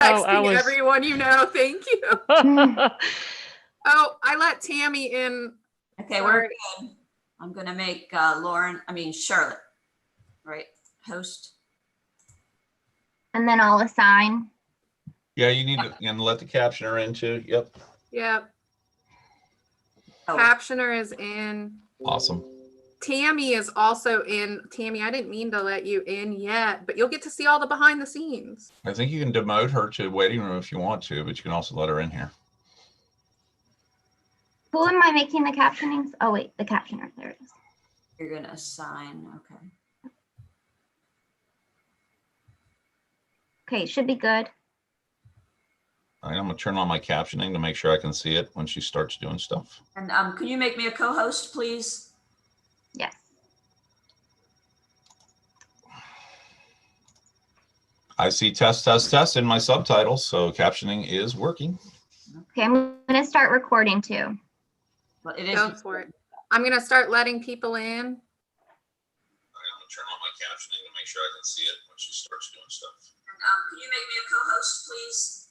texting everyone you know. Thank you. Oh, I let Tammy in. Okay, we're good. I'm going to make Charlotte, right? Host. And then I'll assign. Yeah, you need to and let the captioner in too. Yep. Yep. Oh. Captioner is in. Awesome. Tammy is also in. Tammy, I didn't mean to let you in yet, but you'll get to see all the behind the scenes. I think you can demote her to waiting room if you want to, but you can also let her in here. Who am I making the captionings? Oh, wait, the captioner. There it is. You're going to assign. Okay. Okay, should be good. All right, I'm going to turn on my captioning to make sure I can see it when she starts doing stuff. And can you make me a co-host, please? Yes. I see test, test, test in my subtitles, so captioning is working. Okay, I'm going to start recording too. Well, it is. Go for it. I'm going to start letting people in. I'm going to turn on my captioning to make sure I can see it when she starts doing stuff. And, can you make me a co-host, please?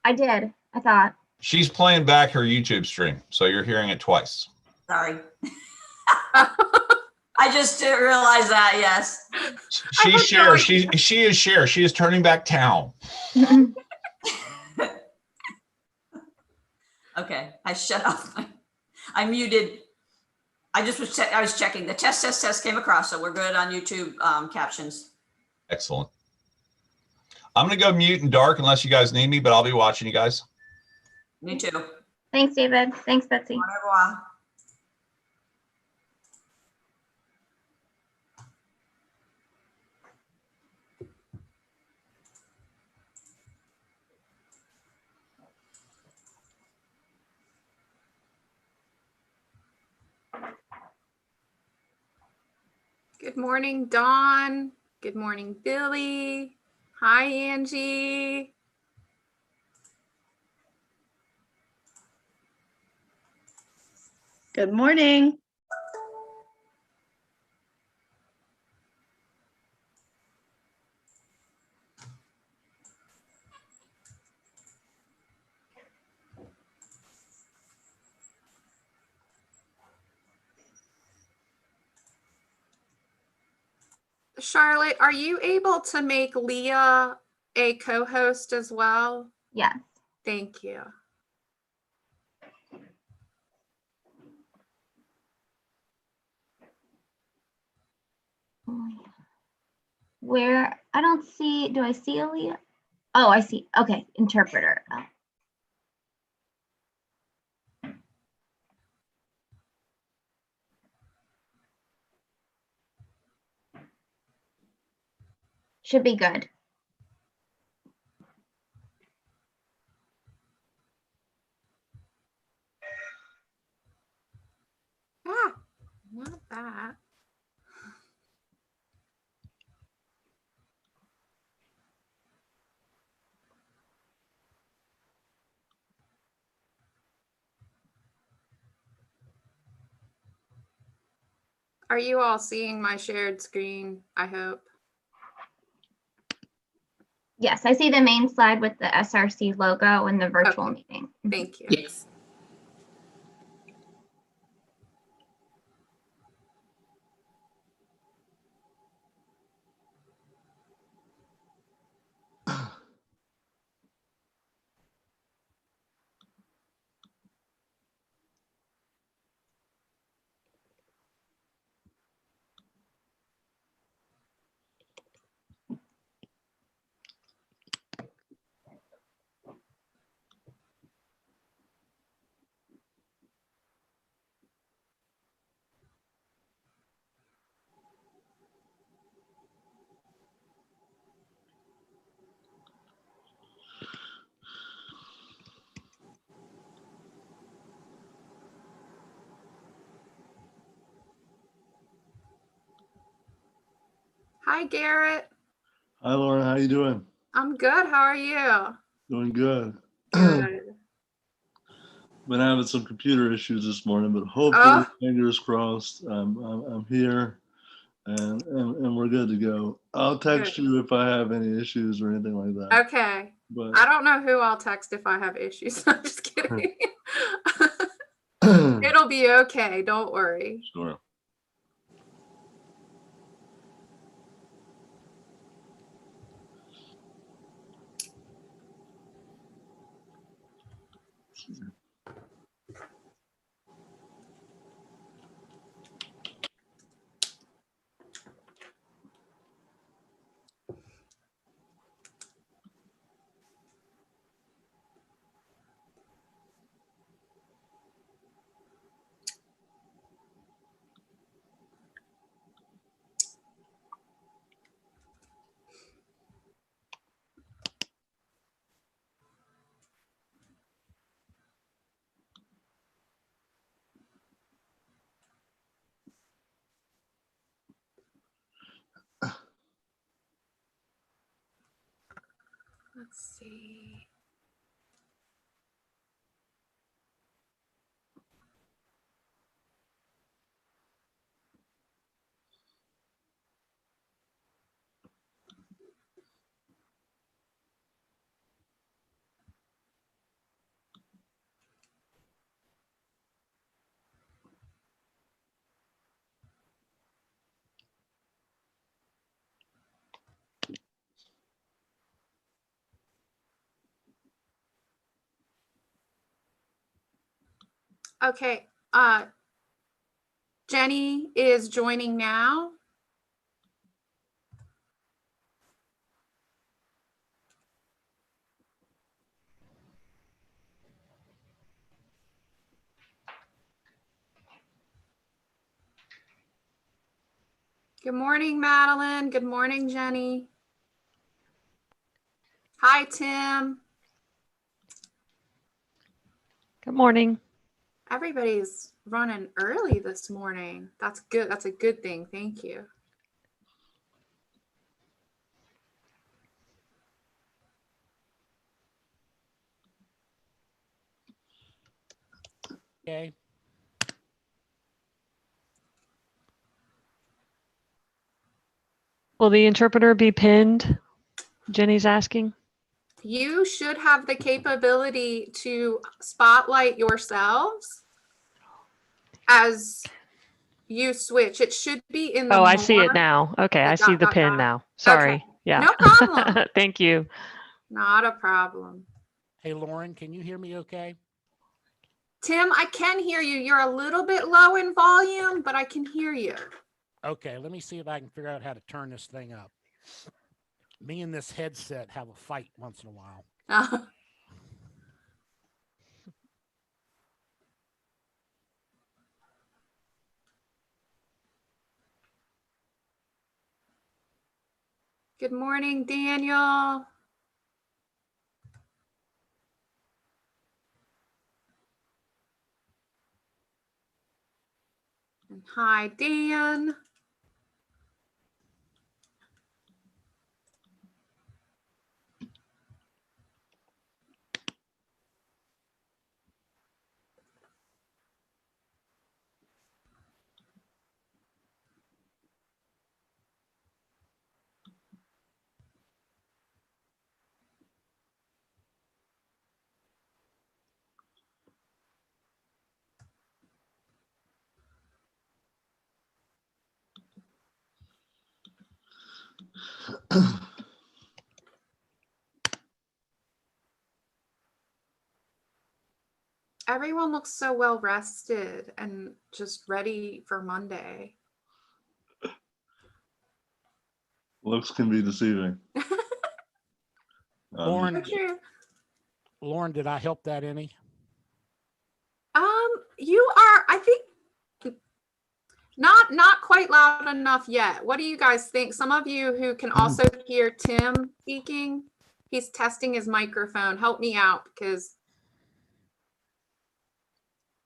I did, I thought. She's playing back her YouTube stream, so you're hearing it twice. Sorry. I just didn't realize that, yes. She's Cher. She is Cher. She is turning back town. Okay, I shut off. I muted. I was checking. The test came across, so we're good on YouTube captions. Excellent. I'm going to go mute and dark unless you guys need me, but I'll be watching you guys. Me too. Thanks, David. Thanks, Betsy. Au revoir. Good morning, Dawn. Good morning, Billy. Hi, Angie. Good morning. Charlotte, are you able to make Leah a co-host as well? Yes. Thank you. Where I don't see, do I see Aaliyah? Oh, I see. Okay, interpreter. Oh. Should be good. Ah, not that. Are you all seeing my shared screen? I hope. Yes, I see the main slide with the SRC logo and the virtual meeting. Thank you. Yes. Hi, Garrett. Hi, Lauren. How you doing? I'm good. How are you? Doing good. Good. Been having some computer issues this morning, but hopefully, fingers crossed, I'm here and we're good to go. I'll text you if I have any issues or anything like that. Okay. but I don't know who I'll text if I have issues. I'm just kidding. It'll be okay. Don't worry. sure. Let's see. Okay. Jenny is joining now. Good morning, Madeline. Good morning, Jenny. Hi, Tim. Good morning. Everybody's running early this morning. That's good. That's a good thing. Thank you. Okay. Will the interpreter be pinned? Jenny's asking. You should have the capability to spotlight yourselves as you switch. It should be in the Oh, I see it more- now. Okay, the I see dot, the dot, pin dot. now. Sorry. Yeah. No problem. Thank you. Not a problem. Hey, Lauren, can you hear me okay? Tim, I can hear you. You're a little bit low in volume, but I can hear you. Okay, let me see if I can figure out how to turn this thing up. Me and this headset have a fight once in a while. Good morning, Daniel. And hi, Dan. Everyone looks so well rested and just ready for Monday. Looks can be deceiving. Lauren, True. Lauren, did I help that any? You are, I think, not quite loud enough yet. What do you guys think? Some of you who can also hear Tim speaking, he's testing his microphone. Help me out because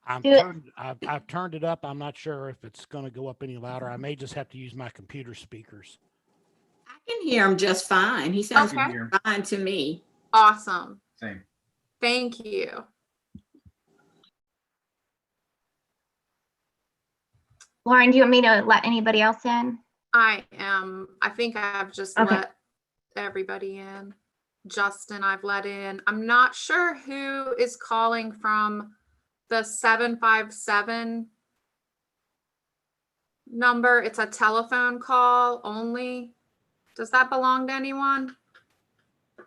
I've turned it up. I'm not sure if it's going to go up any louder. I may just have to use my computer speakers. I can hear him just fine. He sounds Okay. fine to me. Awesome. Same. Thank you. Lauren, do you want me to let anybody else in? I think I've just Okay. let everybody in. Justin I've let in. I'm not sure who is calling from the 757 number. It's a telephone call only. Does that belong to anyone? I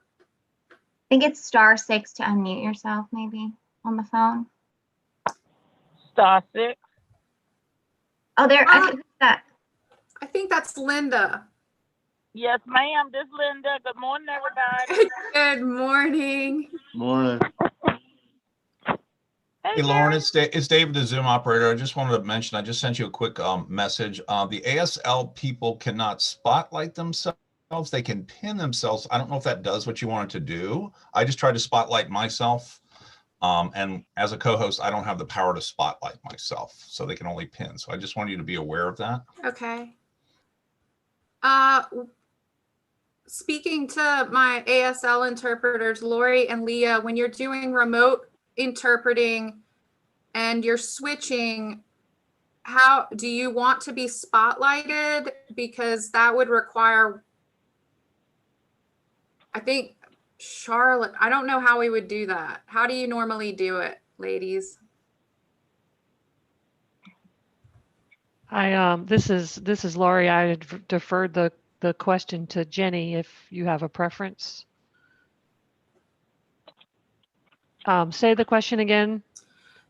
think it's *6 to unmute yourself, maybe on the phone. *6. Oh, there. I think that. I think that's Linda. Yes, ma'am. This is Linda. Good morning, everybody. Good morning. Morning. Hey, Lauren, it's David, the Zoom operator. I just wanted to mention, I just sent you a quick message. The ASL people cannot spotlight themselves. They can pin themselves. I don't know if that does what you want it to do. I just tried to spotlight myself. And as a co-host, I don't have the power to spotlight myself, so they can only pin. So I just want you to be aware of that. Okay. Speaking to my ASL interpreters, Lori and Leah, when you're doing remote interpreting and you're switching, how do you want to be spotlighted? Because that would require, I think, Charlotte, I don't know how we would do that. How do you normally do it, ladies? This is Laurie. I deferred the question to Jenny if you have a preference. Say the question again.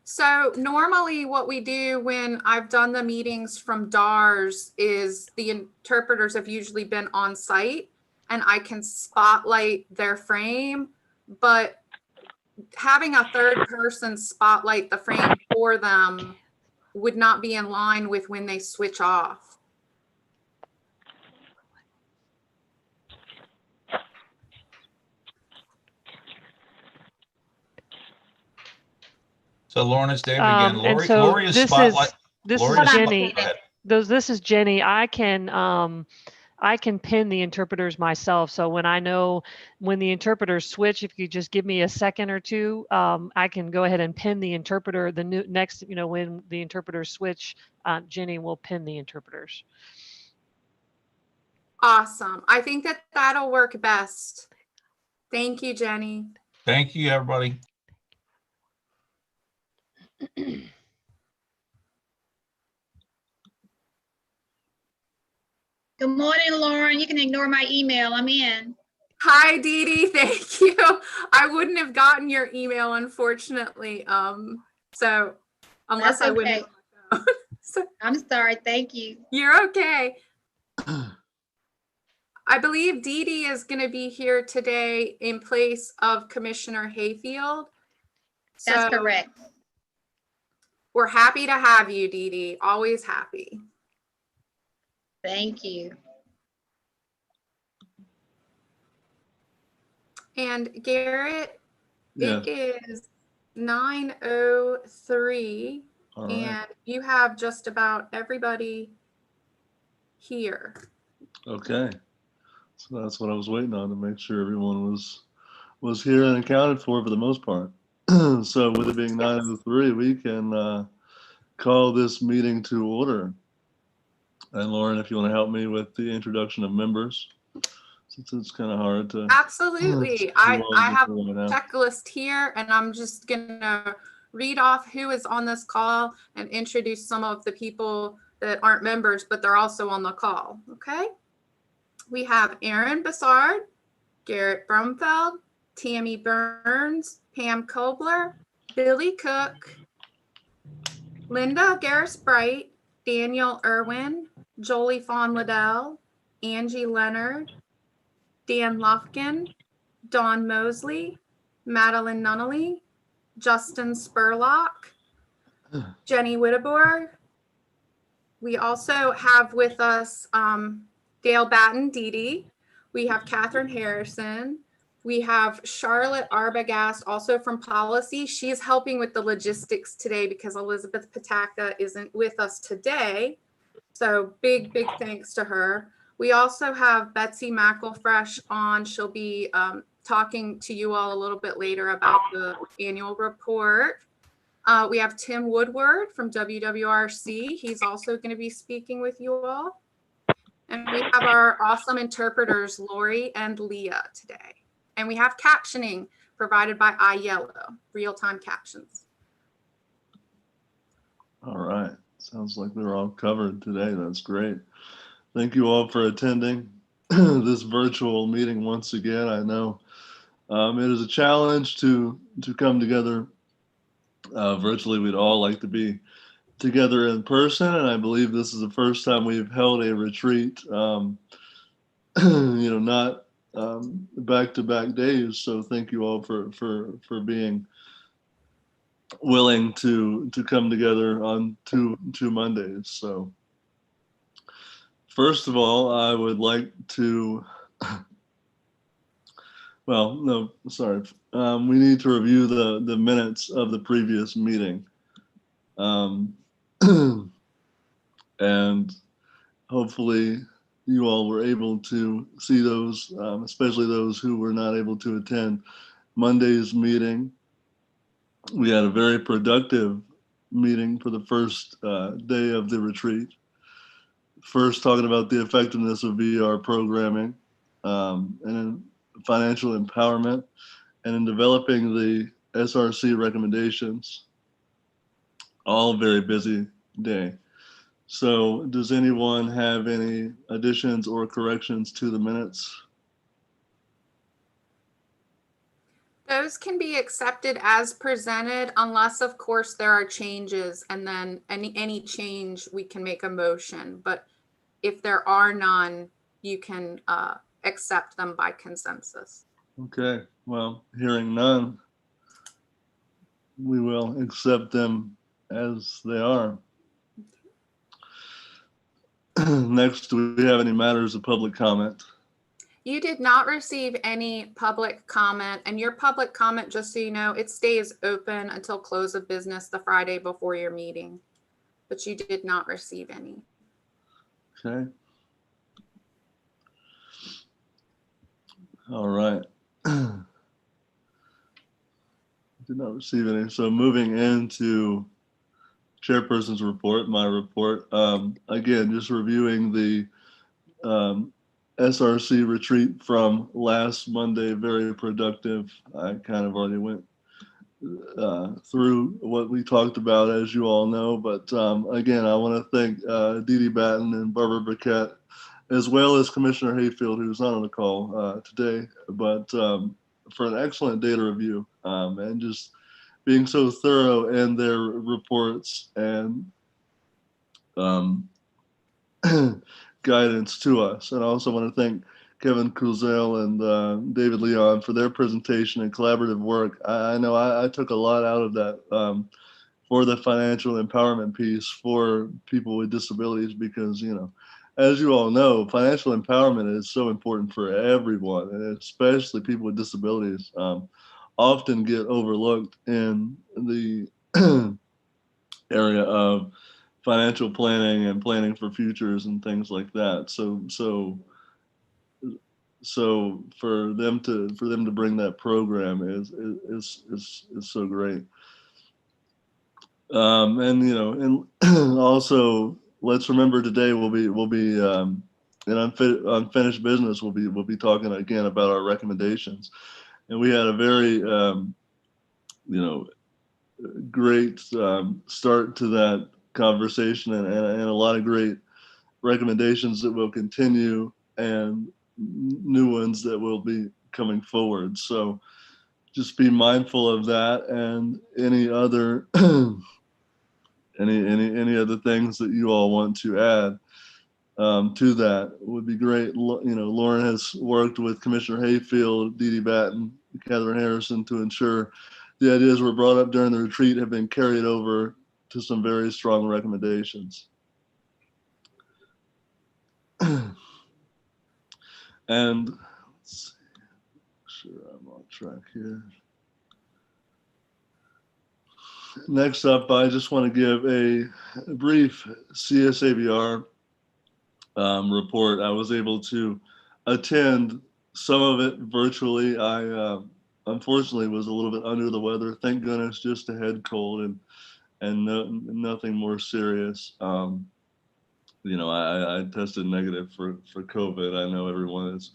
So normally what we do when I've done the meetings from DARS is the interpreters have usually been on site and I can spotlight their frame, but having a third person spotlight the frame for them would not be in line with when they switch off. So Lauren, it's David again. And Lori, so Lori is this spotlight. is Lori is Jenny. spotlight. This is Jenny. I can pin the interpreters myself. So when I know when the interpreters switch, if you just give me a second or two, I can go ahead and pin the interpreter. The next, when the interpreters switch, Jenny will pin the interpreters. Awesome. I think that that'll work best. Thank you, Jenny. Thank you, everybody. Good morning, Lauren. You can ignore my email. I'm in. Hi, Dee Dee. Thank you. I wouldn't have gotten your email, unfortunately. So unless That's I wouldn't. okay. So, I'm sorry. Thank you. you're okay. I believe Dee Dee is going to be here today in place of Commissioner Hayfield. That's correct. We're happy to have you, Dee Dee. Always happy. Thank you. And Garrett, Yeah. it is 9:03 All right. and you have just about everybody here. Okay. So that's what I was waiting on, to make sure everyone was here and accounted for the most part. So with it being 9:03, we can call this meeting to order. And Lauren, if you want to help me with the introduction of members, since it's kind of hard to. Absolutely. I have a checklist here and I'm just gonna read off who is on this call and introduce some of the people that aren't members, but they're also on the call, okay? We have Aaron Bassard, Garrett Brumfeld, Tammy Burns, Pam Kobler, Billy Cook, Linda Garris-Bright, Daniel Irwin, Jolie Fawn Liddell, Angie Leonard, Dan Lufkin, Dawn Mosley, Madeline Nunnally, Justin Spurlock, Jenny Whitteborg. We also have with us Dale Batten, Dee Dee. We have Catherine Harrison. We have Charlotte Arbogast, also from Policy. She's helping with the logistics today because Elizabeth Pataka isn't with us today. So big thanks to her. We also have Betsy McElfresh on. She'll be talking to you all a little bit later about the annual report. We have Tim Woodward from WWRC. He's also going to be speaking with you all. And we have our awesome interpreters, Lori and Leah, today. And we have captioning provided by iYellow, real-time captions. All right. Sounds like they're all covered today. That's great. Thank you all for attending this virtual meeting once again. I know it is a challenge to come together virtually. We'd all like to be together in person, and I believe this is the first time we've held a retreat, not back-to-back days. So thank you all for being willing to come together on two Mondays. So first of all, I would like to, well, no, sorry. We need to review the minutes of the previous meeting. And hopefully you all were able to see those, especially those who were not able to attend Monday's meeting. We had a very productive meeting for the first day of the retreat. First, talking about the effectiveness of VR programming, and in financial empowerment, and in developing the Src recommendations. All very busy day. So does anyone have any additions or corrections to the minutes? Those can be accepted as presented unless, of course, there are changes, and then any change we can make a motion. But if there are none, you can accept them by consensus. Okay, well, hearing none, we will accept them as they are. Next, do we have any matters of public comment? You did not receive any public comment, and your public comment, just so you know, it stays open until close of business the Friday before your meeting, but you did not receive any. Okay. All right. Did not receive any. So moving into Chairperson's report, my report. Again, just reviewing the SRC retreat from last Monday, very productive. I kind of already went through what we talked about, as you all know, but again, I want to thank Dee Dee Batten and Barbara Burkett, as well as Commissioner Hayfield, who's not on the call today, but for an excellent data review and just being so thorough in their reports and guidance to us. And I also want to thank Kevin Kuzel and David Leon for their presentation and collaborative work. I know I took a lot out of that for the financial empowerment piece for people with disabilities, because, you know, as you all know, financial empowerment is so important for everyone, and especially people with disabilities often get overlooked in the area of financial planning and planning for futures and things like that. So for them to bring that program is so great. And you know, and also let's remember today we'll be in unfinished business. We'll be talking again about our recommendations, and we had a very great start to that conversation, and a lot of great recommendations that will continue, and new ones that will be coming forward. So just be mindful of that, and any other any other things that you all want to add to that would be great. You know, Lauren has worked with Commissioner Hayfield, Dee Dee Batten, Catherine Harrison to ensure the ideas were brought up during the retreat have been carried over to some very strong recommendations. And let's see, make sure I'm on track here. Next up, I just want to give a brief CSAVR report. I was able to attend some of it virtually. I unfortunately was a little bit under the weather. Thank goodness, just a head cold and nothing more serious. You know, I tested negative for COVID. I know everyone is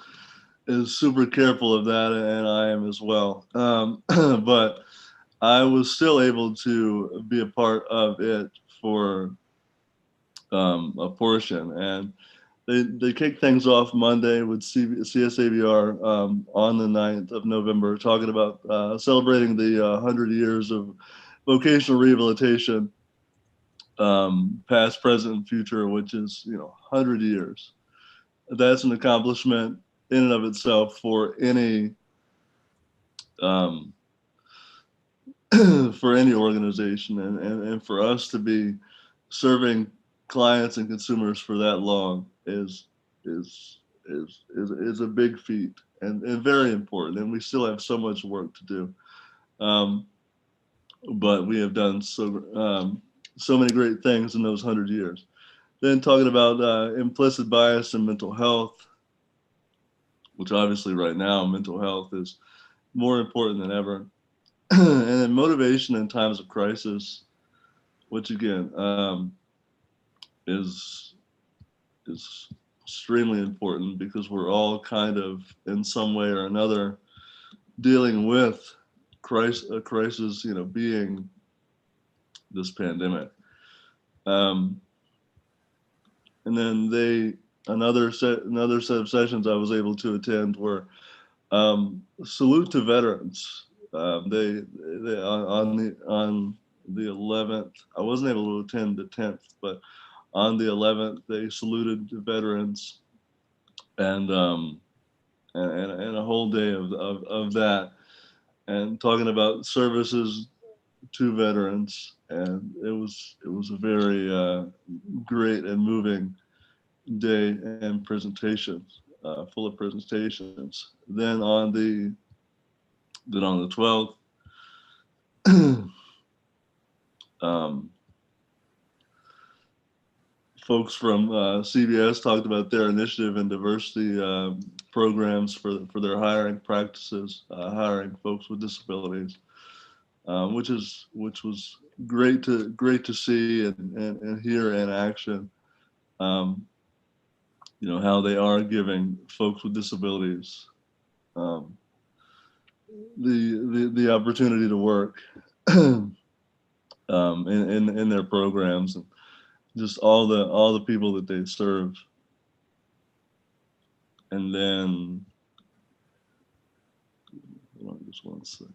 is super careful of that, and I am as well. But I was still able to be a part of it for a portion, and they kicked things off Monday with CSAVR on the 9th of November, talking about celebrating the 100 years of vocational rehabilitation, past, present, and future, which is 100 years. That's an accomplishment in and of itself for any for any organization, and for us to be serving clients and consumers for that long is a big feat and very important, and we still have so much work to do, but we have done so many great things in those 100 years. Then talking about implicit bias and mental health, which obviously right now mental health is more important than ever. And then motivation in times of crisis, which again is extremely important, because we're all kind of in some way or another dealing with a crisis, being this pandemic. And then another set of sessions I was able to attend were salute to veterans. They on the 11th, I wasn't able to attend the 10th, but on the 11th they saluted the veterans, and a whole day of that, and talking about services to veterans, and it was a very great and moving day, and presentations, full of presentations. Then on the 12th, folks from CBS talked about their initiative and diversity programs for their hiring practices, hiring folks with disabilities, which was great to see and hear in action. How they are giving folks with disabilities the opportunity to work in their programs, and just all the people that they serve. And then, hold on just one second.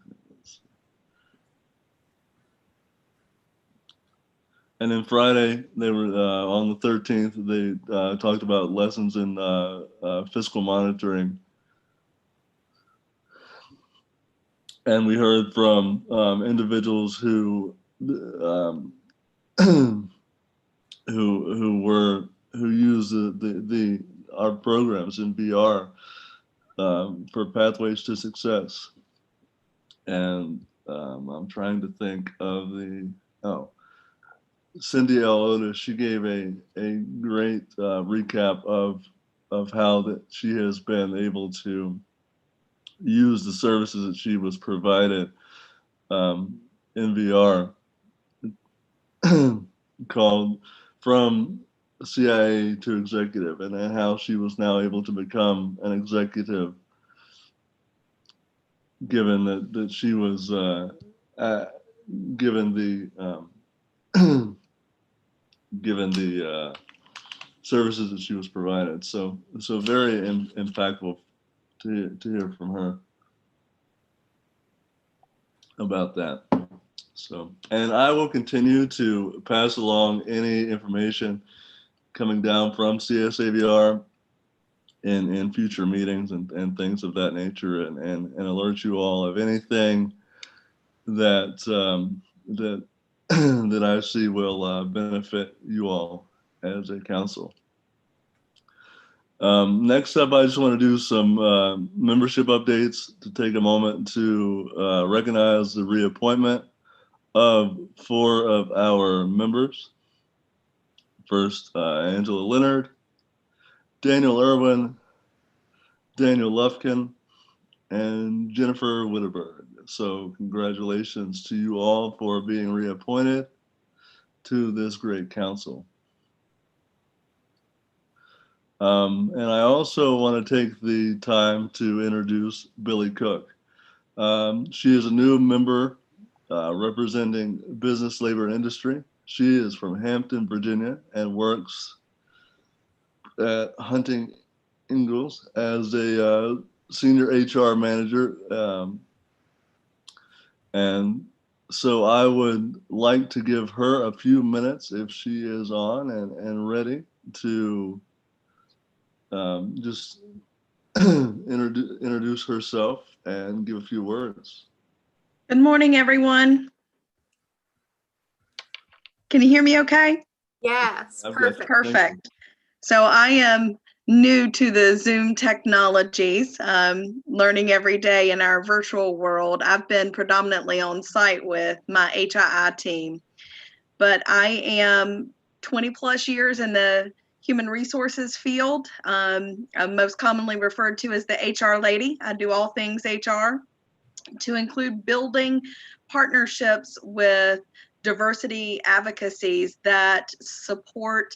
And then Friday, they were on the 13th. They talked about lessons in fiscal monitoring, and we heard from individuals who use our programs in VR for pathways to success. And I'm trying to think of Cindy L. Otis. She gave a great recap of how that she has been able to use the services that she was provided in VR, called From CIA to Executive, and how she was now able to become an executive, given that she was given the given the services that she was provided. So very impactful to hear from her about that. So, and I will continue to pass along any information coming down from CSAVR in future meetings and things of that nature, and alert you all of anything that that I see will benefit you all as a council. Next up, I just want to do some membership updates, to take a moment to recognize the reappointment of 4 of our members. First, Angela Leonard, Daniel Irwin, Daniel Lufkin, and Jennifer Witterberg. So congratulations to you all for being reappointed to this great council. And I also want to take the time to introduce Billy Cook. She is a new member representing business, labor, and industry. She is from Hampton, Virginia, and works at Hunting Ingalls as a senior HR manager. And so I would like to give her a few minutes if she is on and ready to just introduce herself and give a few words. Good morning, everyone. Can you hear me okay? Yes, I've got you. perfect. Perfect. So I am new to the Zoom technologies, learning every day in our virtual world. I've been predominantly on site with my HII team, but I am 20 plus years in the human resources field. I'm most commonly referred to as the HR lady. I do all things HR, to include building partnerships with diversity advocacies that support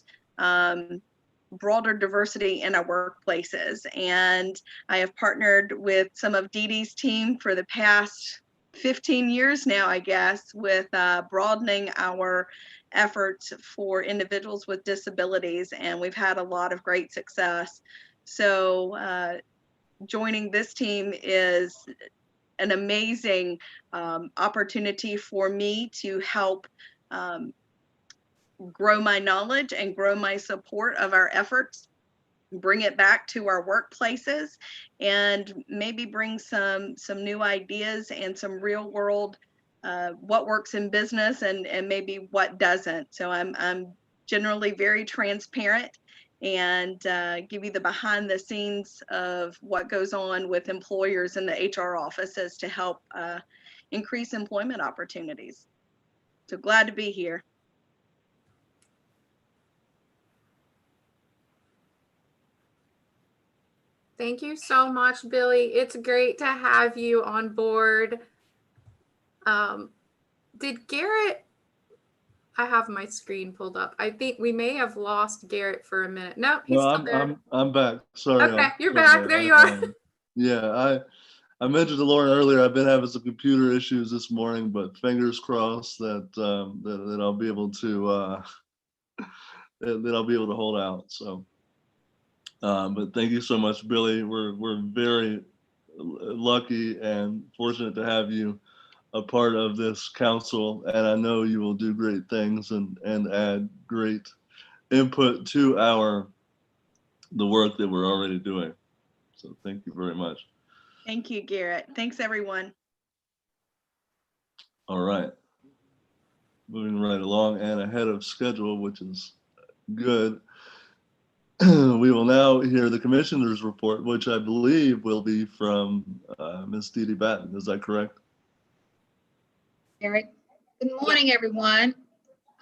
broader diversity in our workplaces. And I have partnered with some of Dee Dee's team for the past 15 years now, I guess, with broadening our efforts for individuals with disabilities. And we've had a lot of great success. So joining this team is an amazing opportunity for me to help grow my knowledge and grow my support of our efforts, bring it back to our workplaces, and maybe bring some new ideas and some real world what works in business and maybe what doesn't. So I'm generally very transparent and give you the behind the scenes of what goes on with employers in the HR offices to help increase employment opportunities. So glad to be here. Thank you so much, Billy. It's great to have you on board. Did Garrett, I have my screen pulled up. I think we may have lost Garrett for a minute. No, he's No, still there. I'm back. Sorry. Okay, you're sorry. back. There you are. Yeah, I mentioned to Lauren earlier, I've been having some computer issues this morning, but fingers crossed that that I'll be able to that I'll be able to hold out. So, but thank you so much, Billy. We're very lucky and fortunate to have you a part of this council, and I know you will do great things and add great input to the work that we're already doing. So thank you very much. Thank you, Garrett. Thanks, everyone. All right. Moving right along and ahead of schedule, which is good. We will now hear the commissioner's report, which I believe will be from Ms. Dee Dee Batten. Is that correct? Eric. Good morning, everyone.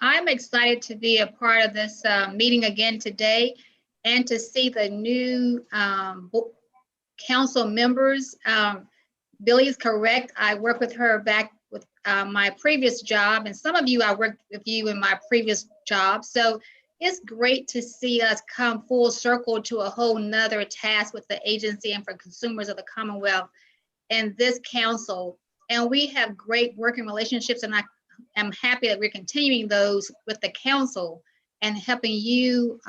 I'm excited to be a part of this meeting again today and to see the new council members. Billy is correct. I worked with her back with my previous job, and some of you I worked with you in my previous job. So it's great to see us come full circle to a whole nother task with the agency and for consumers of the Commonwealth and this council. And we have great working relationships, and I am happy that we're continuing those with the council and helping you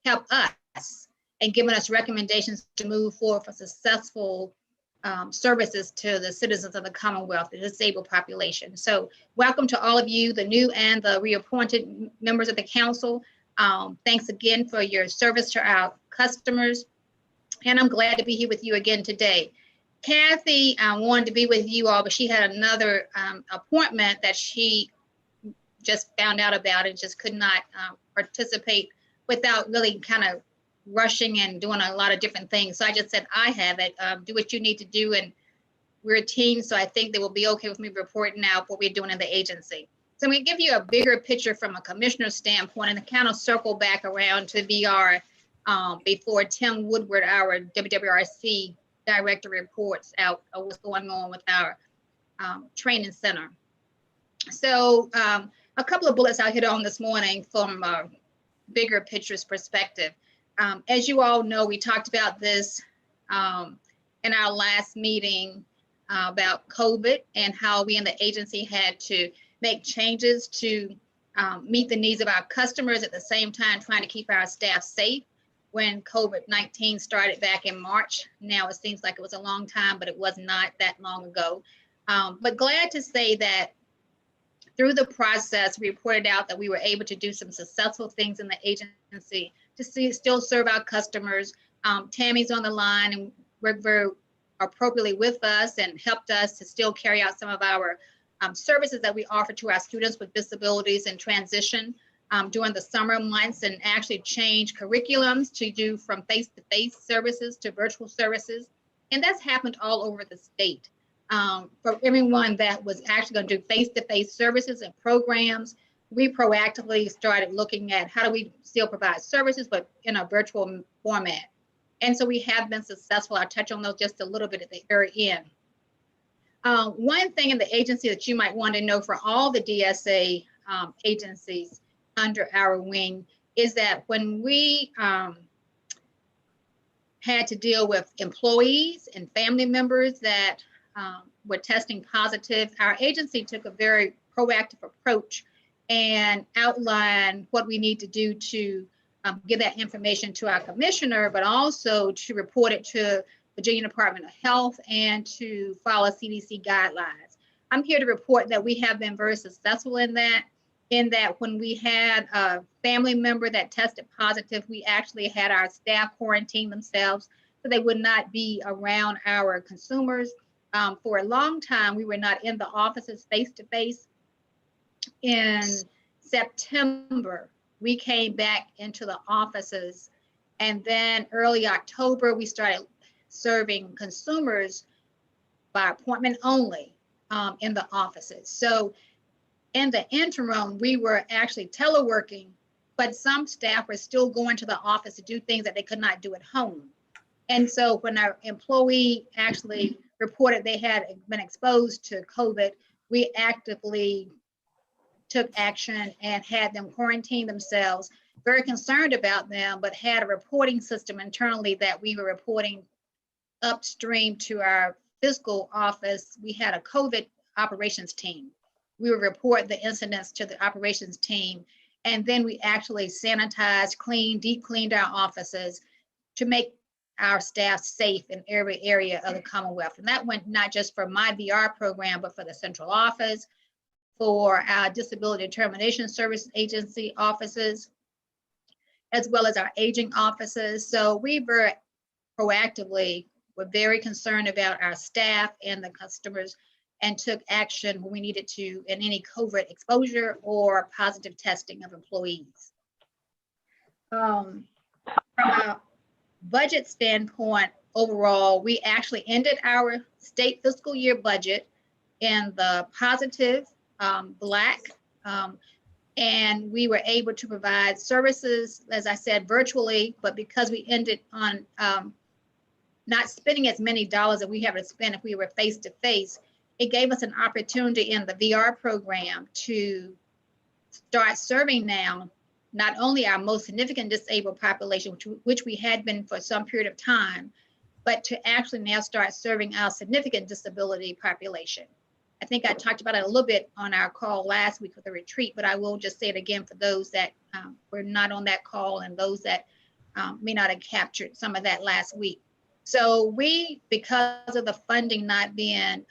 help us and giving us recommendations to move forward for successful services to the citizens of the Commonwealth, the disabled population. So welcome to all of you, the new and the reappointed members of the council. Thanks again for your service to our customers. And I'm glad to be here with you again today. Kathy wanted to be with you all, but she had another appointment that she just found out about and just could not participate without really kind of rushing and doing a lot of different things. So I just said, I have it, do what you need to do. And we're a team, so I think they will be okay with me reporting out what we're doing in the agency. So I'm gonna give you a bigger picture from a commissioner standpoint and kind of circle back around to VR before Tim Woodward, our WWRC director, reports out what's going on with our training center. So a couple of bullets I hit on this morning from a bigger pictures perspective. As you all know, we talked about this in our last meeting about COVID and how we in the agency had to make changes to meet the needs of our customers, at the same time trying to keep our staff safe when COVID-19 started back in March. Now it seems like it was a long time, but it was not that long ago. But glad to say that through the process, we reported out that we were able to do some successful things in the agency to still serve our customers. Tammy's on the line and worked very appropriately with us and helped us to still carry out some of our services that we offer to our students with disabilities and transition during the summer months, and actually change curriculums to do from face-to-face services to virtual services. And that's happened all over the state. For everyone that was actually going to do face-to-face services and programs, we proactively started looking at how do we still provide services, but in a virtual format. And so we have been successful. I'll touch on those just a little bit at the very end. One thing in the agency that you might want to know for all the DSA agencies under our wing is that when we had to deal with employees and family members that were testing positive, our agency took a very proactive approach and outlined what we need to do to give that information to our commissioner, but also to report it to Virginia Department of Health and to follow CDC guidelines. I'm here to report that we have been very successful in that when we had a family member that tested positive, we actually had our staff quarantine themselves so they would not be around our consumers. For a long time, we were not in the offices face-to-face. In September, we came back into the offices, and then early October, we started serving consumers by appointment only in the offices. So in the interim, we were actually teleworking, but some staff were still going to the office to do things that they could not do at home. And so when our employee actually reported they had been exposed to COVID, we actively took action and had them quarantine themselves, very concerned about them, but had a reporting system internally that we were reporting upstream to our fiscal office. We had a COVID operations team. We would report the incidents to the operations team, and then we actually sanitized, deep cleaned our offices to make our staff safe in every area of the Commonwealth. And that went not just for my VR program, but for the central office, for our disability determination service agency offices, as well as our aging offices. So we very proactively were very concerned about our staff and the customers and took action when we needed to in any COVID exposure or positive testing of employees. From a budget standpoint, overall, we actually ended our state fiscal year budget in the positive black, and we were able to provide services, as I said, virtually, but because we ended on not spending as many dollars that we have to spend if we were face-to-face, it gave us an opportunity in the VR program to start serving now not only our most significant disabled population, which we had been for some period of time, but to actually now start serving our significant disability population. I think I talked about it a little bit on our call last week with the retreat, but I will just say it again for those that were not on that call and those that may not have captured some of that last week. So we, because of the funding not being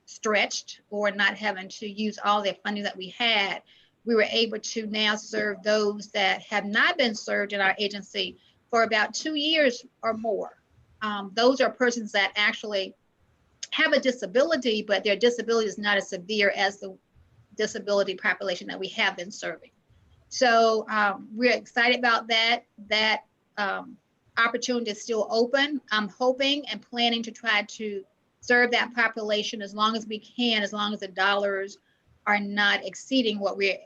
stretched or not having to use all the funding that we had, we were able to now serve those that have not been served in our agency for about 2 years or more. Those are persons that actually have a disability, but their disability is not as severe as the disability population that we have been serving. So we're excited about that. That opportunity is still open. I'm hoping and planning to try to serve that population as long as we can, as long as the dollars are not exceeding what we're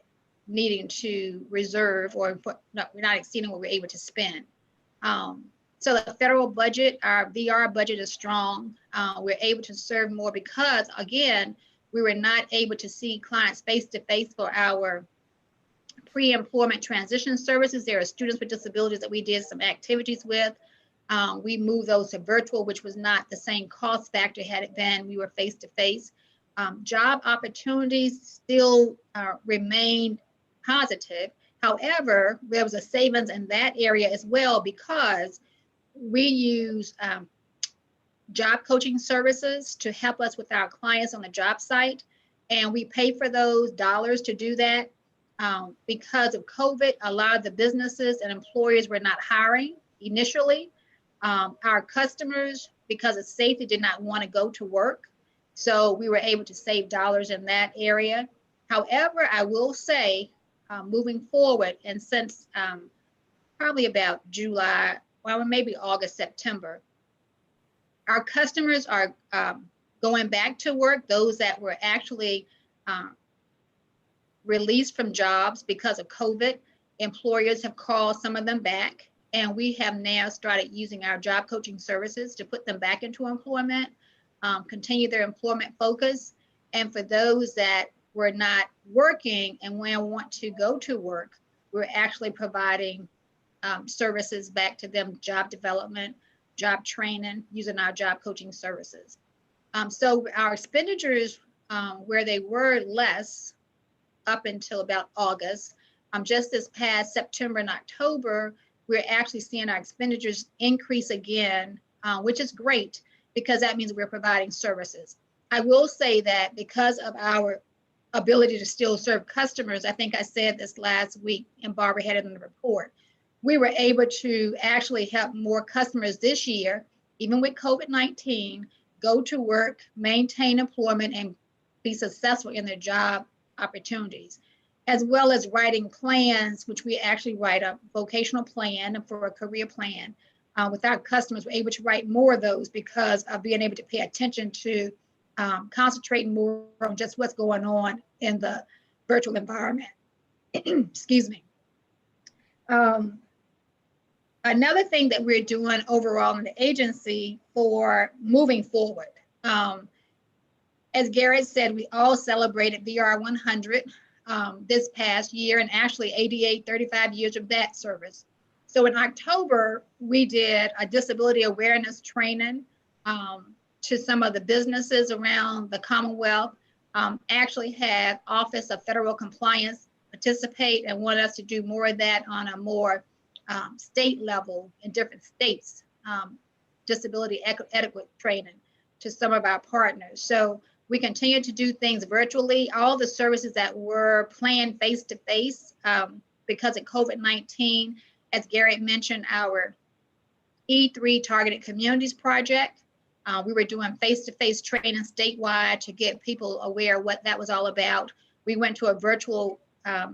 needing to reserve, or no, we're not exceeding what we're able to spend. So the federal budget, our VR budget is strong. We're able to serve more because, again, we were not able to see clients face-to-face for our pre-employment transition services. There are students with disabilities that we did some activities with. We moved those to virtual, which was not the same cost factor had it been we were face-to-face. Job opportunities still remain positive. However, there was a savings in that area as well because we use job coaching services to help us with our clients on the job site. And we pay for those dollars to do that. Because of COVID, a lot of the businesses and employers were not hiring initially. Our customers, because of safety, did not want to go to work. So we were able to save dollars in that area. However, I will say, moving forward, and since probably about July, well, maybe August, September, our customers are going back to work. Those that were actually released from jobs because of COVID, employers have called some of them back. And we have now started using our job coaching services to put them back into employment, continue their employment focus. And for those that were not working and want to go to work, we're actually providing services back to them, job development, job training, using our job coaching services. So our expenditures, where they were less up until about August, just this past September and October, we're actually seeing our expenditures increase again, which is great because that means we're providing services. I will say that because of our ability to still serve customers, I think I said this last week and Barbara had it in the report, we were able to actually help more customers this year, even with COVID-19, go to work, maintain employment, and be successful in their job opportunities, as well as writing plans, which we actually write a vocational plan for a career plan. With our customers, we're able to write more of those because of being able to pay attention to concentrating more on just what's going on in the virtual environment. Excuse me. Another thing that we're doing overall in the agency for moving forward, as Garrett said, we all celebrated VR 100 this past year, and actually ADA 35 years of that service. So in October, we did a disability awareness training to some of the businesses around the Commonwealth, actually had Office of Federal Compliance participate and want us to do more of that on a more state level in different states, disability etiquette training to some of our partners. So we continue to do things virtually. All the services that were planned face-to-face because of COVID-19, as Garrett mentioned, our E3 Targeted Communities Project, we were doing face-to-face training statewide to get people aware of what that was all about. We went to a virtual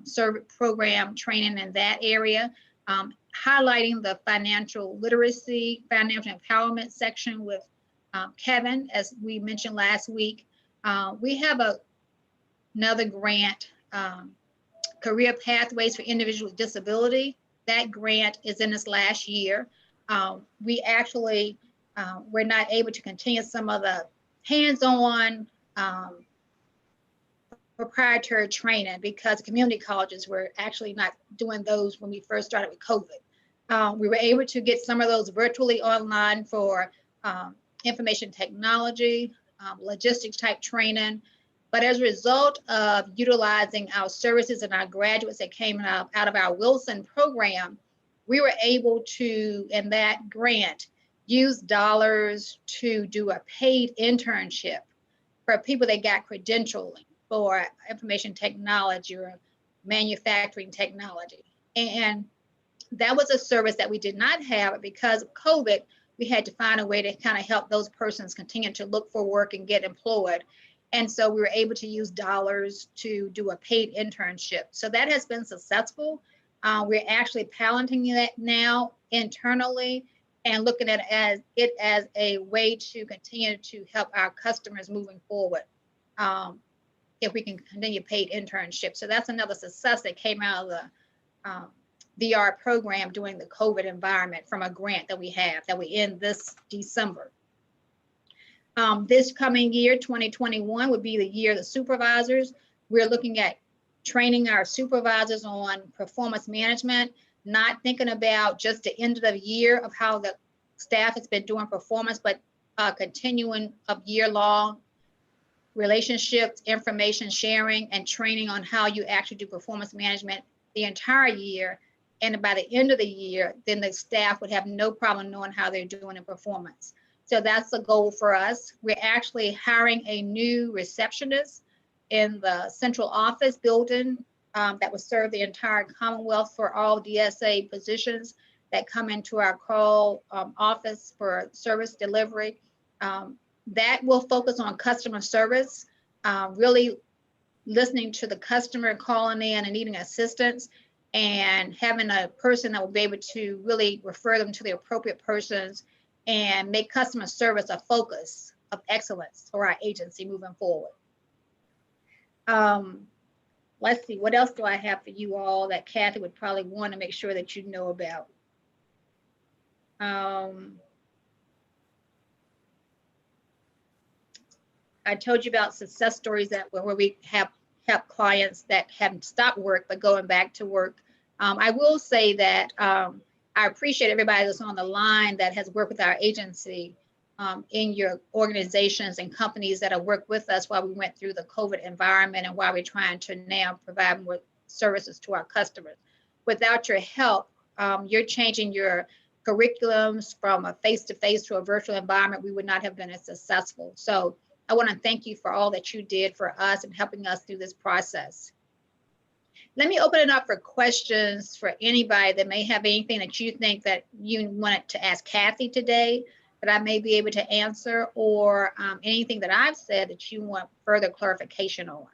service program training in that area, highlighting the financial literacy, financial empowerment section with Kevin, as we mentioned last week. We have another grant, Career Pathways for Individuals with Disability. That grant is in this last year. We actually were not able to continue some of the hands-on proprietary training because community colleges were actually not doing those when we first started with COVID. We were able to get some of those virtually online for information technology, logistics type training. But as a result of utilizing our services and our graduates that came out of our Wilson program, we were able to, in that grant, use dollars to do a paid internship for people that got credentialing for information technology or manufacturing technology. And that was a service that we did not have, but because of COVID, we had to find a way to kind of help those persons continue to look for work and get employed. And so we were able to use dollars to do a paid internship. So that has been successful. We're actually piloting that now internally and looking at it as a way to continue to help our customers moving forward. If we can continue paid internships. So that's another success that came out of the VR program during the COVID environment from a grant that we have that we end this December. This coming year, 2021, would be the year of the supervisors. We're looking at training our supervisors on performance management, not thinking about just the end of the year of how the staff has been doing performance, but continuing of year-long relationships, information sharing, and training on how you actually do performance management the entire year. And by the end of the year, then the staff would have no problem knowing how they're doing in performance. So that's the goal for us. We're actually hiring a new receptionist in the central office building that will serve the entire Commonwealth for all DSA positions that come into our call office for service delivery. That will focus on customer service, really listening to the customer calling in and needing assistance, and having a person that will be able to really refer them to the appropriate persons and make customer service a focus of excellence for our agency moving forward. Let's see, what else do I have for you all that Kathy would probably want to make sure that you know about? I told you about success stories that where we have clients that haven't stopped work but going back to work. I will say that I appreciate everybody that's on the line that has worked with our agency in your organizations and companies that have worked with us while we went through the COVID environment and while we're trying to now provide more services to our customers. Without your help, you're changing your curriculums from a face-to-face to a virtual environment. We would not have been as successful. So I want to thank you for all that you did for us and helping us through this process. Let me open it up for questions for anybody that may have anything that you think that you wanted to ask Kathy today that I may be able to answer, or anything that I've said that you want further clarification on.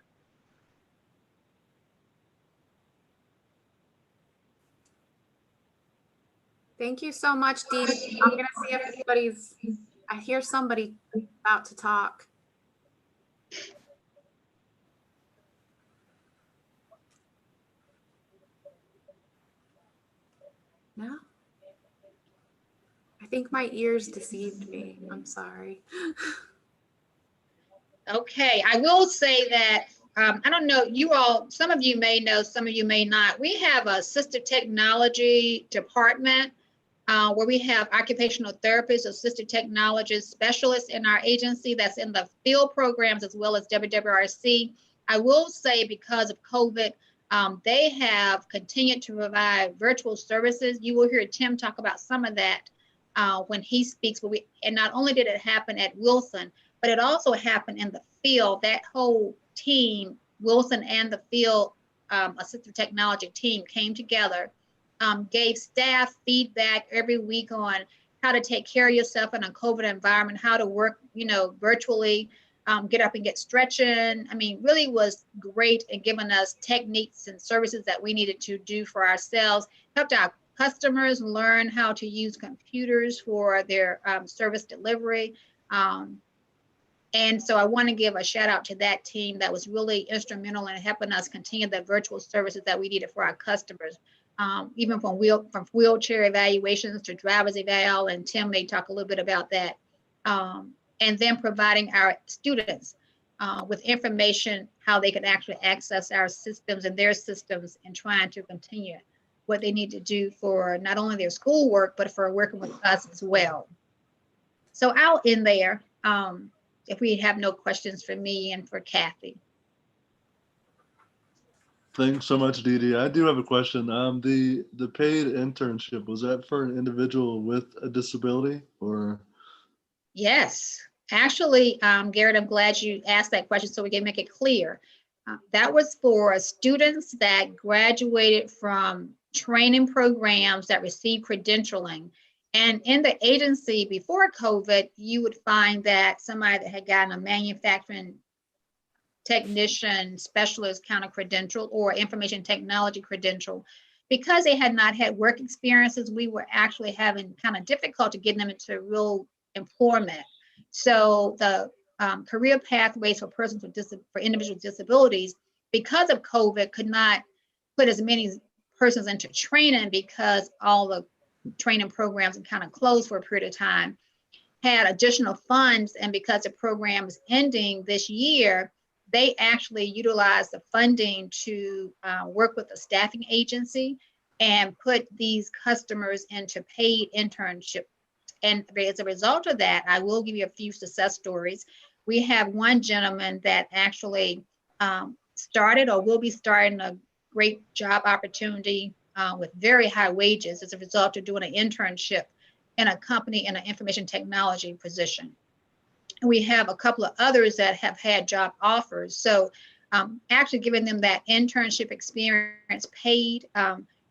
Thank you so much, Dee Dee. I'm gonna see if anybody's, I hear somebody about to talk. No? I think my ears deceived me. I'm sorry. Okay, I will say that, I don't know, you all, some of you may know, some of you may not. We have a assistive technology department where we have occupational therapists, assistive technologists, specialists in our agency that's in the field programs as well as WWRC. I will say because of COVID, they have continued to provide virtual services. You will hear Tim talk about some of that when he speaks. And not only did it happen at Wilson, but it also happened in the field. That whole team, Wilson and the field assistive technology team, came together, gave staff feedback every week on how to take care of yourself in a COVID environment, how to work, virtually, get up and get stretching. I mean, really was great in giving us techniques and services that we needed to do for ourselves, helped our customers learn how to use computers for their service delivery. And so I want to give a shout out to that team that was really instrumental in helping us continue the virtual services that we needed for our customers, even from wheelchair evaluations to driver's eval, and Tim may talk a little bit about that. And then providing our students with information, how they can actually access our systems and their systems, and trying to continue what they need to do for not only their schoolwork, but for working with us as well. So I'll end there. If we have no questions for me and for Kathy. Thanks so much, Dee Dee. I do have a question. The paid internship, was that for an individual with a disability or? Yes, actually, Garrett, I'm glad you asked that question so we can make it clear. That was for students that graduated from training programs that received credentialing. And in the agency before COVID, you would find that somebody that had gotten a manufacturing technician specialist kind of credential or information technology credential, because they had not had work experiences, we were actually having kind of difficulty getting them into real employment. So the career pathways for persons with for individual disabilities, because of COVID, could not put as many persons into training because all the training programs kind of closed for a period of time, had additional funds. And because the program is ending this year, they actually utilize the funding to work with a staffing agency and put these customers into paid internship. And as a result of that, I will give you a few success stories. We have one gentleman that actually started or will be starting a great job opportunity with very high wages as a result of doing an internship in a company in an information technology position. We have a couple of others that have had job offers. So actually giving them that internship experience paid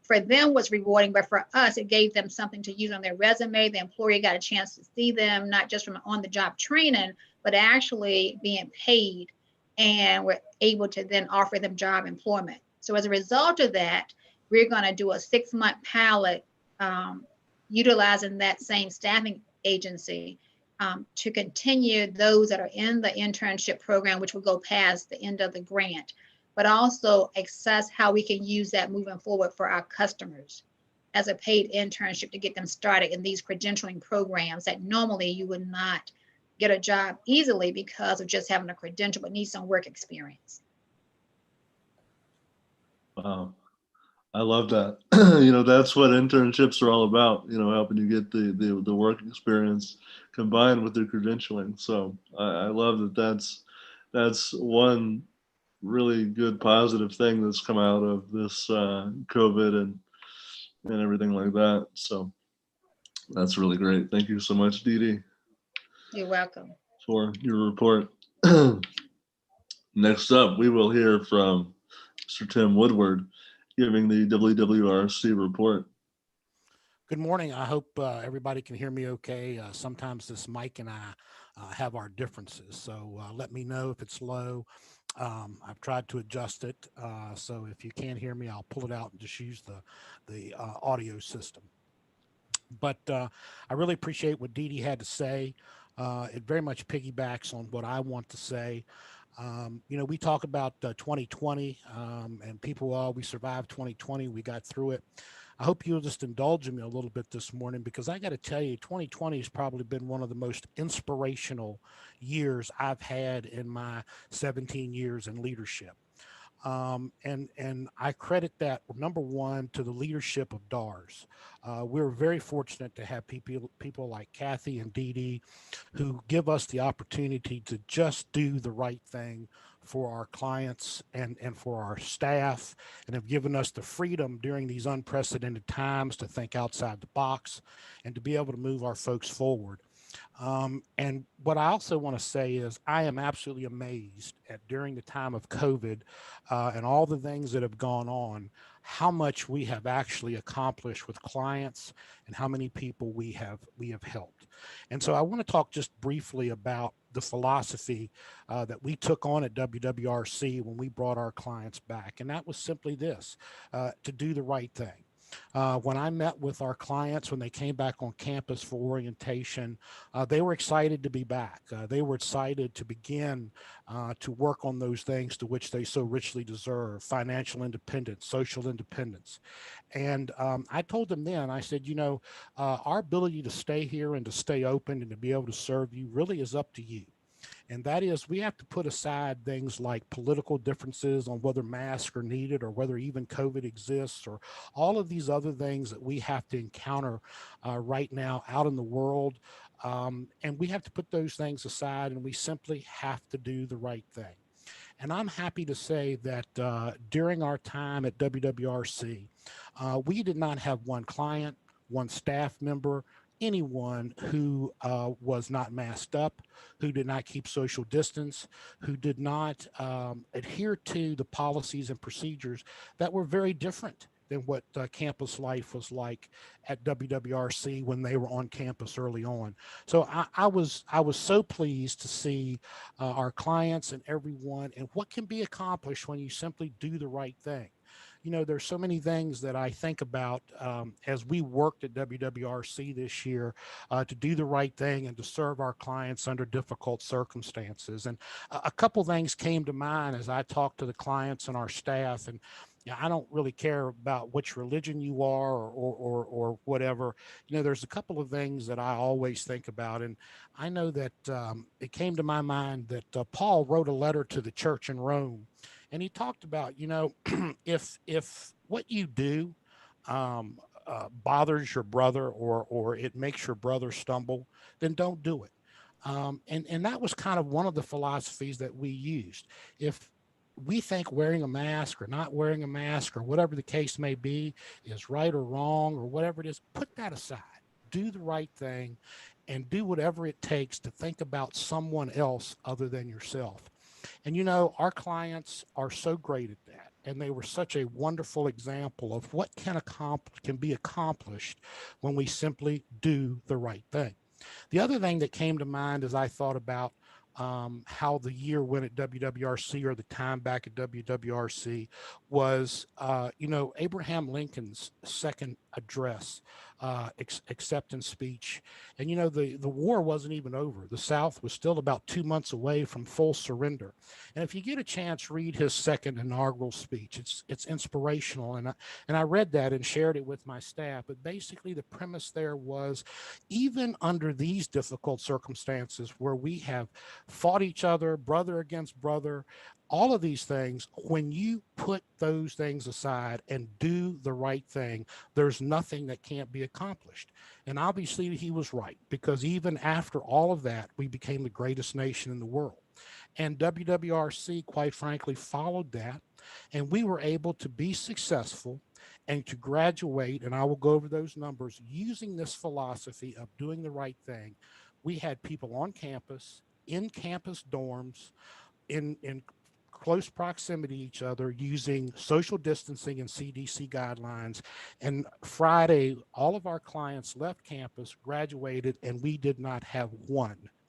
for them was rewarding, but for us, it gave them something to use on their resume. The employer got a chance to see them, not just from on-the-job training, but actually being paid, and we're able to then offer them job employment. So as a result of that, we're going to do a 6-month pilot utilizing that same staffing agency to continue those that are in the internship program, which will go past the end of the grant, but also assess how we can use that moving forward for our customers as a paid internship to get them started in these credentialing programs that normally you would not get a job easily because of just having a credential, but need some work experience. Wow. I love that. That's what internships are all about, helping you get the work experience combined with the credentialing. So I love that that's one really good positive thing that's come out of this COVID and everything like that. So that's really great. Thank you so much, Dee Dee. You're welcome. For your report. Next up, we will hear from Mr. Tim Woodward giving the WWRC report. Good morning. I hope everybody can hear me okay. Sometimes this mic and I have our differences, so let me know if it's low. I've tried to adjust it, so if you can't hear me, I'll pull it out and just use the audio system. But I really appreciate what Dee Dee had to say. It very much piggybacks on what I want to say. We talk about 2020 and people, we survived 2020, we got through it. I hope you'll just indulge me a little bit this morning, because I got to tell you, 2020 has probably been one of the most inspirational years I've had in my 17 years in leadership. And I credit that, number one, to the leadership of DARS. We're very fortunate to have people like Kathy and Dee Dee who give us the opportunity to just do the right thing for our clients and for our staff, and have given us the freedom during these unprecedented times to think outside the box and to be able to move our folks forward. And what I also want to say is I am absolutely amazed at, during the time of COVID and all the things that have gone on, how much we have actually accomplished with clients and how many people we have helped. And so I want to talk just briefly about the philosophy that we took on at WWRC when we brought our clients back. And that was simply this, to do the right thing. When I met with our clients, when they came back on campus for orientation, they were excited to be back. They were excited to begin to work on those things to which they so richly deserve: financial independence, social independence. And I told them then, I said, our ability to stay here and to stay open and to be able to serve you really is up to you. And that is, we have to put aside things like political differences on whether masks are needed or whether even COVID exists, or all of these other things that we have to encounter right now out in the world. And we have to put those things aside, and we simply have to do the right thing. And I'm happy to say that during our time at WWRC, we did not have one client, one staff member, anyone who was not masked up, who did not keep social distance, who did not adhere to the policies and procedures that were very different than what campus life was like at WWRC when they were on campus early on. So I was so pleased to see our clients and everyone, and what can be accomplished when you simply do the right thing. There's so many things that I think about as we worked at WWRC this year to do the right thing and to serve our clients under difficult circumstances. And a couple things came to mind as I talked to the clients and our staff. And I don't really care about which religion you are or whatever. There's a couple of things that I always think about. And I know that it came to my mind that Paul wrote a letter to the church in Rome, and he talked about, if what you do bothers your brother or it makes your brother stumble, then don't do it. And that was kind of one of the philosophies that we used. If we think wearing a mask or not wearing a mask or whatever the case may be is right or wrong or whatever it is, put that aside. Do the right thing and do whatever it takes to think about someone else other than yourself. And our clients are so great at that. And they were such a wonderful example of what can be accomplished when we simply do the right thing. The other thing that came to mind as I thought about how the year went at WWRC or the time back at WWRC was, Abraham Lincoln's second address, acceptance speech. And, the war wasn't even over. The South was still about 2 months away from full surrender. And if you get a chance, read his second inaugural speech. It's inspirational. And I read that and shared it with my staff. But basically the premise there was, even under these difficult circumstances where we have fought each other, brother against brother, all of these things, when you put those things aside and do the right thing, there's nothing that can't be accomplished. And obviously he was right, because even after all of that, we became the greatest nation in the world. And WWRC, quite frankly, followed that. And we were able to be successful and to graduate, and I will go over those numbers, using this philosophy of doing the right thing. We had people on campus, in campus dorms, in close proximity to each other, using social distancing and CDC guidelines. And Friday, all of our clients left campus, graduated, and we did not have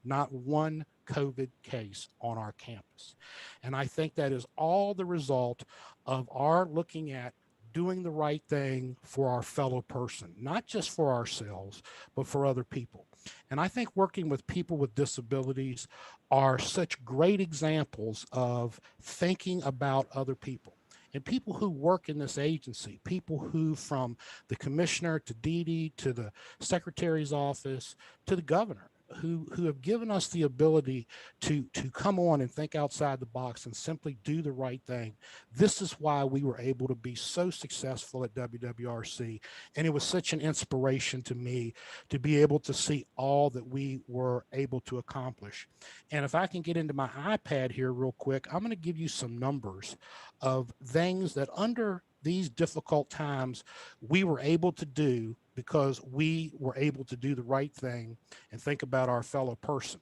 not one COVID case on our campus. And I think that is all the result of our looking at doing the right thing for our fellow person, not just for ourselves, but for other people. And I think working with people with disabilities are such great examples of thinking about other people. And people who work in this agency, people who, from the commissioner to Dee to the secretary's office to the governor, who have given us the ability to come on and think outside the box and simply do the right thing. This is why we were able to be so successful at WWRC. And it was such an inspiration to me to be able to see all that we were able to accomplish. And if I can get into my iPad here real quick, I'm going to give you some numbers of things that under these difficult times we were able to do, because we were able to do the right thing and think about our fellow person.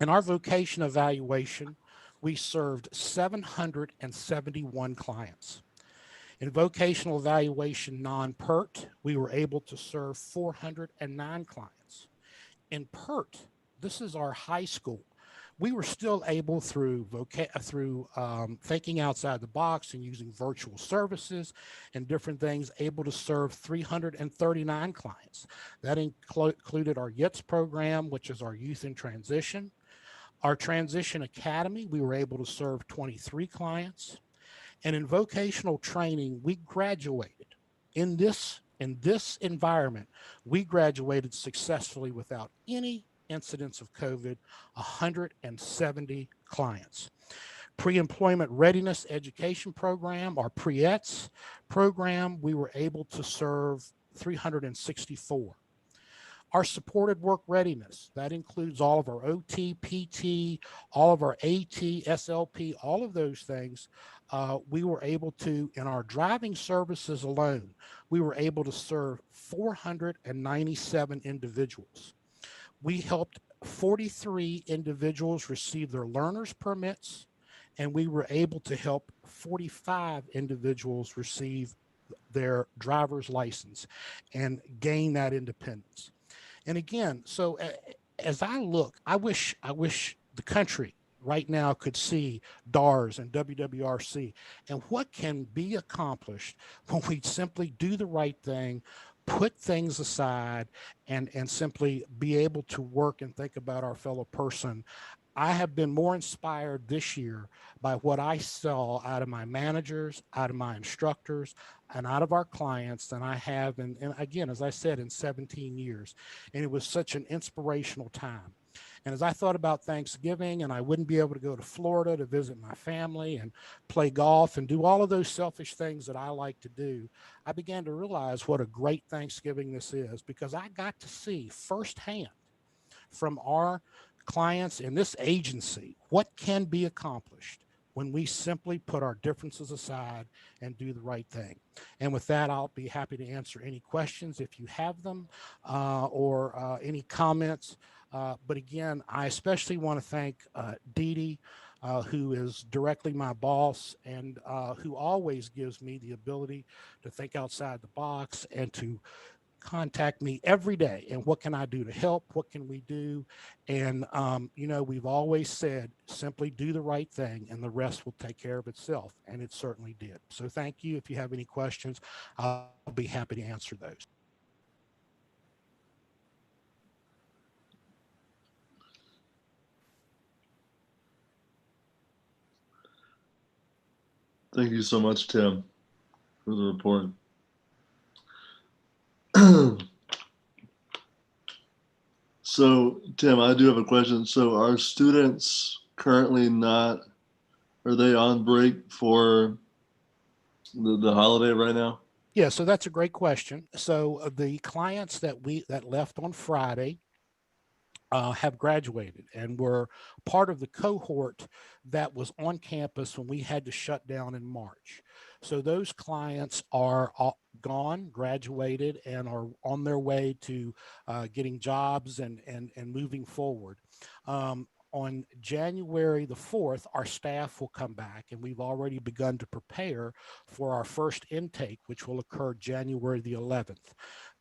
In our vocation evaluation, we served 771 clients. In vocational evaluation non-PERT, we were able to serve 409 clients. In PERT, this is our high school, we were still able, through thinking outside the box and using virtual services and different things, able to serve 339 clients. That included our YITS program, which is our Youth in Transition. Our Transition Academy, we were able to serve 23 clients. And in vocational training, we graduated. In this environment, we graduated successfully without any incidents of COVID, 170 clients. Pre-employment readiness education program, our pre-ETS program, we were able to serve 364. Our supported work readiness, that includes all of our OT, PT, all of our AT, SLP, all of those things. We were able to, in our driving services alone, we were able to serve 497 individuals. We helped 43 individuals receive their learner's permits, and we were able to help 45 individuals receive their driver's license and gain that independence. And again, so as I look, I wish the country right now could see DARS and WWRC and what can be accomplished when we simply do the right thing, put things aside, and simply be able to work and think about our fellow person. I have been more inspired this year by what I saw out of my managers, out of my instructors, and out of our clients than I have, and again, as I said, in 17 years. And it was such an inspirational time. And as I thought about Thanksgiving, and I wouldn't be able to go to Florida to visit my family and play golf and do all of those selfish things that I like to do, I began to realize what a great Thanksgiving this is, because I got to see firsthand from our clients in this agency what can be accomplished when we simply put our differences aside and do the right thing. And with that, I'll be happy to answer any questions if you have them, or any comments. But again, I especially want to thank Dee Dee, who is directly my boss, and who always gives me the ability to think outside the box and to contact me every day. And what can I do to help? What can we do? And, you know, we've always said, simply do the right thing and the rest will take care of itself. And it certainly did. So thank you. If you have any questions, I'll be happy to answer those. Thank you so much, Tim, for the report. So, Tim, I do have a question. So are students currently not, are they on break for the holiday right now? Yeah, so that's a great question. So the clients that left on Friday have graduated and were part of the cohort that was on campus when we had to shut down in March. So those clients are gone, graduated, and are on their way to getting jobs and moving forward. On January the 4th, our staff will come back, and we've already begun to prepare for our first intake, which will occur January the 11th.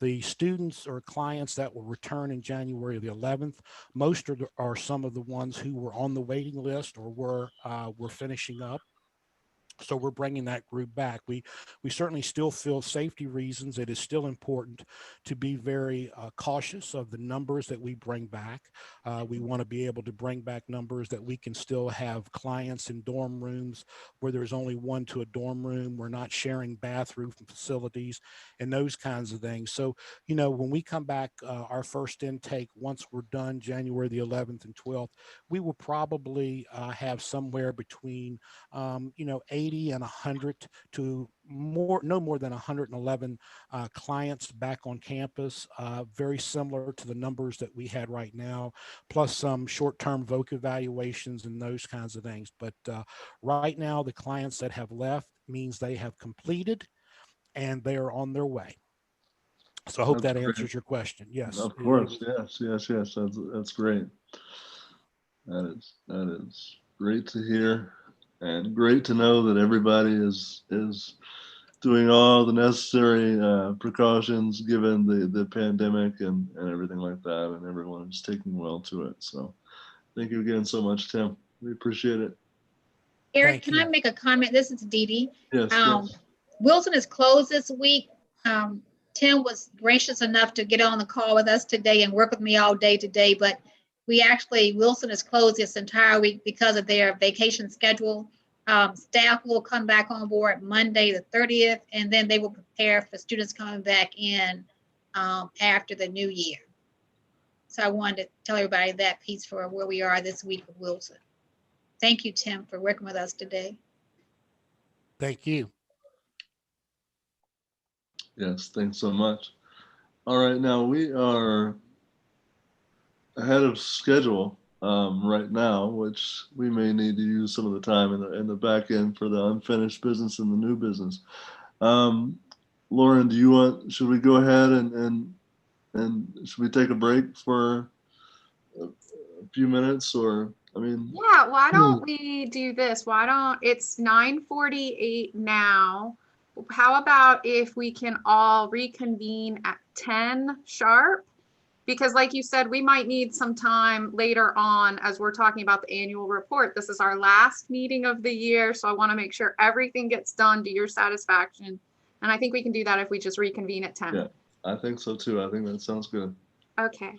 The students or clients that will return in January the 11th, most are some of the ones who were on the waiting list or were finishing up. So we're bringing that group back. We certainly still feel safety reasons. It is still important to be very cautious of the numbers that we bring back. We want to be able to bring back numbers that we can still have clients in dorm rooms where there's only one to a dorm room. We're not sharing bathroom facilities and those kinds of things. So, you know, when we come back, our first intake, once we're done January the 11th and 12th, we will probably have somewhere between, 80 and 100 to no more than 111 clients back on campus, very similar to the numbers that we had right now, plus some short-term voc evaluations and those kinds of things. But right now, the clients that have left means they have completed and they are on their way. So I hope that answers your question. Yes. Of course. Yes. That's great. That is great to hear. And great to know that everybody is doing all the necessary precautions given the pandemic and everything like that, and everyone is taking well to it. So thank you again so much, Tim. We appreciate it. Eric, can I make a comment? This is Dee Dee. Yes. Wilson is closed this week. Tim was gracious enough to get on the call with us today and work with me all day today, but Wilson is closed this entire week because of their vacation schedule. Staff will come back on board Monday the 30th, and then they will prepare for students coming back in after the new year. So I wanted to tell everybody that piece for where we are this week with Wilson. Thank you, Tim, for working with us today. Thank you. Yes, thanks so much. All right, now we are ahead of schedule right now, which we may need to use some of the time in the back end for the unfinished business and the new business. Lauren, should we go ahead and should we take a break for a few minutes, or yeah, why don't we do this? It's 9:48 now. How about if we can all reconvene at 10 sharp? Because like you said, we might need some time later on as we're talking about the annual report. This is our last meeting of the year, so I want to make sure everything gets done to your satisfaction. And I think we can do that if we just reconvene at 10. Yeah, I think so too. I think that sounds good. Okay.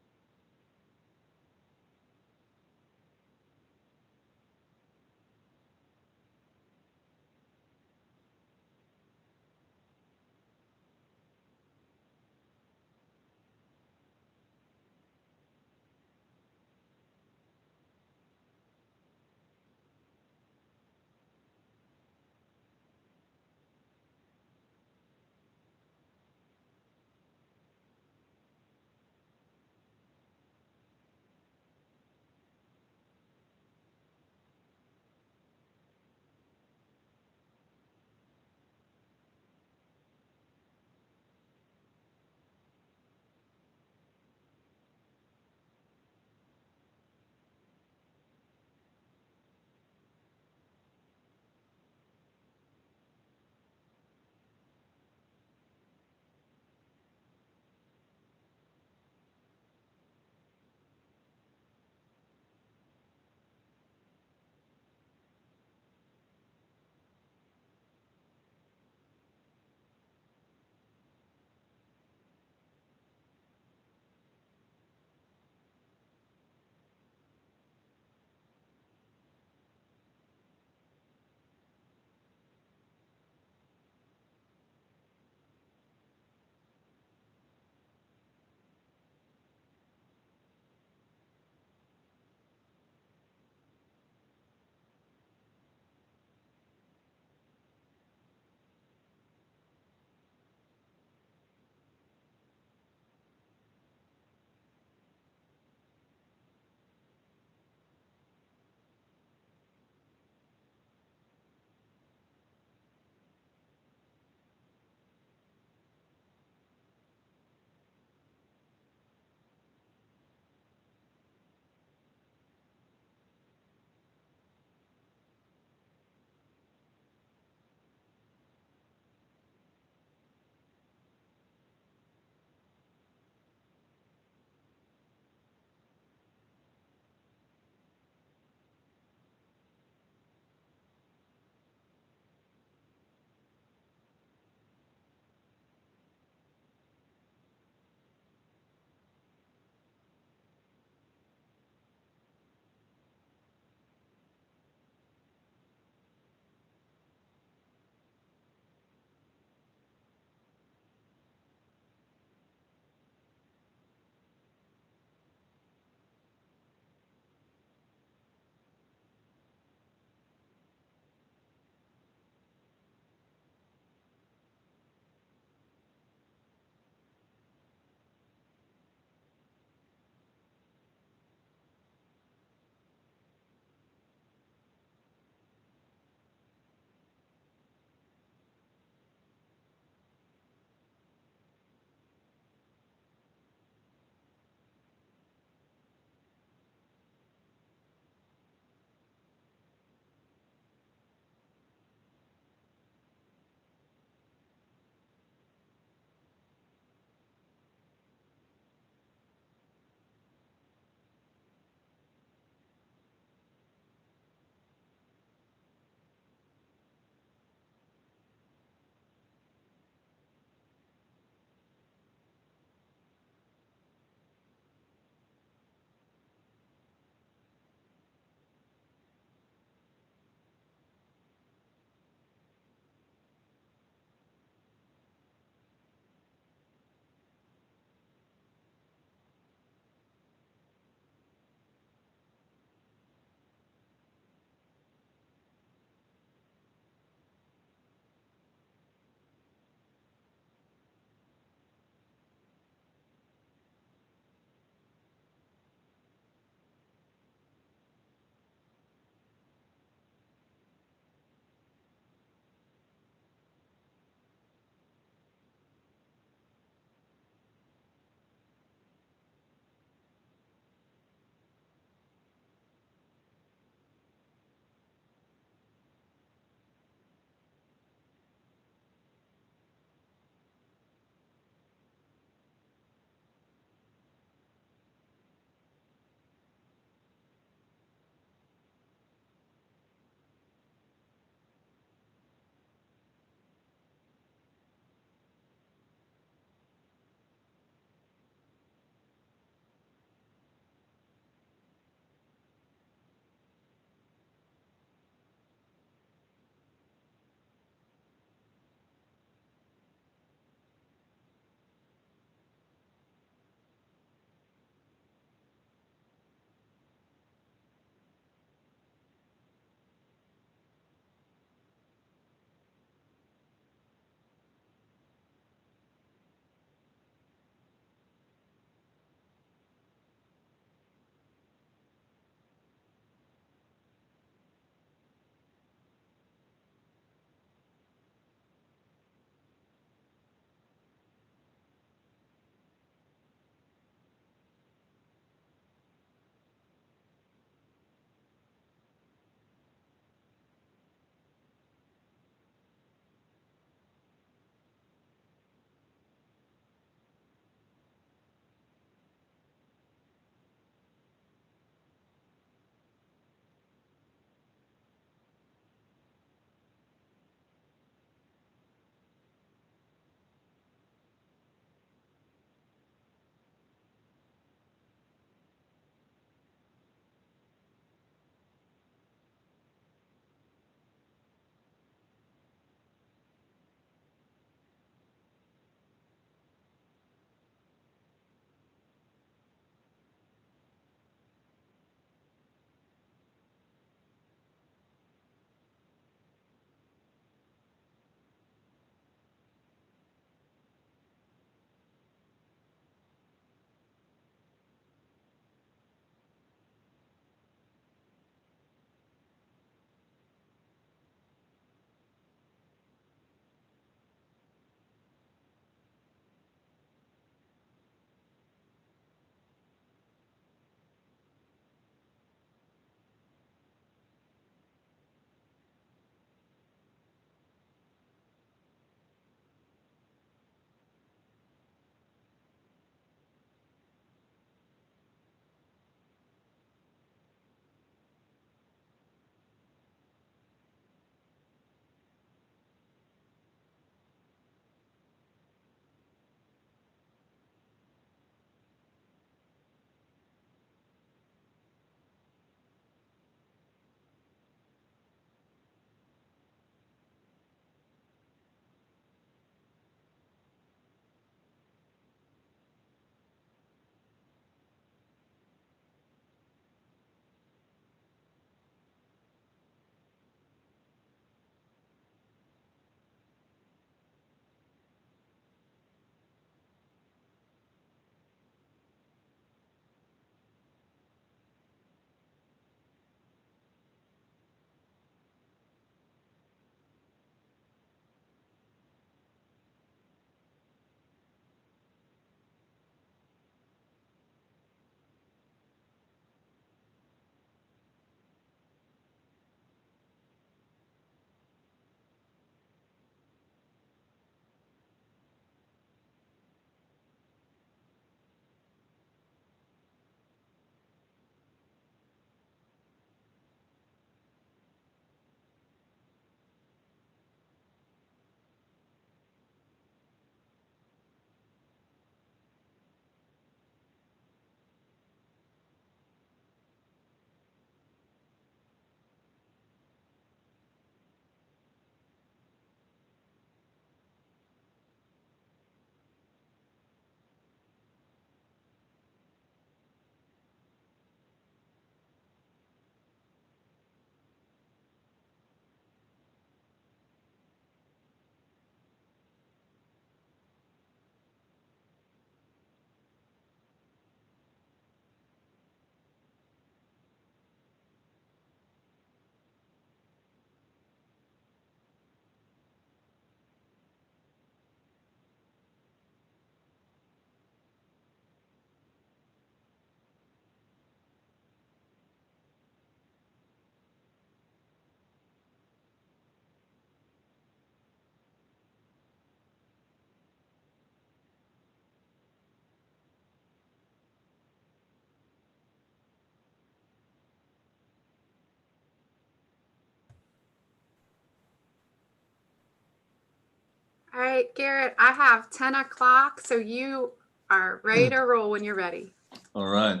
All right, Garrett, I have 10 o'clock, so you are ready to roll when you're ready. All right.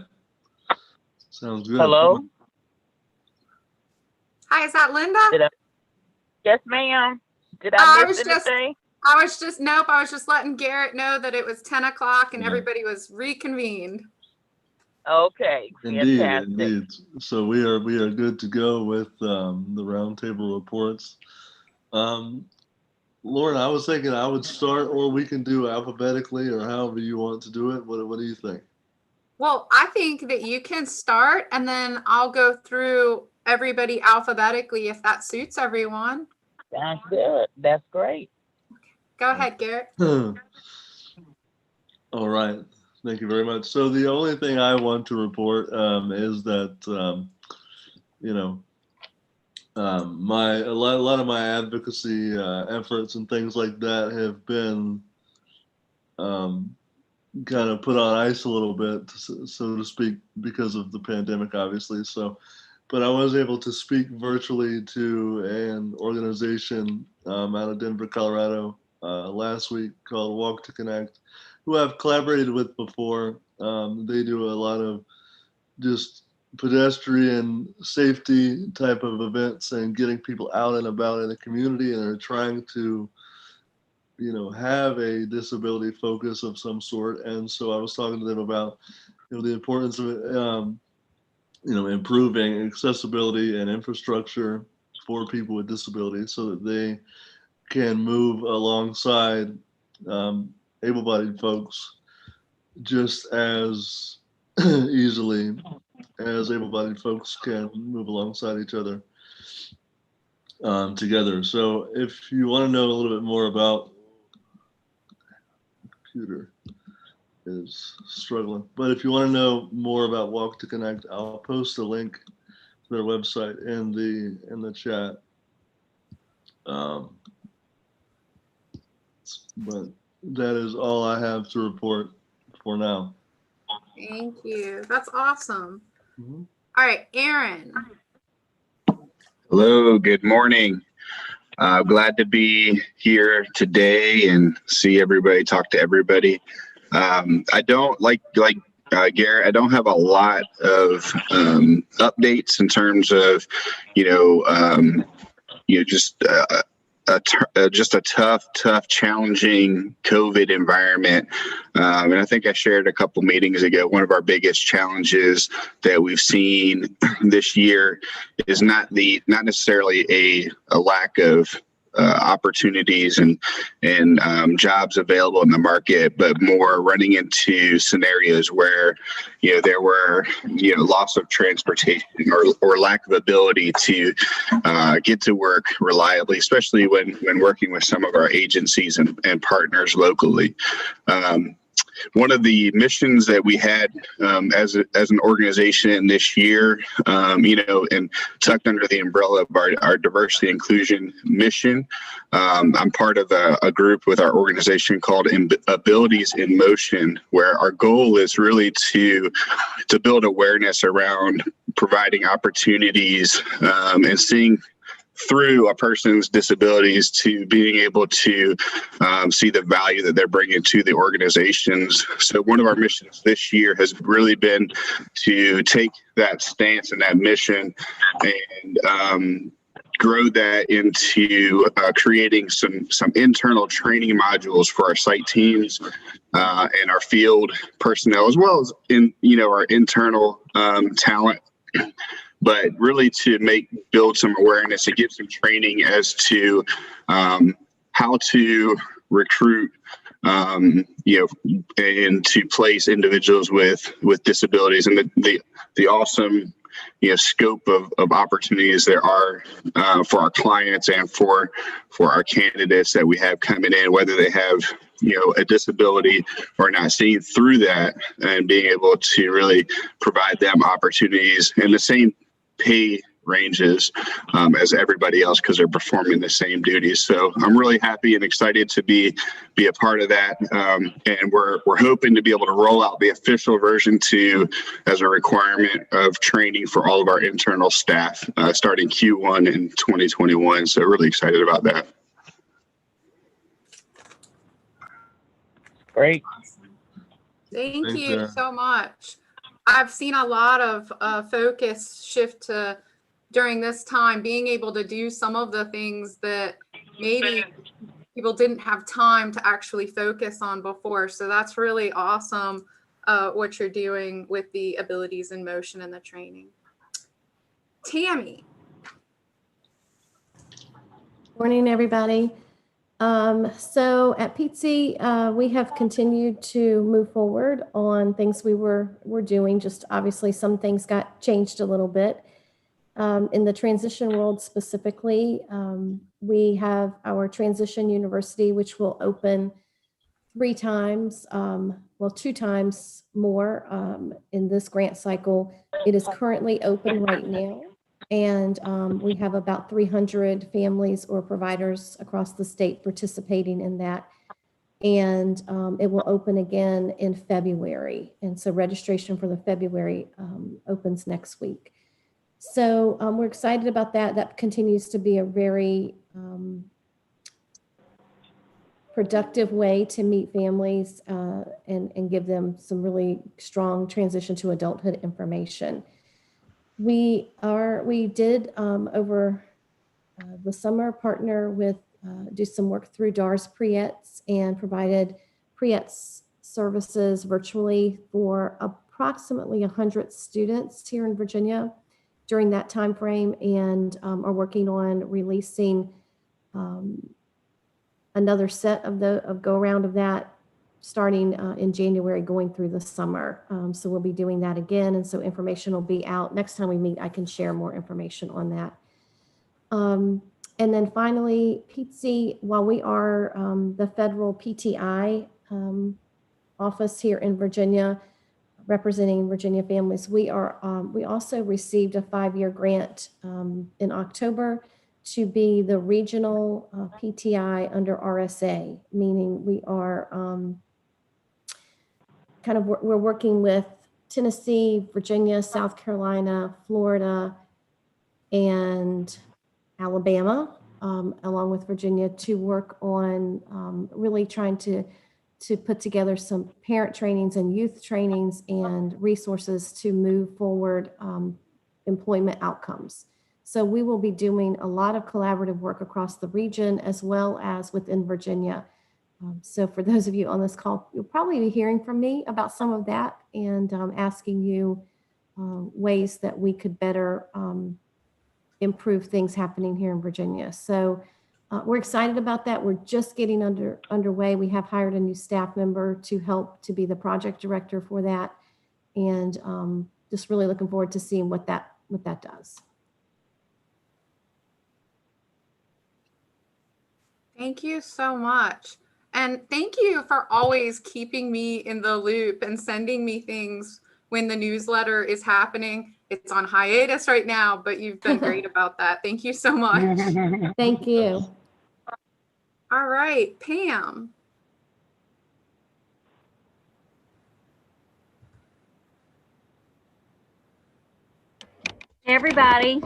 Sounds good. Hello? Hi, is that Linda? Yes, ma'am. Did I I miss was just- anything? Nope, I was just letting Garrett know that it was 10 o'clock and Yeah. everybody was reconvened. Okay, Indeed, fantastic. indeed. So we are good to go with the roundtable reports. Lauren, I was thinking I would start, or we can do alphabetically, or however you want to do it. What do you think? Well, I think that you can start and then I'll go through everybody alphabetically if that suits everyone. Sounds good. That's great. Go ahead, Garrett. All right. Thank you very much. So the only thing I want to report is that a lot of my advocacy efforts and things like that have been kind of put on ice a little bit, so to speak, because of the pandemic, obviously. So, but I was able to speak virtually to an organization out of Denver, Colorado last week called Walk to Connect, who I've collaborated with before. They do a lot of just pedestrian safety type of events and getting people out and about in the community, and are trying to have a disability focus of some sort. And so I was talking to them about the importance of improving accessibility and infrastructure for people with disabilities so that they can move alongside able-bodied folks just as easily as able-bodied folks can move alongside each other together. So if you want to know a little bit more about, computer is struggling, but if you want to know more about Walk to Connect, I'll post a link to their website in the chat. But that is all I have to report for now. Thank you. That's awesome. Mhm. All right, Aaron. Hello, good morning. Glad to be here today and see everybody, talk to everybody. I don't like Garrett, I don't have a lot of updates in terms of, just a tough, challenging COVID environment. And I think I shared a couple meetings ago, one of our biggest challenges that we've seen this year is not necessarily a lack of opportunities and jobs available in the market, but more running into scenarios where there were loss of transportation or lack of ability to get to work reliably, especially when working with some of our agencies and partners locally. One of the missions that we had as an organization this year, and tucked under the umbrella of our diversity inclusion mission, I'm part of a group with our organization called Abilities in Motion, where our goal is really to build awareness around providing opportunities and seeing through a person's disabilities to being able to see the value that they're bringing to the organizations. So one of our missions this year has really been to take that stance and that mission and grow that into creating some internal training modules for our site teams and our field personnel, as well as our internal talent. But really to build some awareness and give some training as to how to recruit, and to place individuals with disabilities, and the awesome scope of opportunities there are for our clients and for our candidates that we have coming in, whether they have a disability or not, seeing through that and being able to really provide them opportunities in the same pay ranges as everybody else, because they're performing the same duties. So I'm really happy and excited to be a part of that, and we're hoping to be able to roll out the official version 2 as a requirement of training for all of our internal staff starting Q1 in 2021. So really excited about that. Great. Thank Thanks, you Sarah. so much. I've seen a lot of focus shift to during this time, being able to do some of the things that maybe people didn't have time to actually focus on before. So that's really awesome what you're doing with the abilities in motion and the training. Tammy. Morning, everybody. So at PTC, we have continued to move forward on things we were doing. Just obviously some things got changed a little bit. In the transition world specifically, we have our transition university, which will open 3 times, well, 2 times more in this grant cycle. It is currently open right now. And we have about 300 families or providers across the state participating in that. And it will open again in February. And so registration for the February opens next week. So we're excited about that. That continues to be a very productive way to meet families and give them some really strong transition to adulthood information. We did over the summer partner with, do some work through DARS Pre-ETS and provided Pre-ETS services virtually for approximately 100 students here in Virginia during that time frame, and are working on releasing another set of go around of that starting in January, going through the summer. So we'll be doing that again. And so information will be out. Next time we meet, I can share more information on that. And then finally, PTC, while we are the federal PTI office here in Virginia, representing Virginia families, we also received a 5-year grant in October to be the regional PTI under RSA, meaning we are we're working with Tennessee, Virginia, South Carolina, Florida, and Alabama, along with Virginia, to work on really trying to put together some parent trainings and youth trainings and resources to move forward employment outcomes. So we will be doing a lot of collaborative work across the region as well as within Virginia. So for those of you on this call, you'll probably be hearing from me about some of that and asking you ways that we could better improve things happening here in Virginia. So we're excited about that. We're just getting underway. We have hired a new staff member to help to be the project director for that. And just really looking forward to seeing what that does. Thank you so much. And thank you for always keeping me in the loop and sending me things when the newsletter is happening. It's on hiatus right now, but you've been great about that. Thank you so much. Thank you. All right, Pam. Hey everybody,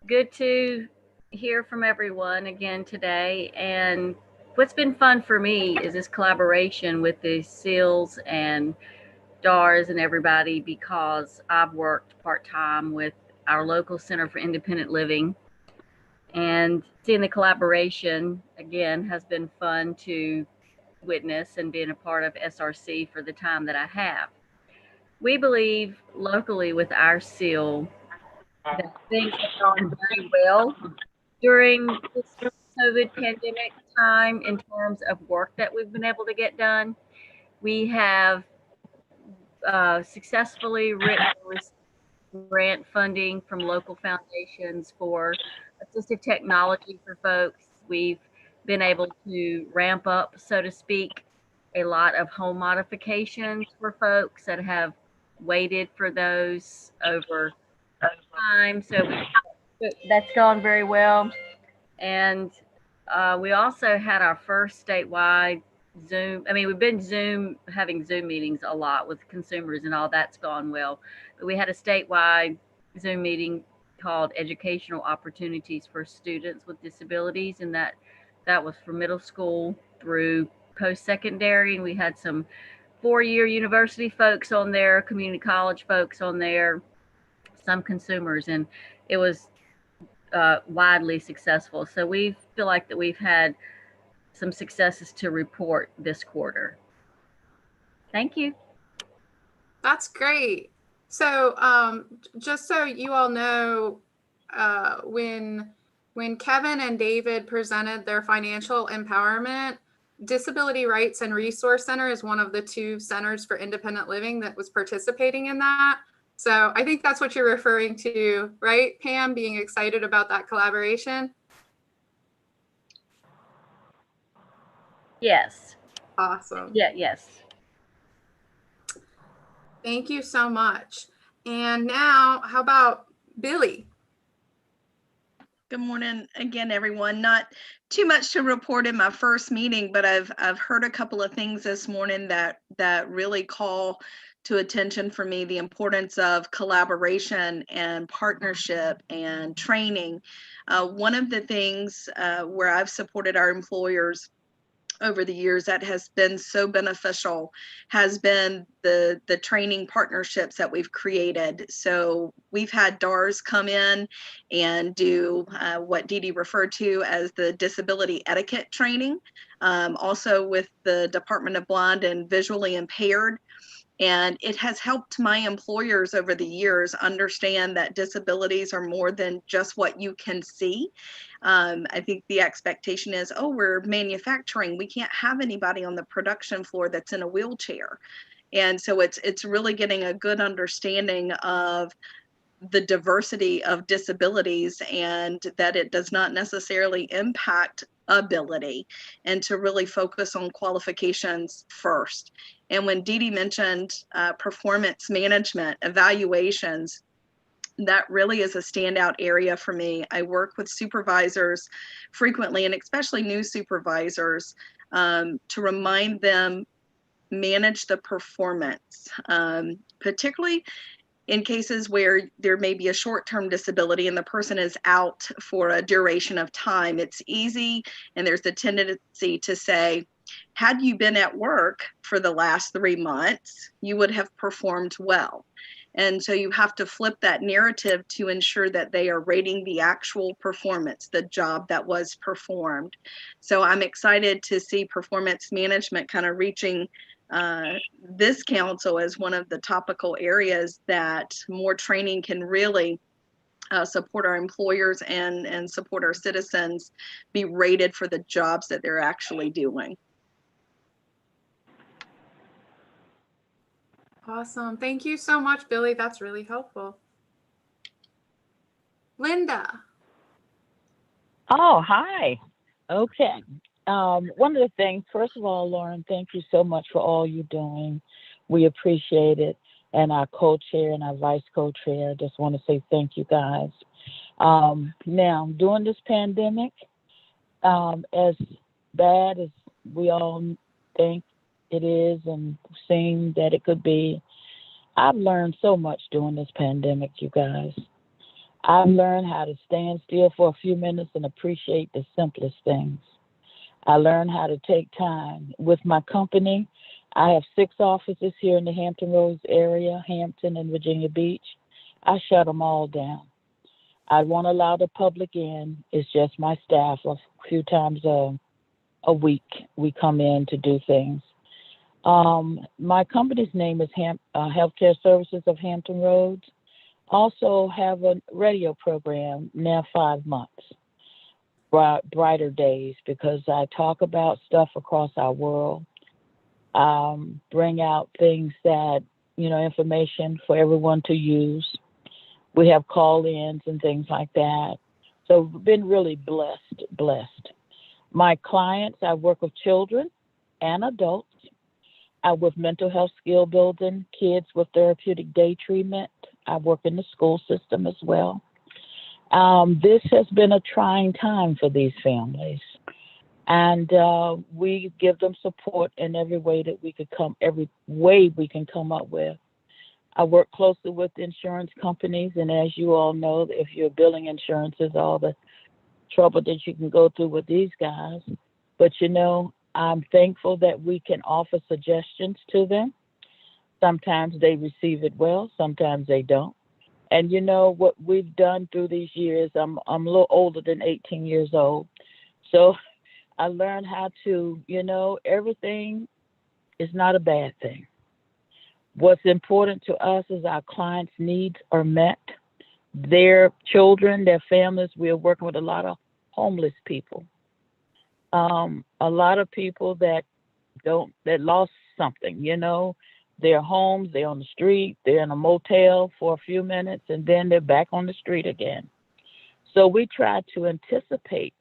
good to hear from everyone again today. And what's been fun for me is this collaboration with the SEALs and DARS and everybody, because I've worked part-time with our local Center for Independent Living, and seeing the collaboration again has been fun to witness, and being a part of SRC for the time that I have. We believe locally with our SEAL that things have gone very well during this COVID pandemic time in terms of work that we've been able to get done. We have successfully written grant funding from local foundations for assistive technology for folks. We've been able to ramp up, so to speak, a lot of home modifications for folks that have waited for those over time. So that's gone very well. And we also had our first statewide Zoom. I mean, we've been having Zoom meetings a lot with consumers, and all that's gone well. But we had a statewide Zoom meeting called Educational Opportunities for Students with Disabilities, and that was from middle school through post-secondary, and we had some 4-year university folks on there, community college folks on there, some consumers, and it was widely successful. So we feel like that we've had some successes to report this quarter. Thank you. That's great. So just so you all know, when Kevin and David presented their financial empowerment, Disability Rights and Resource Center is one of the 2 centers for independent living that was participating in that. So I think that's what you're referring to, right, Pam, being excited about that collaboration? Yes. Awesome. Yeah, yes. Thank you so much. And now, how about Billy? Good morning again, everyone. Not too much to report in my first meeting, but I've heard a couple of things this morning that really call to attention for me, the importance of collaboration and partnership and training. One of the things where I've supported our employers over the years that has been so beneficial has been the training partnerships that we've created. So we've had DARs come in and do what Dee Dee referred to as the disability etiquette training, also with the Department of Blind and Visually Impaired. And it has helped my employers over the years understand that disabilities are more than just what you can see. I think the expectation is, oh, we're manufacturing. We can't have anybody on the production floor that's in a wheelchair. And so it's really getting a good understanding of the diversity of disabilities and that it does not necessarily impact ability, and to really focus on qualifications first. And when Dee Dee mentioned performance management evaluations, that really is a standout area for me. I work with supervisors frequently, and especially new supervisors, to remind them manage the performance, particularly in cases where there may be a short-term disability and the person is out for a duration of time. It's easy, and there's a tendency to say, had you been at work for the last 3 months, you would have performed well. And so you have to flip that narrative to ensure that they are rating the actual performance, the job that was performed. So I'm excited to see performance management kind of reaching this council as one of the topical areas that more training can really support our employers and support our citizens be rated for the jobs that they're actually doing. Awesome. Thank you so much, Billy. That's really helpful. Linda. Oh, hi. Okay. One of the things, first of all, Lauren, thank you so much for all you're doing. We appreciate it. And our co-chair and our vice co-chair, just want to say thank you guys. Now, during this pandemic, as bad as we all think it is and seem that it could be, I've learned so much during this pandemic, you guys. I've learned how to stand still for a few minutes and appreciate the simplest things. I learned how to take time. With my company, I have 6 offices here in the Hampton Roads area, Hampton and Virginia Beach. I shut them all down. I won't allow the public in. It's just my staff. A few times a week, we come in to do things. My company's name is Healthcare Services of Hampton Roads. Also have a radio program, now 5 months. Brighter Days, because I talk about stuff across our world, bring out things that, information for everyone to use. We have call-ins and things like that. So we've been really blessed. My clients, I work with children and adults. I work with mental health skill building, kids with therapeutic day treatment. I work in the school system as well. This has been a trying time for these families, and we give them support in every way that we could can come up with. I work closely with insurance companies, and as you all know, if you're billing insurances, all the trouble that you can go through with these guys. But I'm thankful that we can offer suggestions to them. Sometimes they receive it well, sometimes they don't. And you know what we've done through these years, I'm a little older than 18 years old. So I learned how to, everything is not a bad thing. What's important to us is our clients' needs are met. Their children, their families, we're working with a lot of homeless people. A lot of people that lost something, their homes, they're on the street, they're in a motel for a few minutes, and then they're back on the street again. So we try to anticipate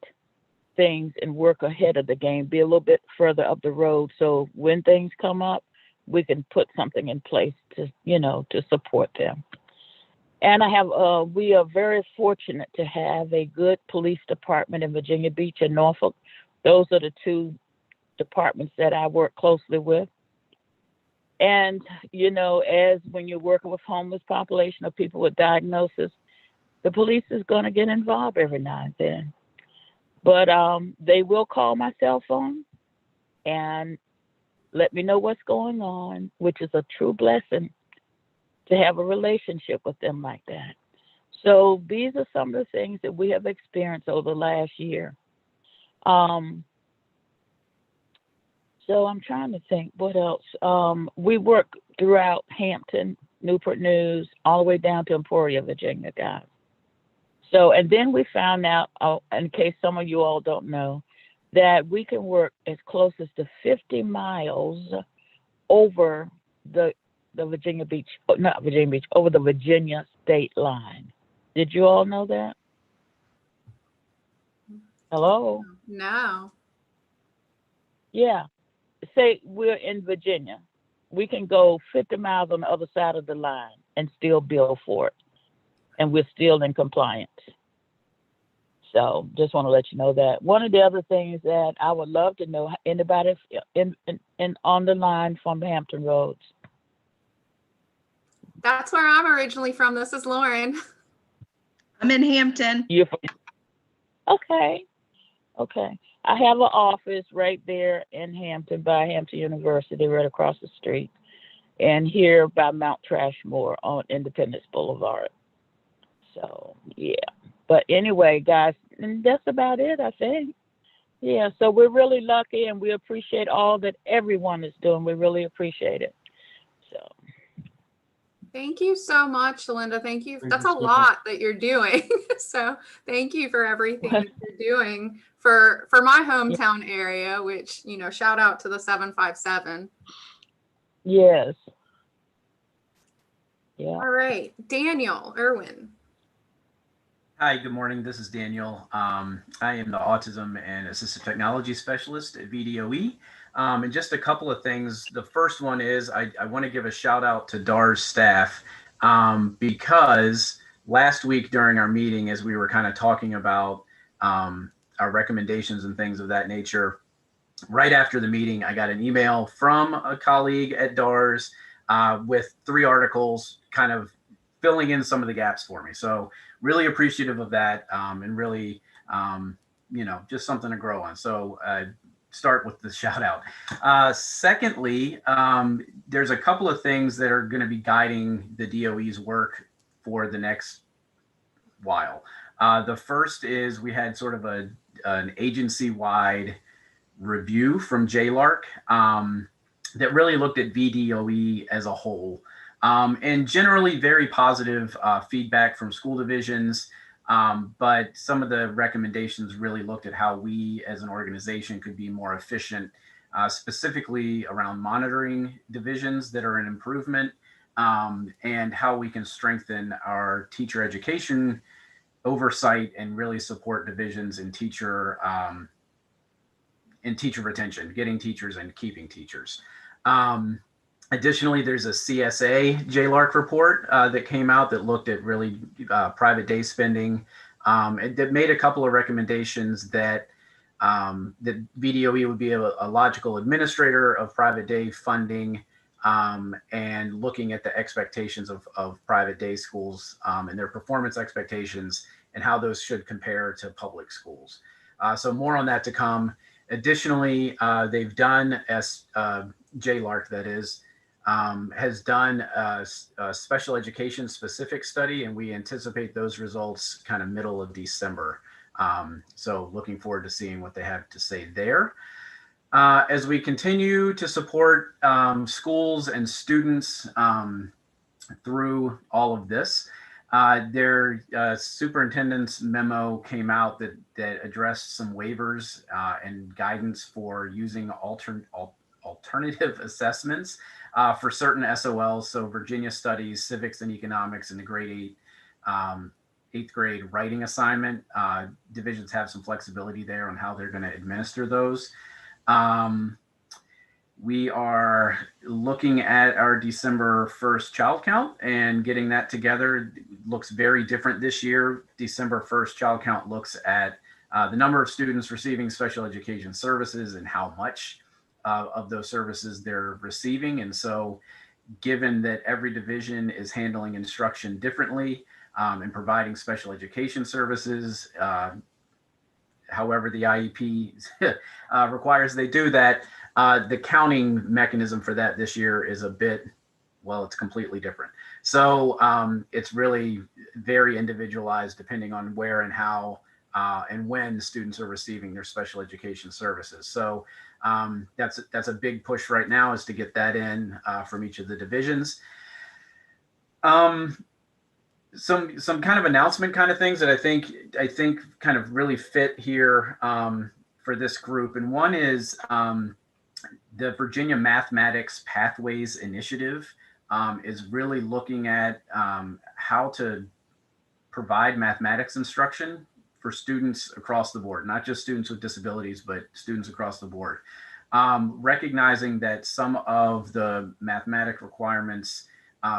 things and work ahead of the game, be a little bit further up the road. So when things come up, we can put something in place to, to support them. And we are very fortunate to have a good police department in Virginia Beach and Norfolk. Those are the two departments that I work closely with. And, as when you're working with homeless population or people with diagnosis, the police is going to get involved every now and then. But they will call my cell phone and let me know what's going on, which is a true blessing to have a relationship with them like that. So these are some of the things that we have experienced over the last year. So I'm trying to think what else. We work throughout Hampton, Newport News, all the way down to Emporia, Virginia, guys. So, and then we found out, in case some of you all don't know, that we can work as close as to 50 miles over the Virginia Beach, not Virginia Beach, over the Virginia state line. Did you all know that? Hello? No. Yeah. Say we're in Virginia. We can go 50 miles on the other side of the line and still bill for it. And we're still in compliance. So just want to let you know that. One of the other things that I would love to know, anybody in on the line from Hampton Roads? That's where I'm originally from. This is Lauren. I'm in Hampton. You're from, okay. I have an office right there in Hampton by Hampton University, right across the street, and here by Mount Trashmore on Independence Boulevard. So, yeah. But anyway, guys, that's about it, I think. Yeah, so we're really lucky, and we appreciate all that everyone is doing. We really appreciate it. So. Thank you so much, Linda. Thank you. That's a so much. lot that you're doing. So thank you for everything that you're doing for my hometown area, which, shout out to the 757. Yes. Yeah. All right, Daniel Irwin. Hi, good morning. This is Daniel. I am the Autism and Assistive Technology Specialist at VDOE. And just a couple of things. The first one is I want to give a shout out to DAR's staff because last week during our meeting, as we were kind of talking about our recommendations and things of that nature, right after the meeting, I got an email from a colleague at DAR's with 3 articles kind of filling in some of the gaps for me. So really appreciative of that and really, just something to grow on. So start with the shout out. Secondly, there's a couple of things that are going to be guiding the DOE's work for the next while. The first is we had sort of an agency-wide review from JLARC that really looked at VDOE as a whole. And generally very positive feedback from school divisions. But some of the recommendations really looked at how we as an organization could be more efficient, specifically around monitoring divisions that are an improvement and how we can strengthen our teacher education oversight and really support divisions in teacher retention, getting teachers and keeping teachers. Additionally, there's a CSA JLARC report that came out that looked at really private day spending. That made a couple of recommendations that that VDOE would be a logical administrator of private day funding and looking at the expectations of private day schools and their performance expectations and how those should compare to public schools. So more on that to come. Additionally, they've done, as JLARC that is, has done a special education specific study, and we anticipate those results kind of middle of December. So looking forward to seeing what they have to say there. As we continue to support schools and students through all of this, their superintendent's memo came out that addressed some waivers and guidance for using alternative assessments for certain SOLs. So Virginia Studies, Civics and Economics, and the grade 8th grade writing assignment. Divisions have some flexibility there on how they're going to administer those. We are looking at our December 1st child count and getting that together. It looks very different this year. December 1st child count looks at the number of students receiving special education services and how much of those services they're receiving. And so given that every division is handling instruction differently and providing special education services, however the IEP requires they do that, the counting mechanism for that this year is a bit, well, it's completely different. So it's really very individualized depending on where and how and when students are receiving their special education services. So that's a big push right now, is to get that in from each of the divisions. Some kind of announcement kind of things that I think kind of really fit here for this group. And one is the Virginia Mathematics Pathways Initiative is really looking at how to provide mathematics instruction for students across the board, not just students with disabilities, but students across the board. Recognizing that some of the mathematic requirements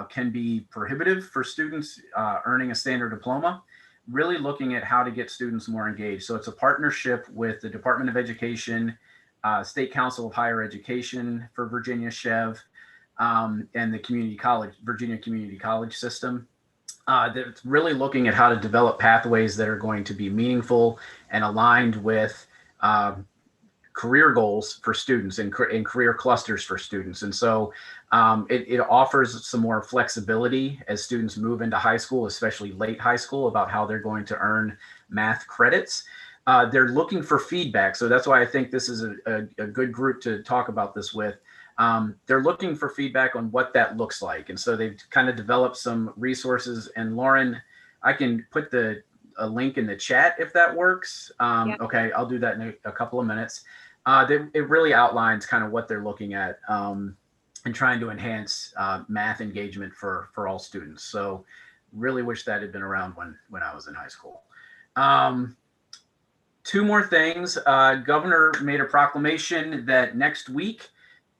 can be prohibitive for students earning a standard diploma, really looking at how to get students more engaged. So it's a partnership with the Department of Education, State Council of Higher Education for Virginia, SCHEV, and the community college, Virginia Community College System. That's really looking at how to develop pathways that are going to be meaningful and aligned with career goals for students and career clusters for students. And so it offers some more flexibility as students move into high school, especially late high school, about how they're going to earn math credits. They're looking for feedback. So that's why I think this is a good group to talk about this with. They're looking for feedback on what that looks like. And so they've kind of developed some resources. And Lauren, I can put a link in the chat if that works. Yeah. Okay, I'll do that in a couple of minutes. It really outlines kind of what they're looking at and trying to enhance math engagement for all students. So really wish that had been around when I was in high school. Two more things. Governor made a proclamation that next week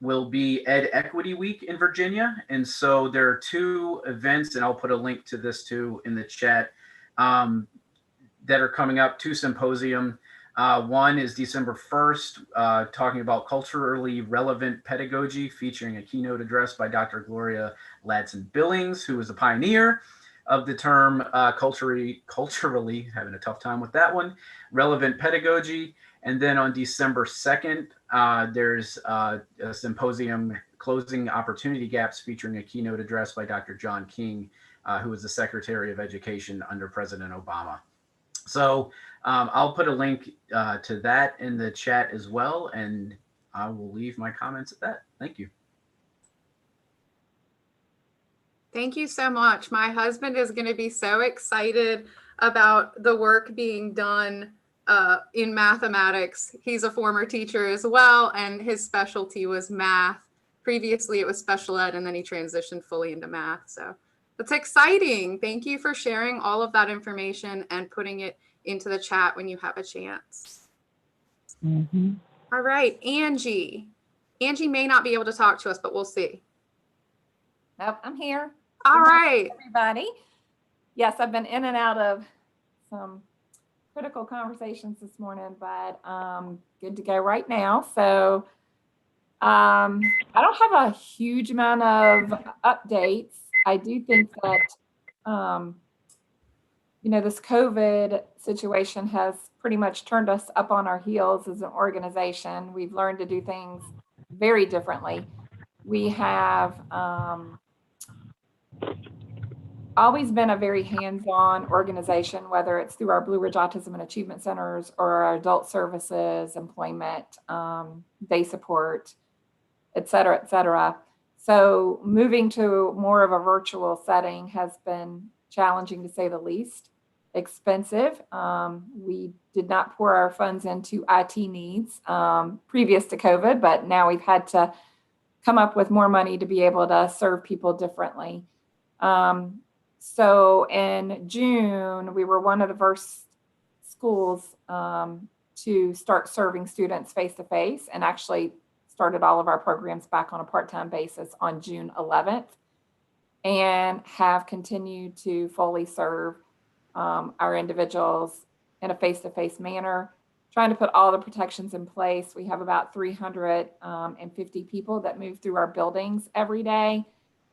will be Ed Equity Week in Virginia. And so there are two events, and I'll put a link to this too in the chat, that are coming up, two symposium. One is December 1st, talking about culturally relevant pedagogy, featuring a keynote address by Dr. Gloria Ladson-Billings, who is a pioneer of the term culturally, having a tough time with that one, relevant pedagogy. And then on December 2nd, there's a symposium, Closing Opportunity Gaps, featuring a keynote address by Dr. John King, who was the Secretary of Education under President Obama. So I'll put a link to that in the chat as well, and I will leave my comments at that. Thank you. Thank you so much. My husband is going to be so excited about the work being done in mathematics. He's a former teacher as well, and his specialty was math. Previously, it was special ed, and then he transitioned fully into math. So that's exciting. Thank you for sharing all of that information and putting it into the chat when you have a chance. Mm-hmm. All right, Angie. Angie may not be able to talk to us, but we'll see. Nope, I'm here. All right, everybody. Yes, I've been in and out of some critical conversations this morning, but good to go right now. So I don't have a huge amount of updates. I do think that this COVID situation has pretty much turned us up on our heels as an organization. We've learned to do things very differently. We have always been a very hands-on organization, whether it's through our Blue Ridge Autism and Achievement Centers or our adult services, employment, day support, et cetera, et cetera. So moving to more of a virtual setting has been challenging, to say the least, expensive. We did not pour our funds into IT needs previous to COVID, but now we've had to come up with more money to be able to serve people differently. So in June, we were one of the first schools to start serving students face-to-face, and actually started all of our programs back on a part-time basis on June 11th, and have continued to fully serve our individuals in a face-to-face manner, trying to put all the protections in place. We have about 350 people that move through our buildings every day,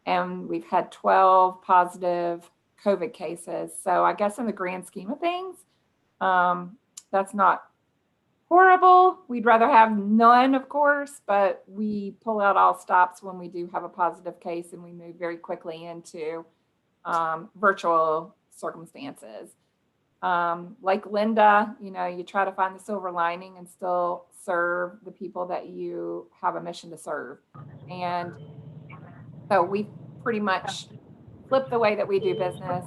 and we've had 12 positive COVID cases. So I guess in the grand scheme of things, that's not horrible. We'd rather have none, of course, but we pull out all stops when we do have a positive case, and we move very quickly into virtual circumstances. Like Linda, you try to find the silver lining and still serve the people that you have a mission to serve. And so we pretty much flip the way that we do business,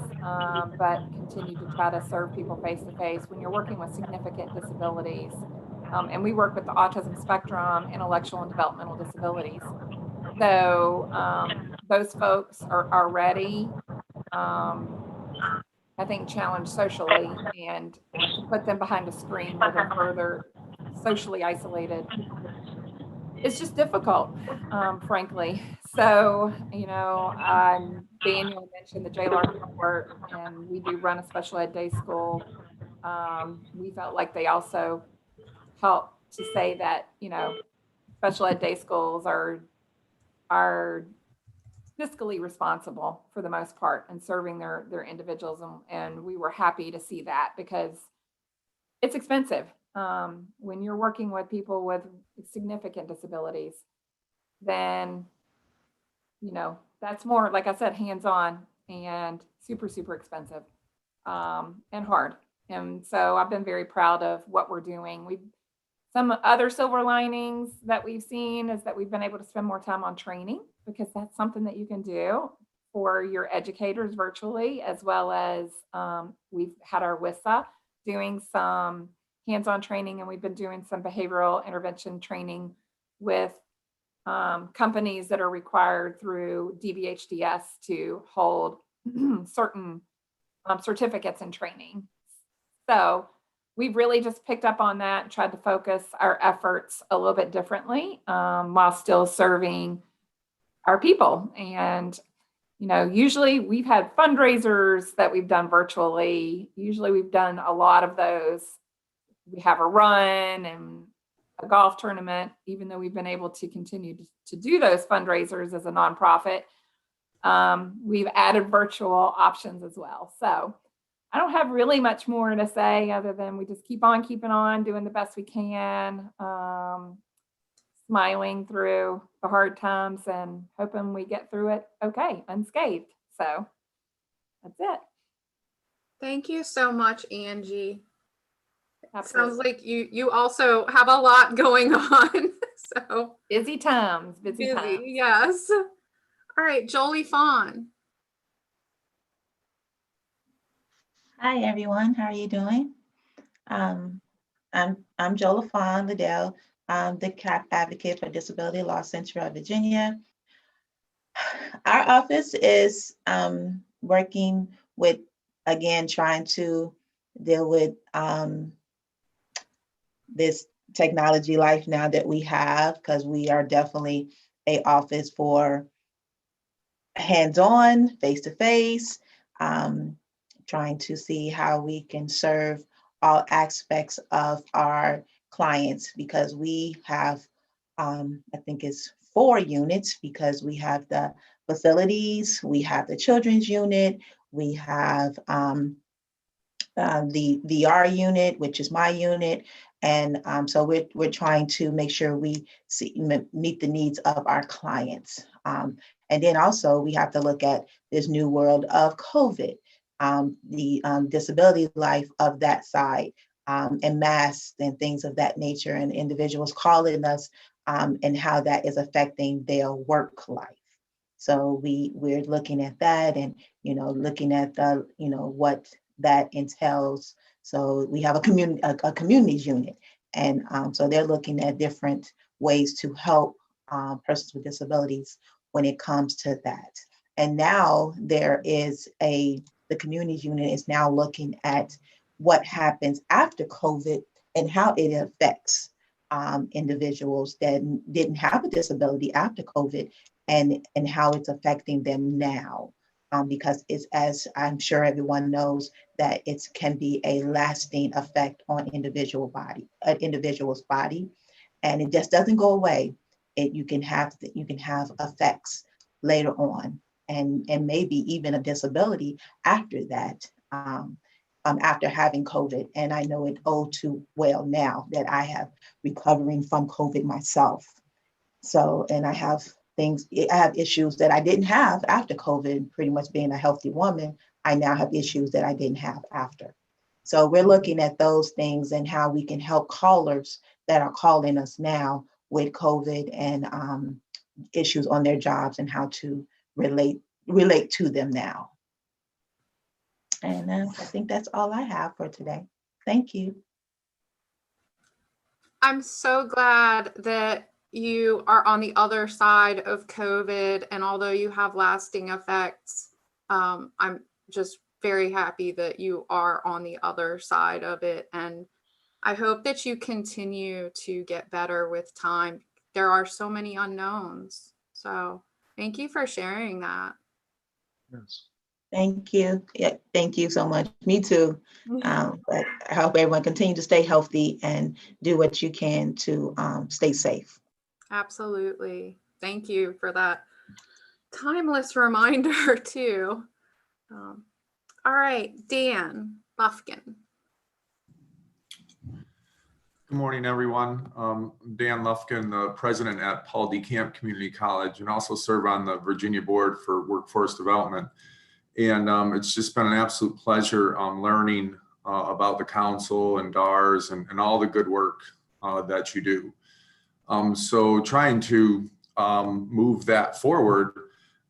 but continue to try to serve people face to face when you're working with significant disabilities. And we work with the autism spectrum, intellectual and developmental disabilities. So those folks are already, I think, challenged socially, and to put them behind a screen where they're further socially isolated, it's just difficult, frankly. So, Daniel mentioned the JLARC report, and we do run a special ed day school. We felt like they also help to say that, special ed day schools are fiscally responsible for the most part and serving their individuals. And we were happy to see that, because it's expensive. When you're working with people with significant disabilities, then, that's more, like I said, hands-on and super, super expensive and hard. And so I've been very proud of what we're doing. Some other silver linings that we've seen is that we've been able to spend more time on training, because that's something that you can do for your educators virtually, as well as we've had our WISA doing some hands-on training, and we've been doing some behavioral intervention training with companies that are required through DBHDS to hold certain certificates and training. So we've really just picked up on that and tried to focus our efforts a little bit differently while still serving our people. And, usually we've had fundraisers that we've done virtually. Usually we've done a lot of those. We have a run and a golf tournament, even though we've been able to continue to do those fundraisers as a nonprofit. We've added virtual options as well. So I don't have really much more to say other than we just keep on keeping on, doing the best we can, smiling through the hard times and hoping we get through it okay, unscathed. So that's it. Thank you so much, Angie. Absolutely. Sounds like you also have a lot going on. So busy times, busy times. Yes. All right, Jolie Fawn. Hi everyone, how are you doing? I'm Jola Fawn Liddell. I'm the CAP advocate for Disability Law Center of Virginia. Our office is working with, again, trying to deal with this technology life now that we have, because we are definitely an office for hands-on, face-to-face, trying to see how we can serve all aspects of our clients, because we have, I think it's 4 units, because we have the facilities, we have the children's unit, we have the VR unit, which is my unit. And so we're trying to make sure we meet the needs of our clients. And then also we have to look at this new world of COVID, the disability life of that side, and masks and things of that nature, and individuals calling us, and how that is affecting their work life. So we're looking at that, and looking at the what that entails. So we have a communities unit, and so they're looking at different ways to help persons with disabilities when it comes to that. And now there is the communities unit is now looking at what happens after COVID and how it affects individuals that didn't have a disability after COVID, and how it's affecting them now. Because it's, as I'm sure everyone knows, that it can be a lasting effect on individual's body, and it just doesn't go away. You can have effects later on, and maybe even a disability after that, after having COVID. And I know it all too well now that I have recovering from COVID myself. So, and I have issues that I didn't have after COVID. Pretty much being a healthy woman, I now have issues that I didn't have after. So we're looking at those things and how we can help callers that are calling us now with COVID and issues on their jobs, and how to relate to them now. And I think that's all I have for today. Thank you. I'm so glad that you are on the other side of COVID, and although you have lasting effects, I'm just very happy that you are on the other side of it. And I hope that you continue to get better with time. There are so many unknowns. So thank you for sharing that. Yes. Thank you. Yeah, thank you so much. Me too. But I hope everyone continue to stay healthy and do what you can to stay safe. Absolutely. Thank you for that timeless reminder too. All right, Dan Lufkin. Good morning, everyone. Dan Lufkin, the president at Paul D. Camp Community College, and also serve on the Virginia Board for Workforce Development. And it's just been an absolute pleasure learning about the council and DARS and all the good work that you do. So trying to move that forward,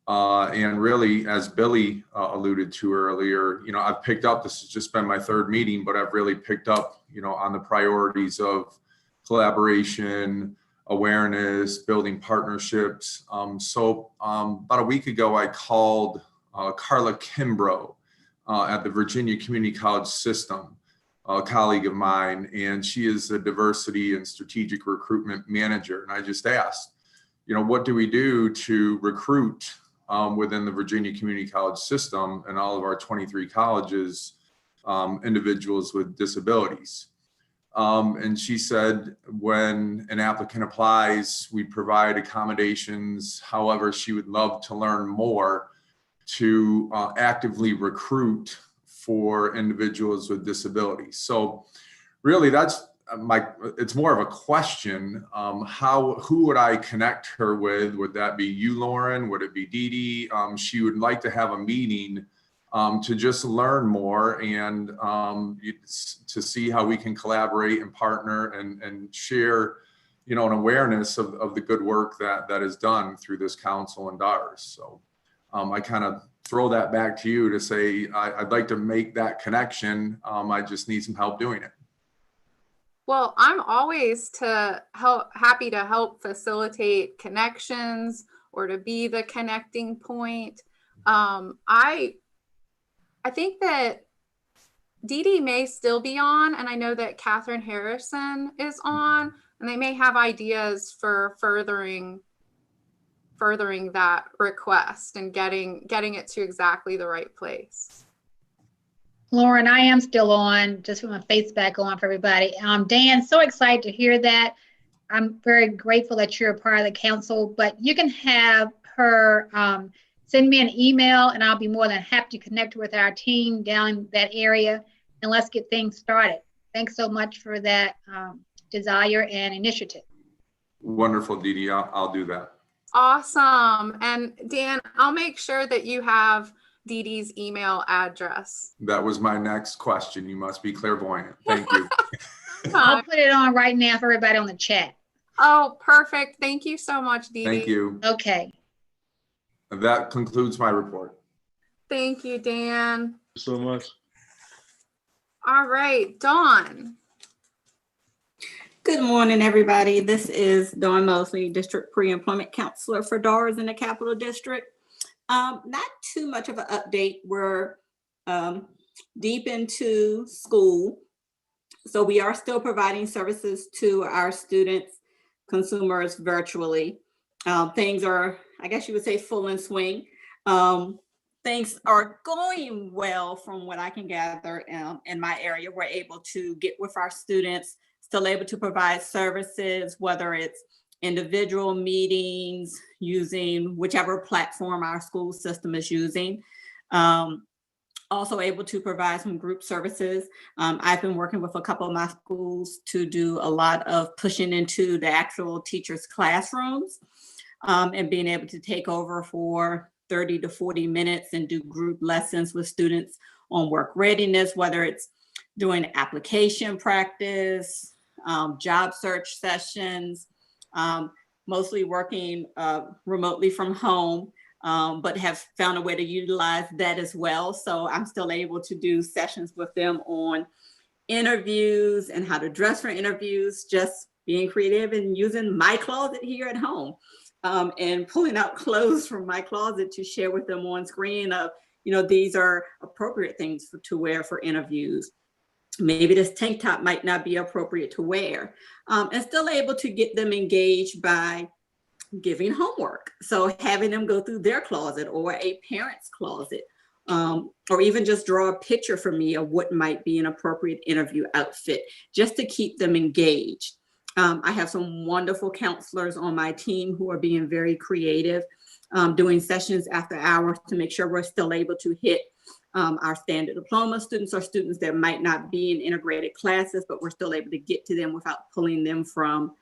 and really, as Billy alluded to earlier, I've picked up, this has just been my third meeting, but I've really picked up, on the priorities of collaboration, awareness, building partnerships. So about a week ago, I called Carla Kimbrough at the Virginia Community College System, a colleague of mine, and she is a diversity and strategic recruitment manager. And I just asked, what do we do to recruit within the Virginia Community College System and all of our 23 colleges, individuals with disabilities? And she said, when an applicant applies, we provide accommodations. However, she would love to learn more to actively recruit for individuals with disabilities. So really that's it's more of a question. Who would I connect her with? Would that be you, Lauren? Would it be Dee Dee? She would like to have a meeting to just learn more and to see how we can collaborate and partner and share, an awareness of the good work that is done through this council and DARS. So I kind of throw that back to you to say, I'd like to make that connection. I just need some help doing it. Well, I'm always happy to help facilitate connections or to be the connecting point. I think that Dee Dee may still be on, and I know that Catherine Harrison is on, and they may have ideas for furthering that request and getting it to exactly the right place. Lauren, I am still on, just with my face back on for everybody. Dan, so excited to hear that. I'm very grateful that you're a part of the council, but you can have her send me an email and I'll be more than happy to connect with our team down in that area and let's get things started. Thanks so much for that desire and initiative. Wonderful, Dee Dee. I'll do that. Awesome. And Dan, I'll make sure that you have Dee Dee's email address. That was my next question. You must be clairvoyant. Thank you. I'll put it on right now for everybody on the chat. Oh, perfect. Thank you so much, Dee Dee. Thank you. Okay. That concludes my report. Thank you, Dan. So much. All right, Dawn. Good morning, everybody. This is Dawn Mosley, District Pre-Employment Counselor for DARS in the Capital District. Not too much of an update. We're deep into school. So we are still providing services to our students, consumers virtually. Things are, I guess you would say, full in swing. Things are going well from what I can gather in my area. We're able to get with our students, still able to provide services, whether it's individual meetings, using whichever platform our school system is using. Also able to provide some group services. I've been working with a couple of my schools to do a lot of pushing into the actual teachers' classrooms and being able to take over for 30 to 40 minutes and do group lessons with students on work readiness, whether it's doing application practice, job search sessions, mostly working remotely from home, but have found a way to utilize that as well. So I'm still able to do sessions with them on interviews and how to dress for interviews, just being creative and using my closet here at home. And pulling out clothes from my closet to share with them on screen of, these are appropriate things to wear for interviews. Maybe this tank top might not be appropriate to wear. And still able to get them engaged by giving homework. So having them go through their closet or a parent's closet, or even just draw a picture for me of what might be an appropriate interview outfit, just to keep them engaged. I have some wonderful counselors on my team who are being very creative, doing sessions after hours to make sure we're still able to hit our standard diploma students or students that might not be in integrated classes, but we're still able to get to them without pulling them from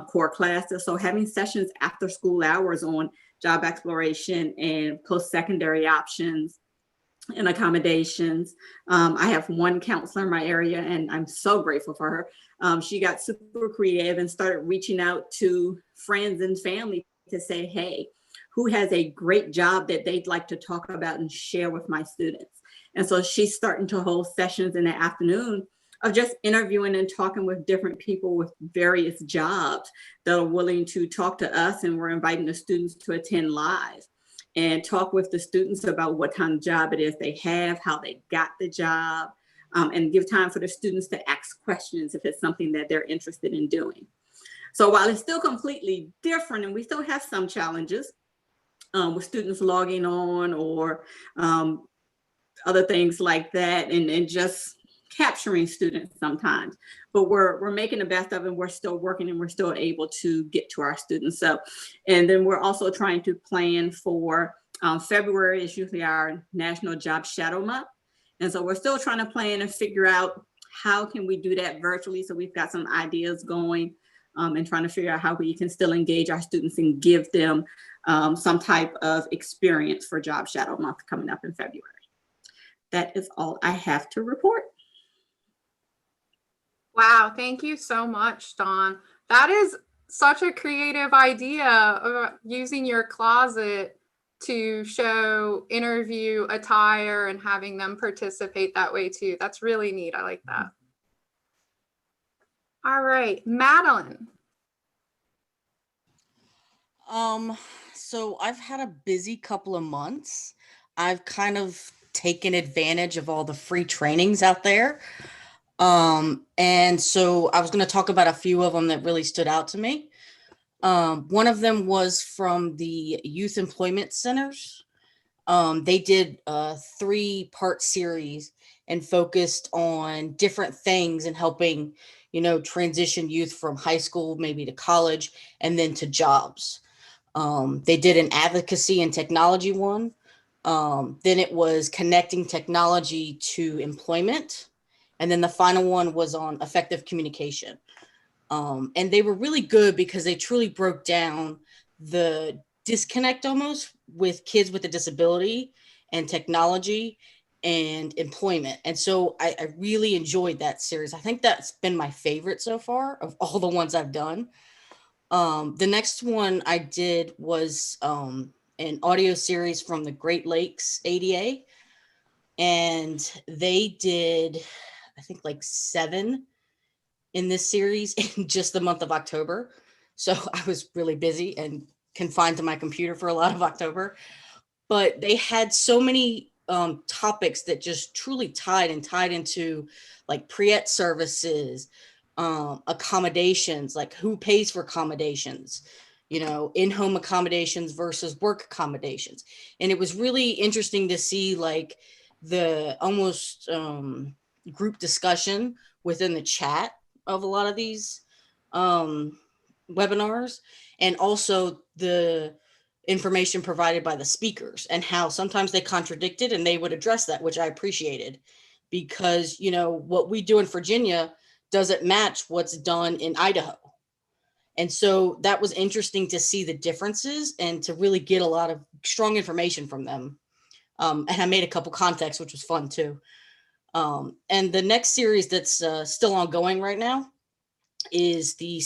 core classes. So having sessions after school hours on job exploration and post-secondary options and accommodations. I have one counselor in my area, and I'm so grateful for her. She got super creative and started reaching out to friends and family to say, hey, who has a great job that they'd like to talk about and share with my students? And so she's starting to hold sessions in the afternoon of just interviewing and talking with different people with various jobs that are willing to talk to us, and we're inviting the students to attend live and talk with the students about what kind of job it is they have, how they got the job, and give time for the students to ask questions if it's something that they're interested in doing. So while it's still completely different and we still have some challenges with students logging on or other things like that, and just capturing students sometimes, but we're making the best of it. We're still working and we're still able to get to our students. So, and then we're also trying to plan for February is usually our National Job Shadow Month. And so we're still trying to plan and figure out how can we do that virtually. So we've got some ideas going and trying to figure out how we can still engage our students and give them some type of experience for Job Shadow Month coming up in February. That is all I have to report. Wow, thank you so much, Dawn. That is such a creative idea of using your closet to show interview attire and having them participate that way too. That's really neat. I like that. All right, Madeline. So I've had a busy couple of months. I've kind of taken advantage of all the free trainings out there. And so I was going to talk about a few of them that really stood out to me. One of them was from the Youth Employment Centers. They did a 3-part series and focused on different things and helping, transition youth from high school, maybe to college, and then to jobs. They did an advocacy and technology one. Then it was connecting technology to employment. And then the final one was on effective communication. And they were really good because they truly broke down the disconnect almost with kids with a disability and technology and employment. And so I really enjoyed that series. I think that's been my favorite so far of all the ones I've done. The next one I did was an audio series from the Great Lakes ADA. And they did, I think, like 7 in this series in just the month of October. So I was really busy and confined to my computer for a lot of October. But they had so many topics that just truly tied into like pre-ed services, accommodations, like who pays for accommodations, you know, in-home accommodations versus work accommodations. And it was really interesting to see like the almost group discussion within the chat of a lot of these webinars, and also the information provided by the speakers and how sometimes they contradicted and they would address that, which I appreciated, because, you know, what we do in Virginia doesn't match what's done in Idaho. And so that was interesting to see the differences and to really get a lot of strong information from them. And I made a couple contacts, which was fun too. And the next series that's still ongoing right now is the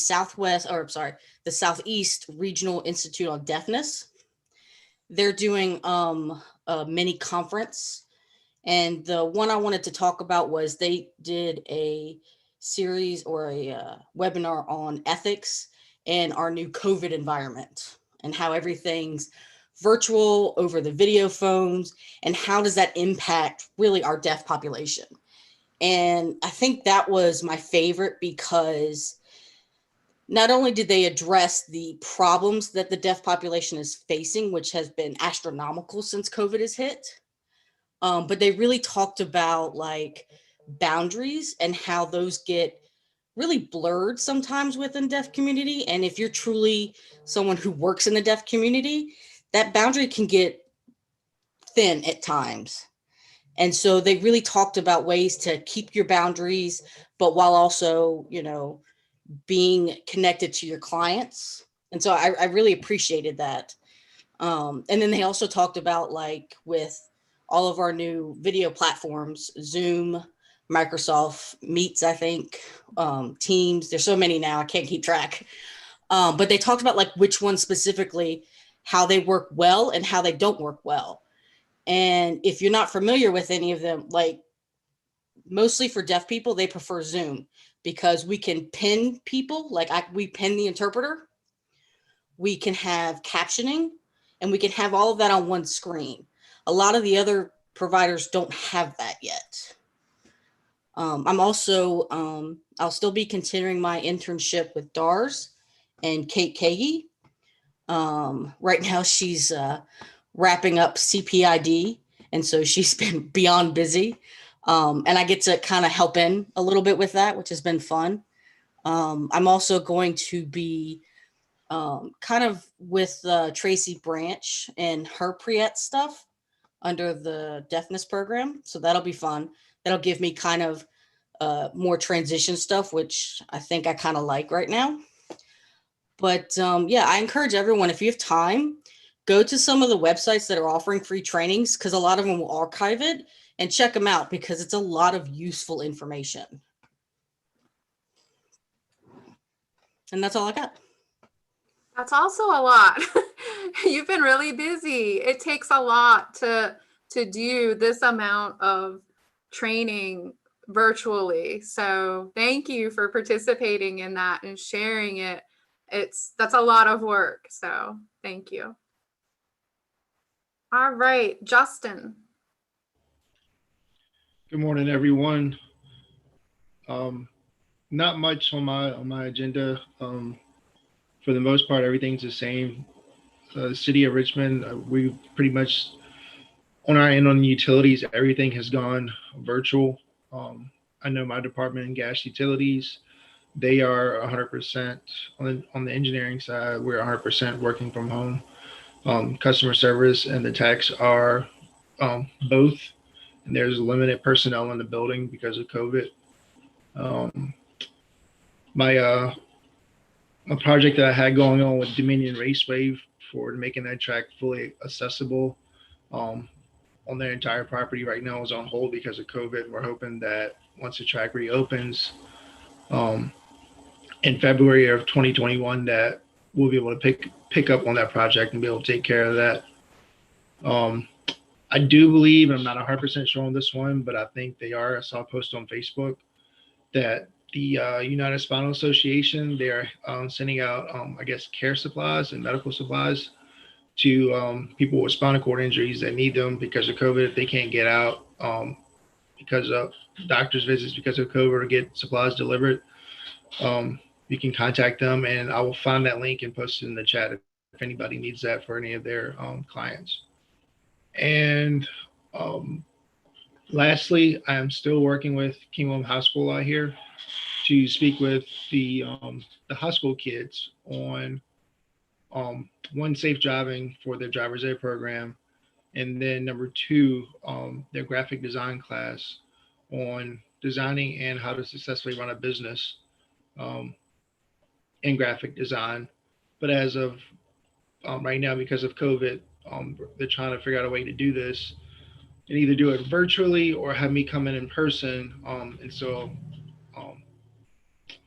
Southeast Regional Institute on Deafness. They're doing a mini conference. And the one I wanted to talk about was they did a series or a webinar on ethics and our new COVID environment and how everything's virtual over the video phones and how does that impact really our deaf population. And I think that was my favorite because not only did they address the problems that the deaf population is facing, which has been astronomical since COVID has hit, but they really talked about like boundaries and how those get really blurred sometimes within deaf community. And if you're truly someone who works in the deaf community, that boundary can get thin at times. And so they really talked about ways to keep your boundaries, but while also, you know, being connected to your clients. And so I really appreciated that. And then they also talked about like with all of our new video platforms, Zoom, Microsoft Meets, I think, Teams, there's so many now, I can't keep track. But they talked about like which ones specifically, how they work well and how they don't work well. And if you're not familiar with any of them, like mostly for deaf people, they prefer Zoom because we can pin people, like we pin the interpreter, we can have captioning, and we can have all of that on one screen. A lot of the other providers don't have that yet. I'm also, I'll still be continuing my internship with DARS and Kate Kagi. Right now she's wrapping up CPID, and so she's been beyond busy. And I get to kind of help in a little bit with that, which has been fun. I'm also going to be kind of with Tracy Branch and her pre-ed stuff under the deafness program. So that'll be fun. That'll give me kind of more transition stuff, which I think I kind of like right now. But yeah, I encourage everyone, if you have time, go to some of the websites that are offering free trainings, because a lot of them will archive it, and check them out because it's a lot of useful information. And that's all I got. That's also a lot. You've been really busy. It takes a lot to do this amount of training virtually. So thank you for participating in that and sharing it. That's a lot of work. So thank you. All right, Justin. Good morning, everyone. Not much on my agenda. For the most part, everything's the same. The city of Richmond, we pretty much on our end on the utilities, everything has gone virtual. I know my department in gas utilities, they are 100% on the engineering side. We're 100% working from home. Customer service and the techs are both. And there's limited personnel in the building because of COVID. My a project that I had going on with Dominion Raceway for making that track fully accessible on their entire property right now is on hold because of COVID. We're hoping that once the track reopens in February of 2021, that we'll be able to pick up on that project and be able to take care of that. I do believe, I'm not 100% sure on this one, but I think they are. I saw a post on Facebook that the United Spinal Association, they're sending out, I guess, care supplies and medical supplies to people with spinal cord injuries that need them because of COVID. If they can't get out because of doctor's visits because of COVID or get supplies delivered, you can contact them, and I will find that link and post it in the chat if anybody needs that for any of their clients. And lastly, I am still working with King William High School out here to speak with the high school kids on one, safe driving for their driver's ed program, and then number two, their graphic design class on designing and how to successfully run a business in graphic design. But as of right now, because of COVID, they're trying to figure out a way to do this and either do it virtually or have me come in person. And so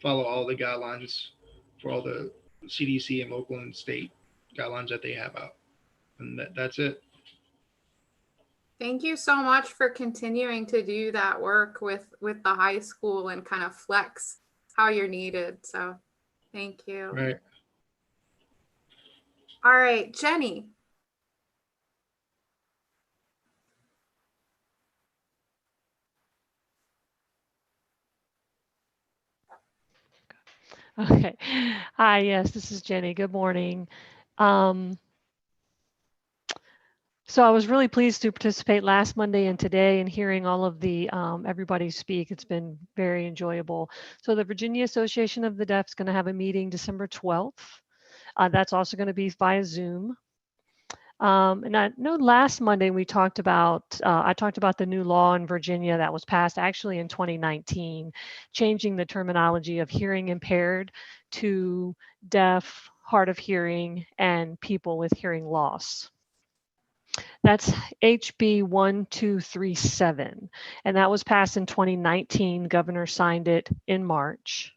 follow all the guidelines for all the CDC and local and state guidelines that they have out. And that's it. Thank you so much for continuing to do that work with the high school and kind of flex how you're needed. So thank you. Right. All right, Jenny. Okay. Hi, yes, this is Jenny. Good morning. So I was really pleased to participate last Monday and today and hearing all of the everybody speak. It's been very enjoyable. So the Virginia Association of the Deaf is going to have a meeting December 12th. That's also going to be via Zoom. And I know last Monday we talked about, I talked about the new law in Virginia that was passed actually in 2019, changing the terminology of hearing impaired to deaf, hard of hearing, and people with hearing loss. That's HB 1237, and that was passed in 2019. Governor signed it in March.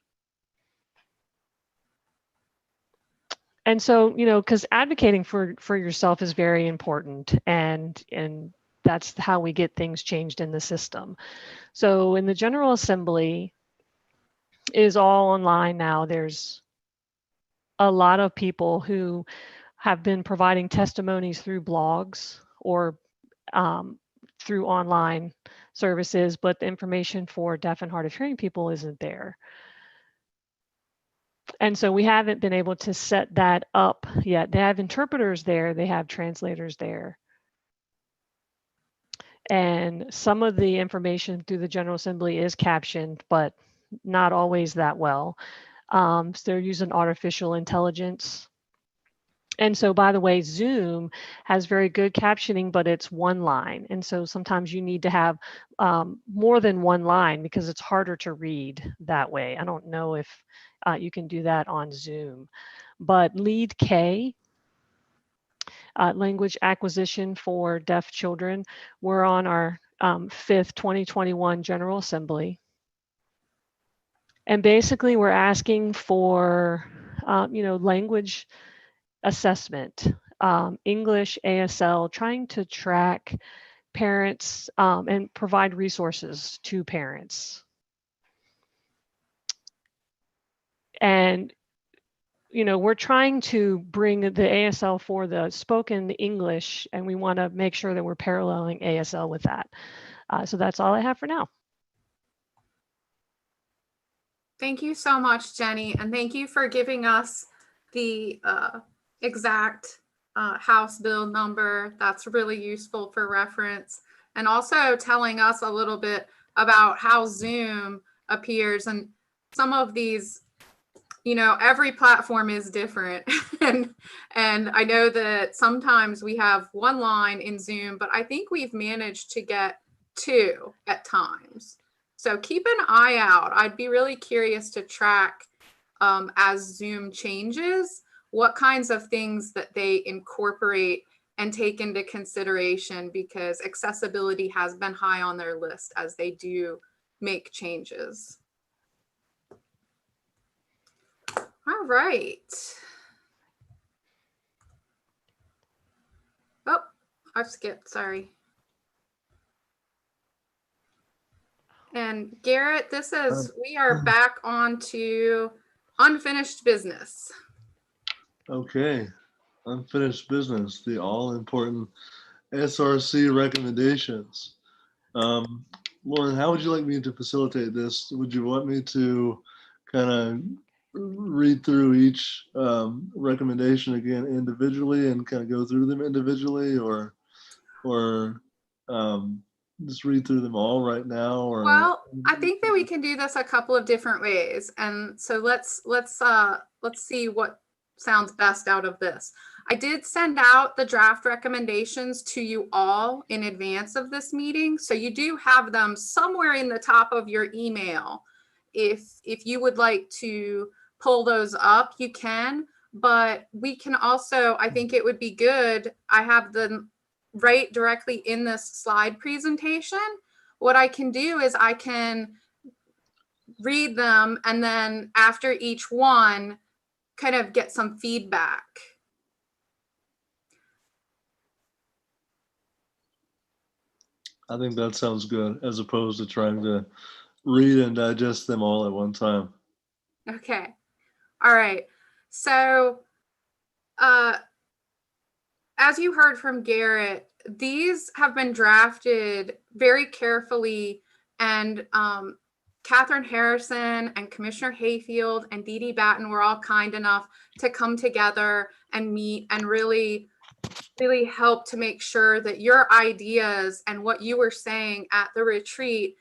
And so, you know, because advocating for yourself is very important, and that's how we get things changed in the system. So in the General Assembly, it is all online now. There's a lot of people who have been providing testimonies through blogs or through online services, but the information for deaf and hard of hearing people isn't there. And so we haven't been able to set that up yet. They have interpreters there, they have translators there. And some of the information through the General Assembly is captioned, but not always that well. So they're using artificial intelligence. And so, by the way, Zoom has very good captioning, but it's one line. And so sometimes you need to have more than one line because it's harder to read that way. I don't know if you can do that on Zoom. But Lead K, language acquisition for deaf children, we're on our 5th 2021 General Assembly. And basically, we're asking for, language assessment, English, ASL, trying to track parents and provide resources to parents. And, you know, we're trying to bring the ASL for the spoken English, and we want to make sure that we're paralleling ASL with that. So that's all I have for now. Thank you so much, Jenny. And thank you for giving us the exact House bill number. That's really useful for reference. And also telling us a little bit about how Zoom appears. And some of these, you know, every platform is different. and I know that sometimes we have one line in Zoom, but I think we've managed to get two at times. So keep an eye out. I'd be really curious to track as Zoom changes, what kinds of things that they incorporate and take into consideration, because accessibility has been high on their list as they do make changes. All right. Oh, I've skipped, sorry. And Garrett, this is, we are back on to unfinished business. Okay, unfinished business, the all-important SRC recommendations. Lauren, how would you like me to facilitate this? Would you want me to kind of read through each recommendation again individually and kind of go through them individually, or just read through them all right now? Or well, I think that we can do this a couple of different ways, and so let's see what sounds best out of this. I did send out the draft recommendations to you all in advance of this meeting, so you do have them somewhere in the top of your email. If you would like to pull those up, you can, but we can also, I think it would be good, I have them right directly in this slide presentation. What I can do is I can read them, and then after each one, kind of get some feedback. I think that sounds good, as opposed to trying to read and digest them all at one time. Okay. All right. So as you heard from Garrett, these have been drafted very carefully, and Catherine Harrison and Commissioner Hayfield and Dee Dee Batten were all kind enough to come together and meet and really help to make sure that your ideas and what you were saying at the retreat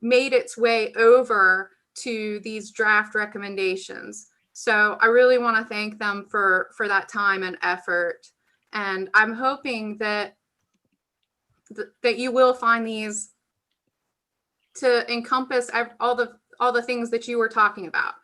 made its way over to these draft recommendations. So I really want to thank them for that time and effort. And I'm hoping that you will find these to encompass all the things that you were talking about.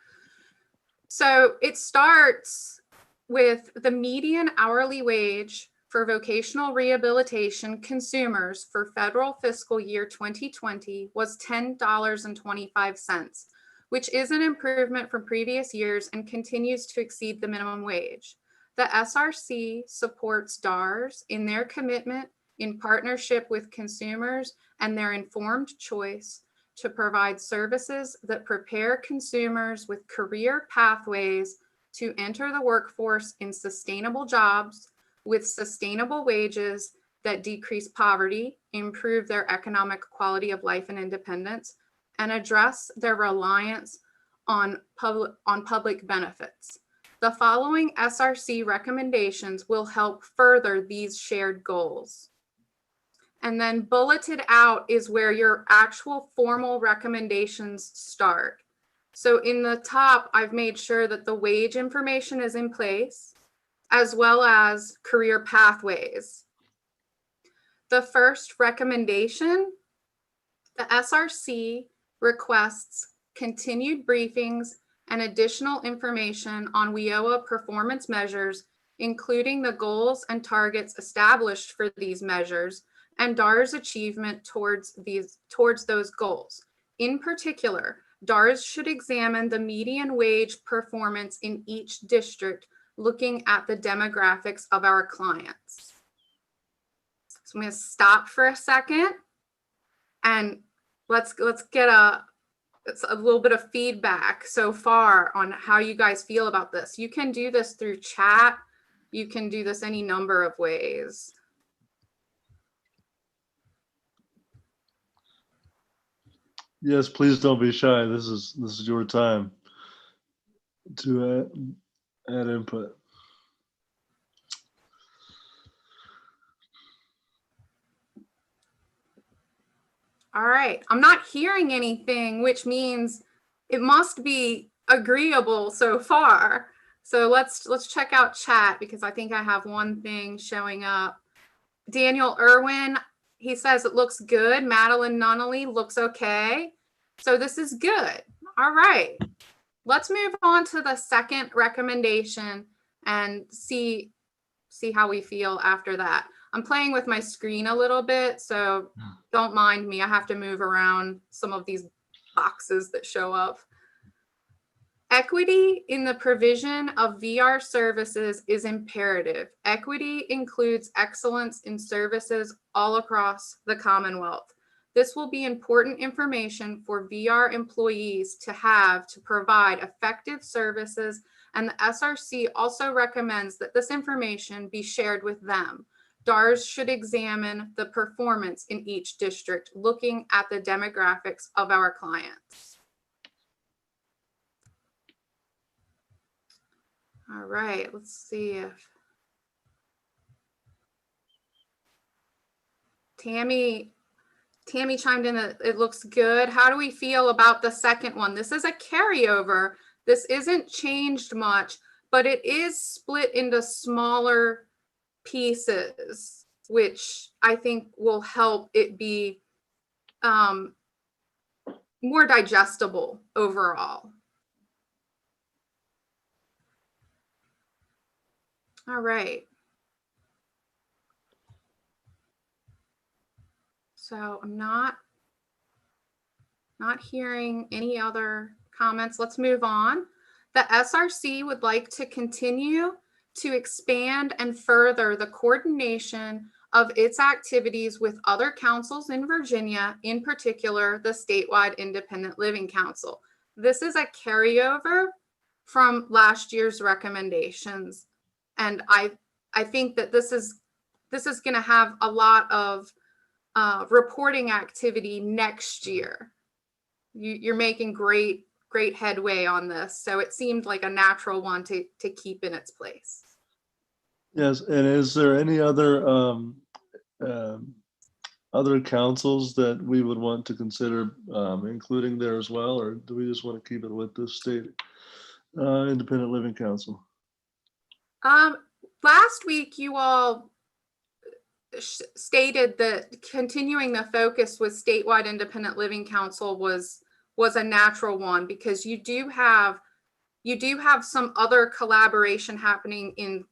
So it starts with the median hourly wage for vocational rehabilitation consumers for federal fiscal year 2020 was $10.25, which is an improvement from previous years and continues to exceed the minimum wage. The SRC supports DARS in their commitment in partnership with consumers and their informed choice to provide services that prepare consumers with career pathways to enter the workforce in sustainable jobs with sustainable wages that decrease poverty, improve their economic quality of life and independence, and address their reliance on public benefits. The following SRC recommendations will help further these shared goals. And then bulleted out is where your actual formal recommendations start. So in the top, I've made sure that the wage information is in place, as well as career pathways. The first recommendation, the SRC requests continued briefings and additional information on WIOA performance measures, including the goals and targets established for these measures and DARS achievement towards those goals. In particular, DARS should examine the median wage performance in each district, looking at the demographics of our clients. So I'm going to stop for a second and let's get a little bit of feedback so far on how you guys feel about this. You can do this through chat. You can do this any number of ways. Yes, please don't be shy. This is your time to add input. All right, I'm not hearing anything, which means it must be agreeable so far. So let's check out chat, because I think I have one thing showing up. Daniel Irwin, he says it looks good. Madeline Nunnally looks okay. So this is good. All right. Let's move on to the second recommendation and see how we feel after that. I'm playing with my screen a little bit, so don't mind me. I have to move around some of these boxes that show up. Equity in the provision of VR services is imperative. Equity includes excellence in services all across the Commonwealth. This will be important information for VR employees to have to provide effective services, and the SRC also recommends that this information be shared with them. DARS should examine the performance in each district, looking at the demographics of our clients. All right, let's see if Tammy chimed in that it looks good. How do we feel about the second one? This is a carryover. This isn't changed much, but it is split into smaller pieces, which I think will help it be more digestible overall. All right. So I'm not hearing any other comments. Let's move on. The SRC would like to continue to expand and further the coordination of its activities with other councils in Virginia, in particular, the Statewide Independent Living Council. This is a carryover from last year's recommendations. And I think that this is going to have a lot of reporting activity next year. You're making great headway on this. So it seemed like a natural one to keep in its place. Yes, and is there any other other councils that we would want to consider including there as well, or do we just want to keep it with the State Independent Living Council? Last week, you all stated that continuing the focus with Statewide Independent Living Council was a natural one, because you do have some other collaboration happening in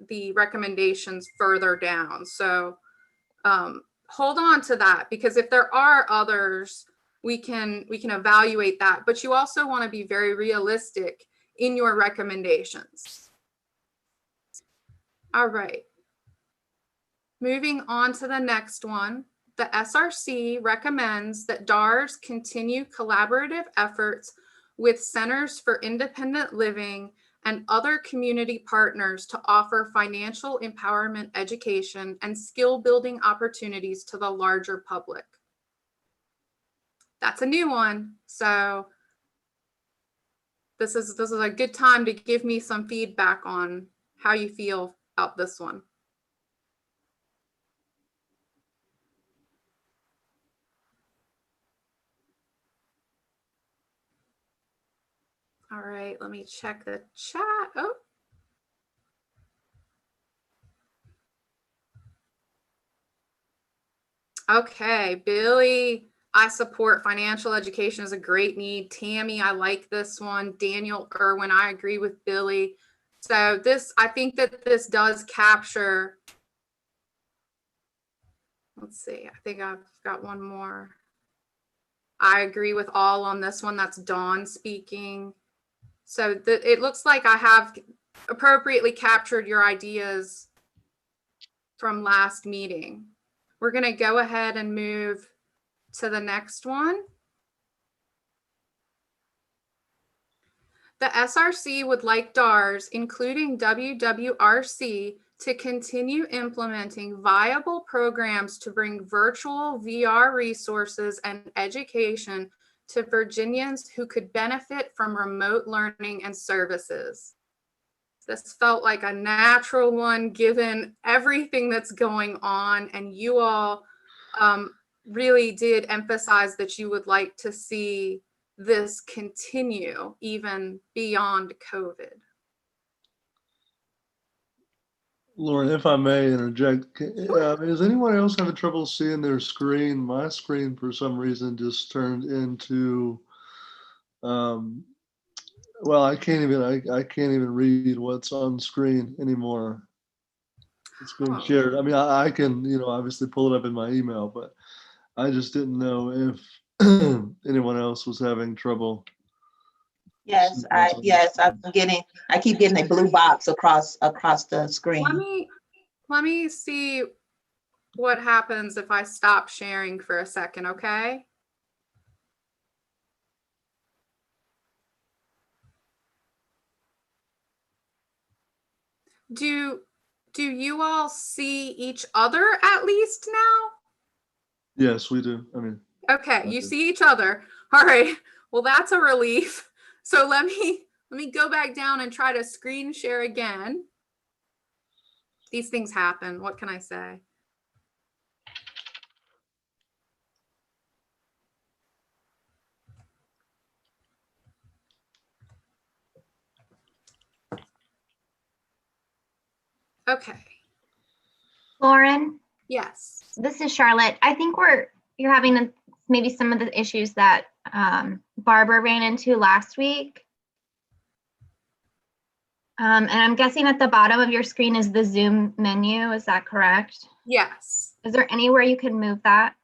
the recommendations further down. So hold on to that, because if there are others, we can evaluate that. But you also want to be very realistic in your recommendations. All right. Moving on to the next one. The SRC recommends that DARS continue collaborative efforts with Centers for Independent Living and other community partners to offer financial empowerment education and skill building opportunities to the larger public. That's a new one. So this is a good time to give me some feedback on how you feel about this one. All right, let me check the chat. Oh. Okay, Billy, I support financial education is a great need. Tammy, I like this one. Daniel, Irwin, I agree with Billy. So I think that this does capture, let's see, I think I've got one more. I agree with all on this one. That's Dawn speaking. So it looks like I have appropriately captured your ideas from last meeting. We're going to go ahead and move to the next one. The SRC would like DARS, including WWRC, to continue implementing viable programs to bring virtual VR resources and education to Virginians who could benefit from remote learning and services. This felt like a natural one given everything that's going on, and you all really did emphasize that you would like to see this continue even beyond COVID. Lauren, if I may interject, is anyone else having trouble seeing their screen? My screen, for some reason, just turned into, well, I can't even read what's on screen anymore. It's being shared. I mean, I can, obviously pull it up in my email, but I just didn't know if anyone else was having trouble. Yes, I keep getting a blue box across the screen. Let me see what happens if I stop sharing for a second, okay? Do you all see each other at least now? Yes, we do. I mean, okay, you see each other. All right. Well, that's a relief. So let me go back down and try to screen share again. These things happen. What can I say? Okay. Lauren? Yes. This is Charlotte. I think you're having maybe some of the issues that Barbara ran into last week. And I'm guessing at the bottom of your screen is the Zoom menu. Is that correct? Yes. Is there anywhere you can move that?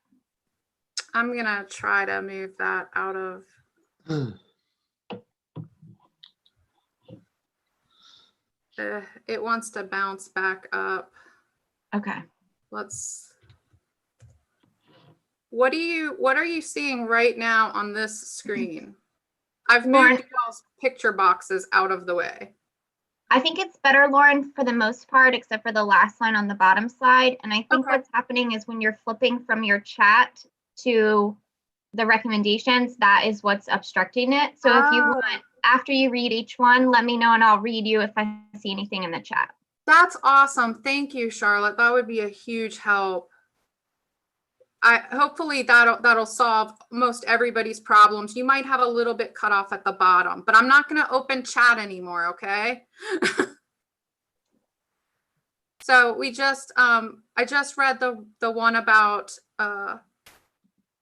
I'm going to try to move that out of. It wants to bounce back up. Okay. What are you seeing right now on this screen? I've moved y'all's picture boxes out of the way. I think it's better, Lauren, for the most part, except for the last line on the bottom slide. And I think what's happening is when you're flipping from your chat to the recommendations, that is what's obstructing it. So if you want, after you read each one, let me know and I'll read you if I see anything in the chat. That's awesome. Thank you, Charlotte. That would be a huge help. Hopefully that'll solve most everybody's problems. You might have a little bit cut off at the bottom, but I'm not going to open chat anymore, okay? So I just read the one about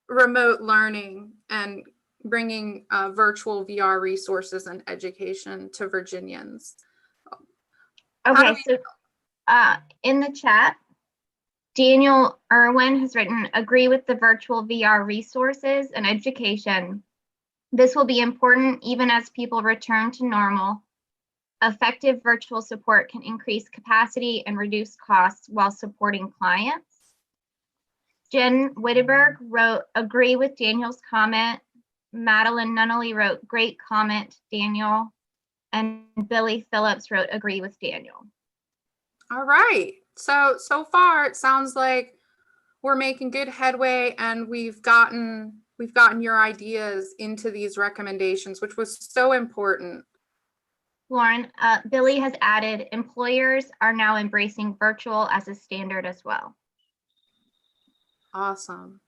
remote learning and bringing virtual VR resources and education to Virginians. Okay, so in the chat, Daniel Irwin has written, agree with the virtual VR resources and education. This will be important even as people return to normal. Effective virtual support can increase capacity and reduce costs while supporting clients. Jen Witteberg wrote, agree with Daniel's comment. Madeline Nunnally wrote, great comment, Daniel. And Billy Phillips wrote, agree with Daniel. All right. So far it sounds like we're making good headway and we've gotten your ideas into these recommendations, which was so important. Lauren, Billy has added, employers are now embracing virtual as a standard as well. Awesome.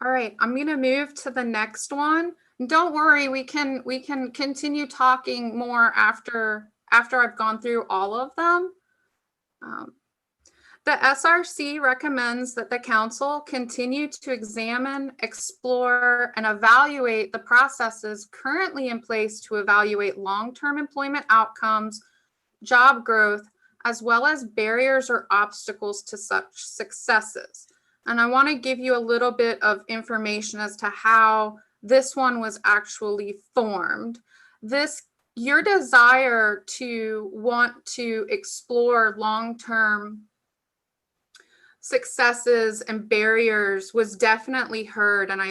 All right, I'm going to move to the next one. Don't worry, we can continue talking more after I've gone through all of them. The SRC recommends that the council continue to examine, explore, and evaluate the processes currently in place to evaluate long-term employment outcomes, job growth, as well as barriers or obstacles to such successes. And I want to give you a little bit of information as to how this one was actually formed. Your desire to want to explore long-term successes and barriers was definitely heard, and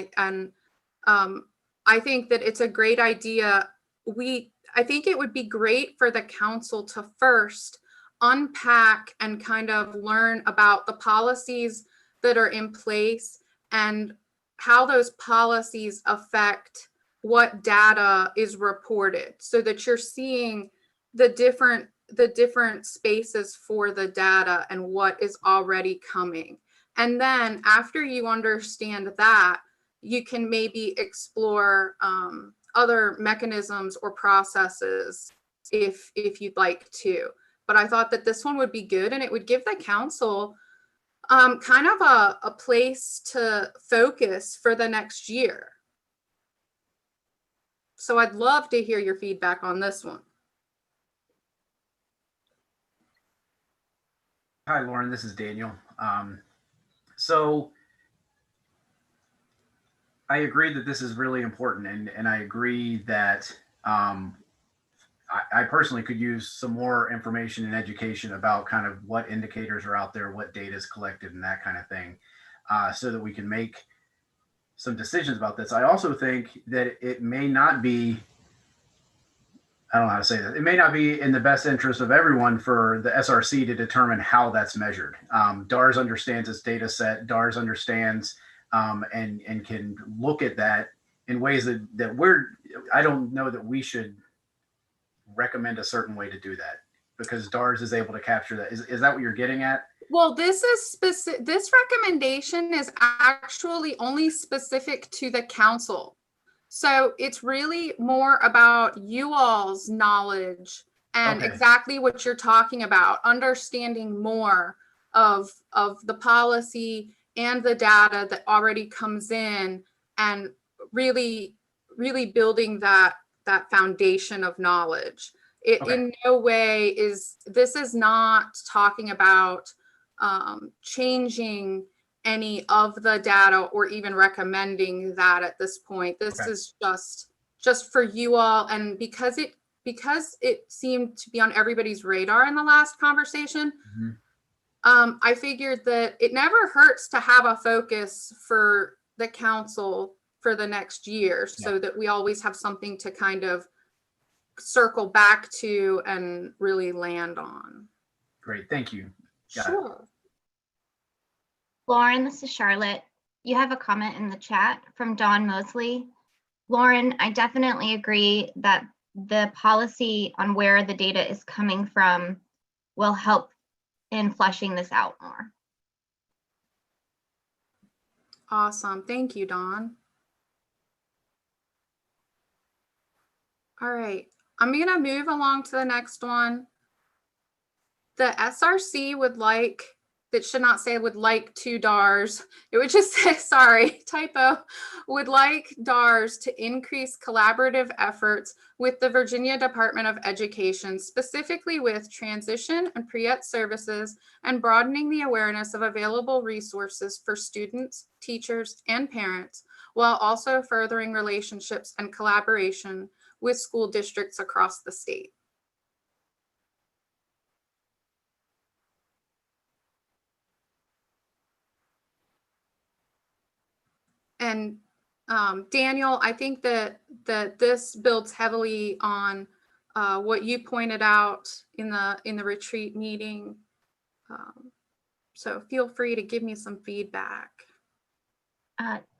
I think that it's a great idea. I think it would be great for the council to first unpack and kind of learn about the policies that are in place and how those policies affect what data is reported, so that you're seeing the different spaces for the data and what is already coming. And then after you understand that, you can maybe explore other mechanisms or processes if you'd like to. But I thought that this one would be good, and it would give the council kind of a place to focus for the next year. So I'd love to hear your feedback on this one. Hi, Lauren, this is Daniel. So I agree that this is really important, and I agree that I personally could use some more information and education about kind of what indicators are out there, what data is collected, and that kind of thing, so that we can make some decisions about this. I also think that it may not be, I don't know how to say that, it may not be in the best interest of everyone for the SRC to determine how that's measured. DARS understands its data set, DARS understands and can look at that in ways that I don't know that we should recommend a certain way to do that, because DARS is able to capture that. Is that what you're getting at? Well, this is specific. This recommendation is actually only specific to the council. So it's really more about you all's knowledge and exactly what you're talking about, understanding more of the policy and the data that already comes in, and really building that foundation of knowledge. In no way is not talking about changing any of the data or even recommending that at this point. This is just for you all, and because it seemed to be on everybody's radar in the last conversation. I figured that it never hurts to have a focus for the council for the next year, so that we always have something to kind of circle back to and really land on. Great, thank you. Got it. Sure. Lauren, this is Charlotte. You have a comment in the chat from Dawn Mosley. Lauren, I definitely agree that the policy on where the data is coming from will help in fleshing this out more. Awesome. Thank you, Dawn. All right. I'm going to move along to the next one. The SRC would like, that should not say would like to DARS. It would just say, sorry, typo, would like DARS to increase collaborative efforts with the Virginia Department of Education, specifically with transition and pre-ed services, and broadening the awareness of available resources for students, teachers, and parents, while also furthering relationships and collaboration with school districts across the state. And Daniel, I think that this builds heavily on what you pointed out in the retreat meeting. So feel free to give me some feedback.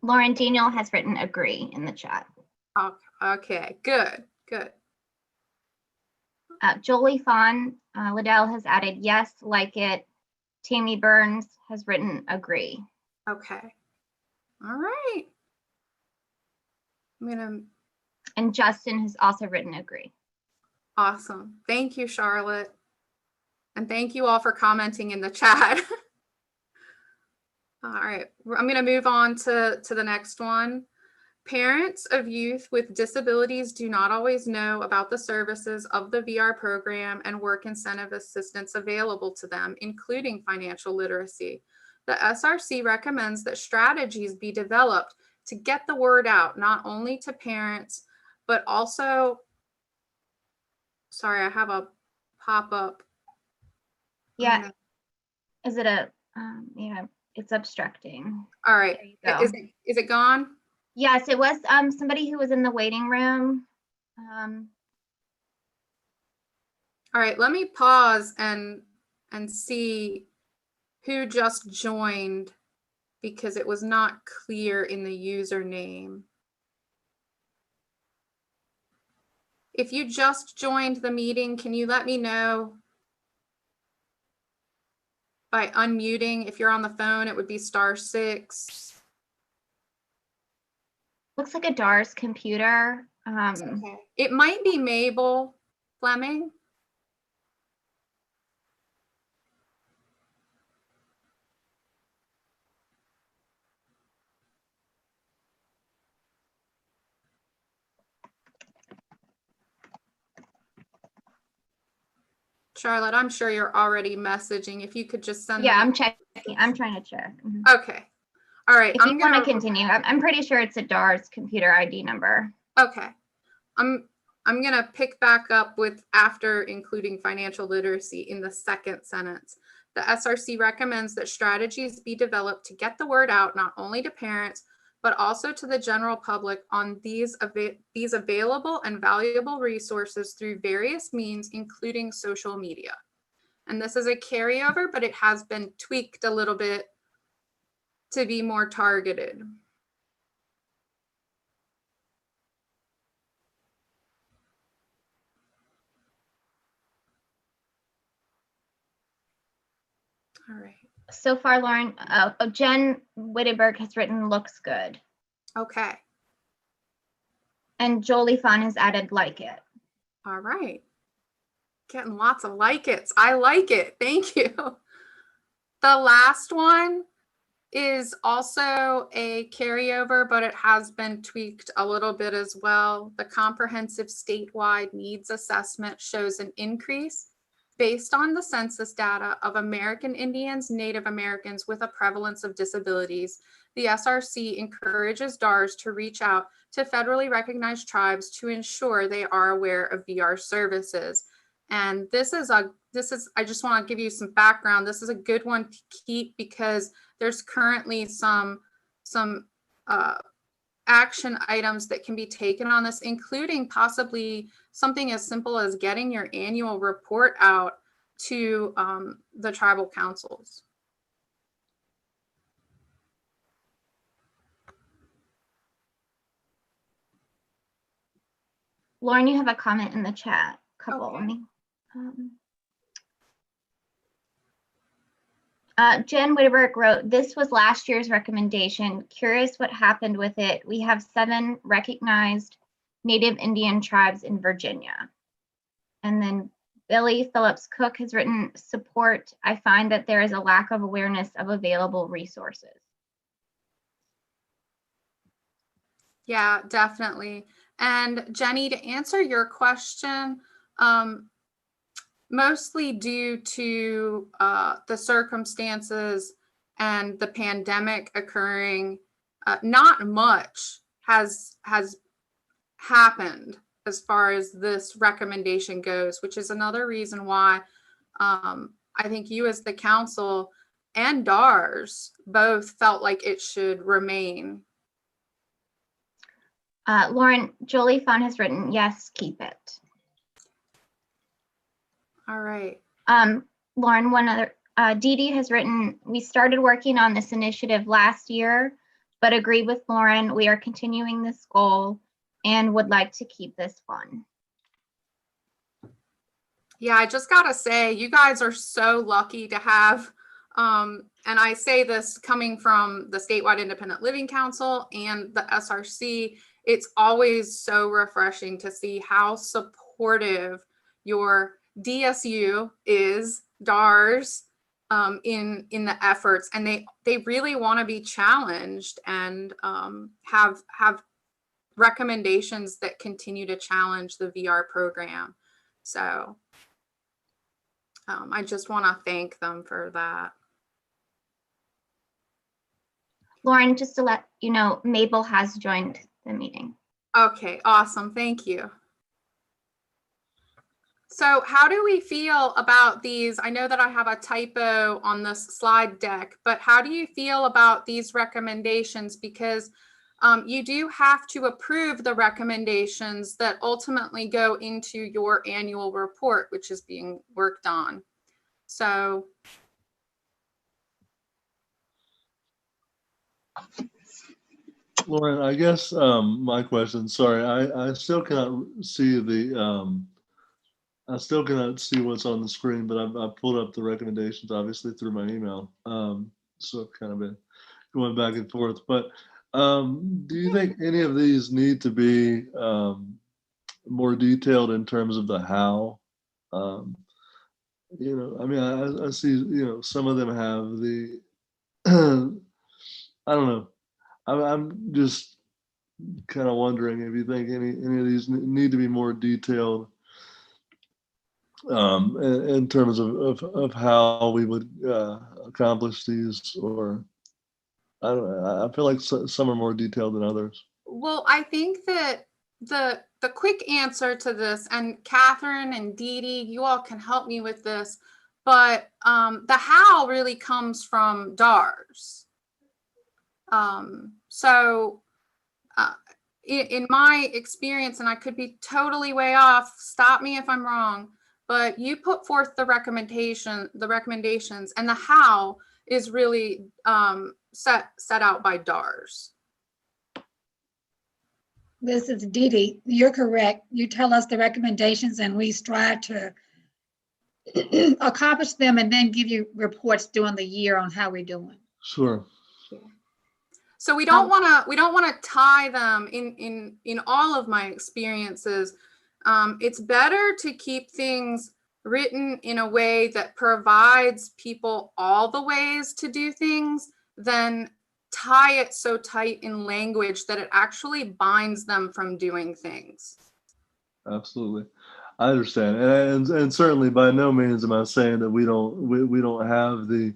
Lauren, Daniel has written agree in the chat. Okay, good. Jolie Fawn Liddell has added yes, like it. Tammy Burns has written agree. Okay. All right. And Justin has also written agree. Awesome. Thank you, Charlotte. And thank you all for commenting in the chat. All right, I'm going to move on to the next one. Parents of youth with disabilities do not always know about the services of the VR program and work incentive assistance available to them, including financial literacy. The SRC recommends that strategies be developed to get the word out, not only to parents, but also, sorry, I have a pop-up. Yeah. Is it a, yeah, it's obstructing. All right, is it gone? Yes, it was somebody who was in the waiting room. All right, let me pause and see who just joined, because it was not clear in the username. If you just joined the meeting, can you let me know by unmuting? If you're on the phone, it would be *6. Looks like a DARS computer. Okay. It might be Mabel. Fleming? Charlotte, I'm sure you're already messaging. If you could just send Yeah, them. I'm checking. I'm trying to check. Mhm. Okay. All right. If you want to continue, I'm pretty sure it's a DARS computer ID number. Okay. I'm going to pick back up with after including financial literacy in the second sentence. The SRC recommends that strategies be developed to get the word out not only to parents, but also to the general public on these available and valuable resources through various means, including social media. And this is a carryover, but it has been tweaked a little bit to be more targeted. All right. So far, Lauren, Jen Wittenberg has written looks good. Okay. And Jolie Fawn has added like it. All right. Getting lots of like it's. I like it. Thank you. The last one is also a carryover, but it has been tweaked a little bit as well. The comprehensive statewide needs assessment shows an increase based on the census data of American Indians, Native Americans with a prevalence of disabilities. The SRC encourages DARS to reach out to federally recognized tribes to ensure they are aware of VR services. And I just want to give you some background. This is a good one to keep because there's currently some action items that can be taken on this, including possibly something as simple as getting your annual report out to the tribal councils. Lauren, you have a comment in the chat. Couple. Okay. Jen Wittenberg wrote, this was last year's recommendation. Curious what happened with it. We have 7 recognized Native Indian tribes in Virginia. And then Billy Phillips Cook has written, support. I find that there is a lack of awareness of available resources. Yeah, definitely. And Jenny, to answer your question, mostly due to the circumstances and the pandemic occurring, not much has happened as far as this recommendation goes, which is another reason why I think you as the council and DARS both felt like it should remain. Lauren, Jolie Fawn has written, yes, keep it. All right. Lauren, one other, Dee Dee has written, we started working on this initiative last year, but agree with Lauren, we are continuing this goal and would like to keep this fun. Yeah, I just gotta say, you guys are so lucky to have, and I say this coming from the Statewide Independent Living Council and the SRC, it's always so refreshing to see how supportive your DSU is, DARS, in the efforts, and they really want to be challenged and have recommendations that continue to challenge the VR program. So I just want to thank them for that. Lauren, just to let you know, Mabel has joined the meeting. Okay, awesome. Thank you. So how do we feel about these? I know that I have a typo on this slide deck, but how do you feel about these recommendations? Because you do have to approve the recommendations that ultimately go into your annual report, which is being worked on. So. Lauren, I guess my question, sorry, I still cannot see I still cannot see what's on the screen, but I've pulled up the recommendations, obviously, through my email. So I've kind of been going back and forth. But do you think any of these need to be more detailed in terms of the how. You know, I mean, I see, you know, some of them have the, I don't know. I'm just kind of wondering if you think any of these need to be more detailed in terms of how we would accomplish these, or I don't know. I feel like some are more detailed than others. Well, I think that the quick answer to this, and Catherine and Dee Dee, you all can help me with this, but the how really comes from DARS. In my experience, and I could be totally way off, stop me if I'm wrong, but you put forth the recommendations, and the how is really set out by DARS. This is Dee Dee. You're correct. You tell us the recommendations and we strive to accomplish them and then give you reports during the year on how we're doing. Sure. So we don't want to tie them in all of my experiences. It's better to keep things written in a way that provides people all the ways to do things than tie it so tight in language that it actually binds them from doing things. Absolutely. I understand. And certainly by no means am I saying that we don't have the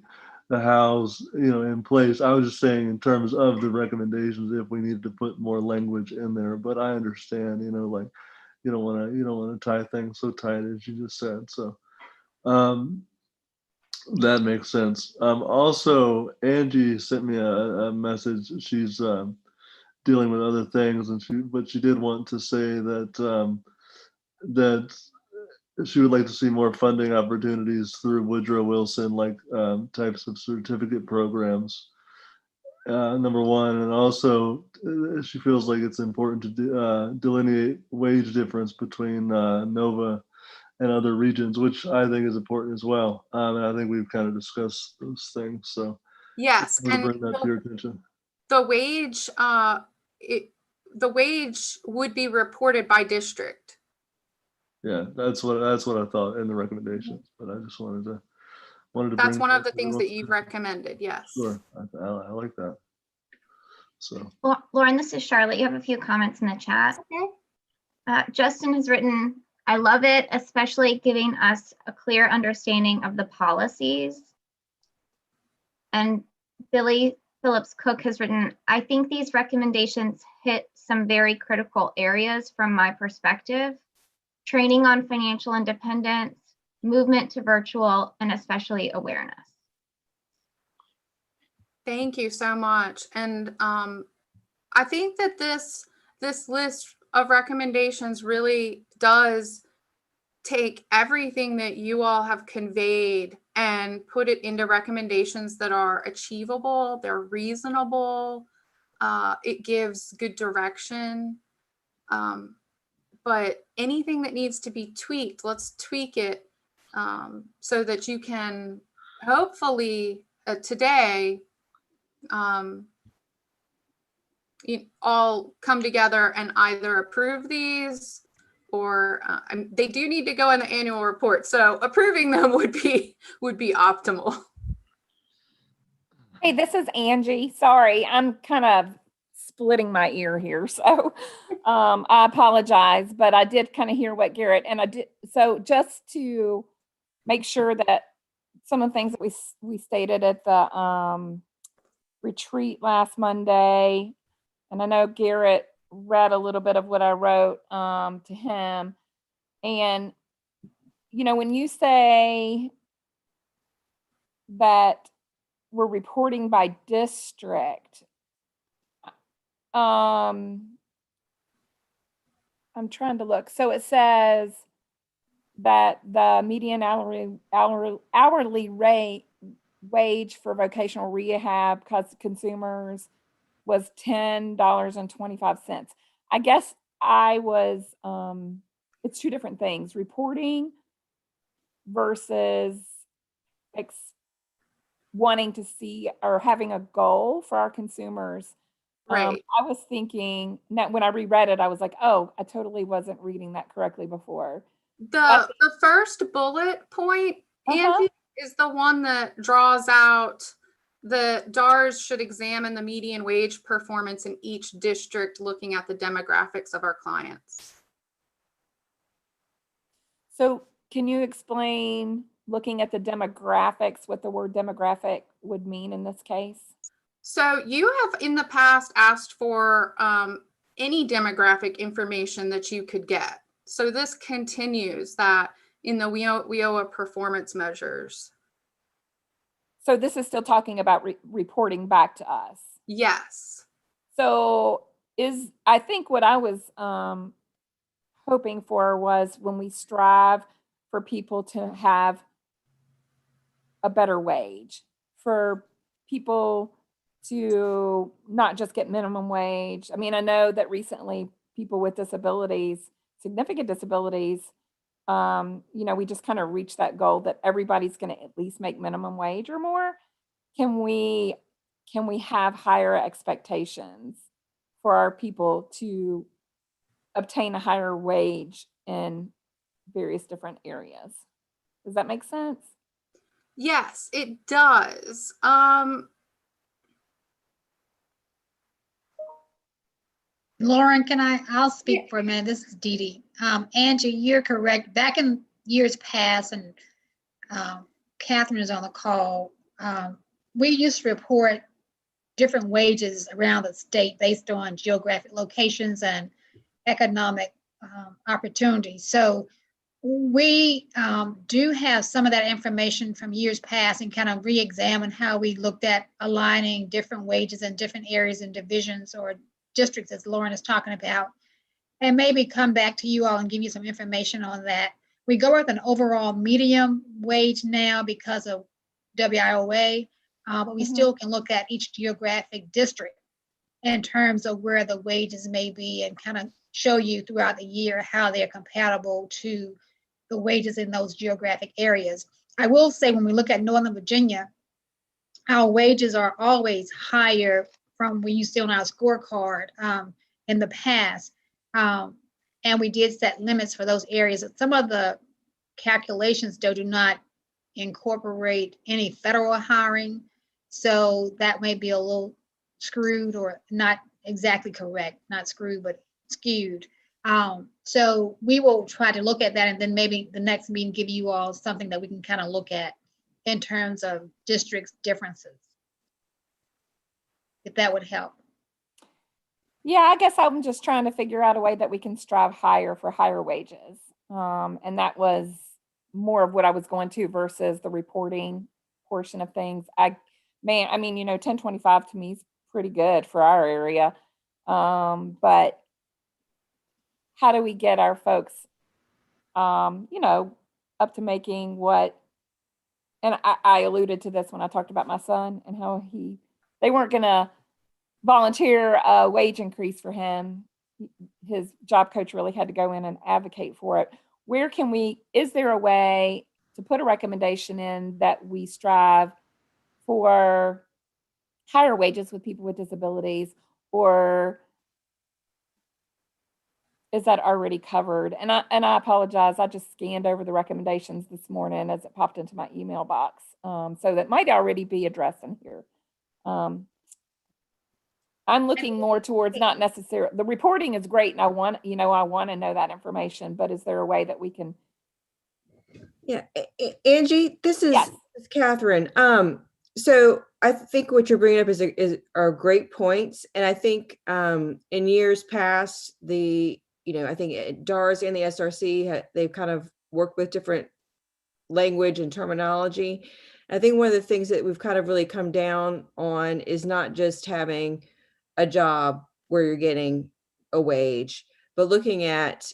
hows, you know, in place. I was just saying in terms of the recommendations, if we needed to put more language in there, but I understand, you know, like you don't want to tie things so tight as you just said. So that makes sense. Also, Angie sent me a message. She's dealing with other things, but she did want to say that that she would like to see more funding opportunities through Woodrow Wilson, like types of certificate programs. Number one, and also she feels like it's important to delineate wage difference between NOVA and other regions, which I think is important as well. And I think we've kind of discussed those things. So yes, I'm going to bring that to your attention. The wage would be reported by district. Yeah, that's what I thought in the recommendations, but I just wanted to That's bring one that of the to things that everyone's you've recommended. Yes. Sure, I like that. So, Lauren, this is Charlotte. You have a few comments in the chat. Okay. Justin has written, I love it, especially giving us a clear understanding of the policies. And Billy Phillips Cook has written, I think these recommendations hit some very critical areas from my perspective. Training on financial independence, movement to virtual, and especially awareness. Thank you so much. And I think that this list of recommendations really does take everything that you all have conveyed and put it into recommendations that are achievable, they're reasonable, it gives good direction. But anything that needs to be tweaked, let's tweak it so that you can hopefully today you all come together and either approve these or they do need to go in the annual report. So approving them would be optimal. Hey, this is Angie. Sorry, I'm kind of splitting my ear here. So I apologize, but I did kind of hear what Garrett and I did. So just to make sure that some of the things that we stated at the retreat last Monday, and I know Garrett read a little bit of what I wrote to him. And, you know, when you say that we're reporting by district, I'm trying to look. So it says that the median hourly wage for vocational rehab consumers was $10.25. I guess I was, it's two different things, reporting versus wanting to see or having a goal for our consumers Right. I was thinking that when I reread it, I was like, oh, I totally wasn't reading that correctly before. The first bullet point, Angie, is the one that draws out the DARS should examine the median wage performance in each district, looking at the demographics of our clients. So can you explain, looking at the demographics, what the word demographic would mean in this case? So you have in the past asked for any demographic information that you could get. So this continues that in the WIOA performance measures. So this is still talking about reporting back to us. Yes. So I think what I was hoping for was when we strive for people to have a better wage, for people to not just get minimum wage. I mean, I know that recently people with disabilities, significant disabilities, we just kind of reached that goal that everybody's going to at least make minimum wage or more. Can we have higher expectations for our people to obtain a higher wage in various different areas? Does that make sense? Yes, it does. Lauren, I'll speak for a minute. This is Dee Dee. Angie, you're correct. Back in years past, and Catherine is on the call, we used to report different wages around the state based on geographic locations and economic opportunities. So we do have some of that information from years past and kind of re-examine how we looked at aligning different wages in different areas and divisions or districts, as Lauren is talking about, and maybe come back to you all and give you some information on that. We go with an overall medium wage now because of WIOA, but we still can look at each geographic district in terms of where the wages may be and kind of show you throughout the year how they're compatible to the wages in those geographic areas. I will say when we look at Northern Virginia, our wages are always higher from when you see on our scorecard in the past. And we did set limits for those areas. Some of the calculations though do not incorporate any federal hiring. So that may be a little screwed or not exactly correct, not screwed, but skewed. So we will try to look at that and then maybe the next meeting give you all something that we can kind of look at in terms of districts differences, if that would help. Yeah, I guess I'm just trying to figure out a way that we can strive higher for higher wages. And that was more of what I was going to versus the reporting portion of things. 1025 to me is pretty good for our area. But how do we get our folks, up to making what, and I alluded to this when I talked about my son and how they weren't going to volunteer a wage increase for him. His job coach really had to go in and advocate for it. Is there a way to put a recommendation in that we strive for higher wages with people with disabilities, or is that already covered? And I apologize. I just scanned over the recommendations this morning as it popped into my email box. So that might already be addressed in here. I'm looking more towards not necessarily, the reporting is great and I want to know that information, but is there a way that we can? Yeah, Angie, this is Catherine. So I think what you're bringing up are great points. And I think in years past, I think DARS and the SRC, they've kind of worked with different language and terminology. I think one of the things that we've kind of really come down on is not just having a job where you're getting a wage, but looking at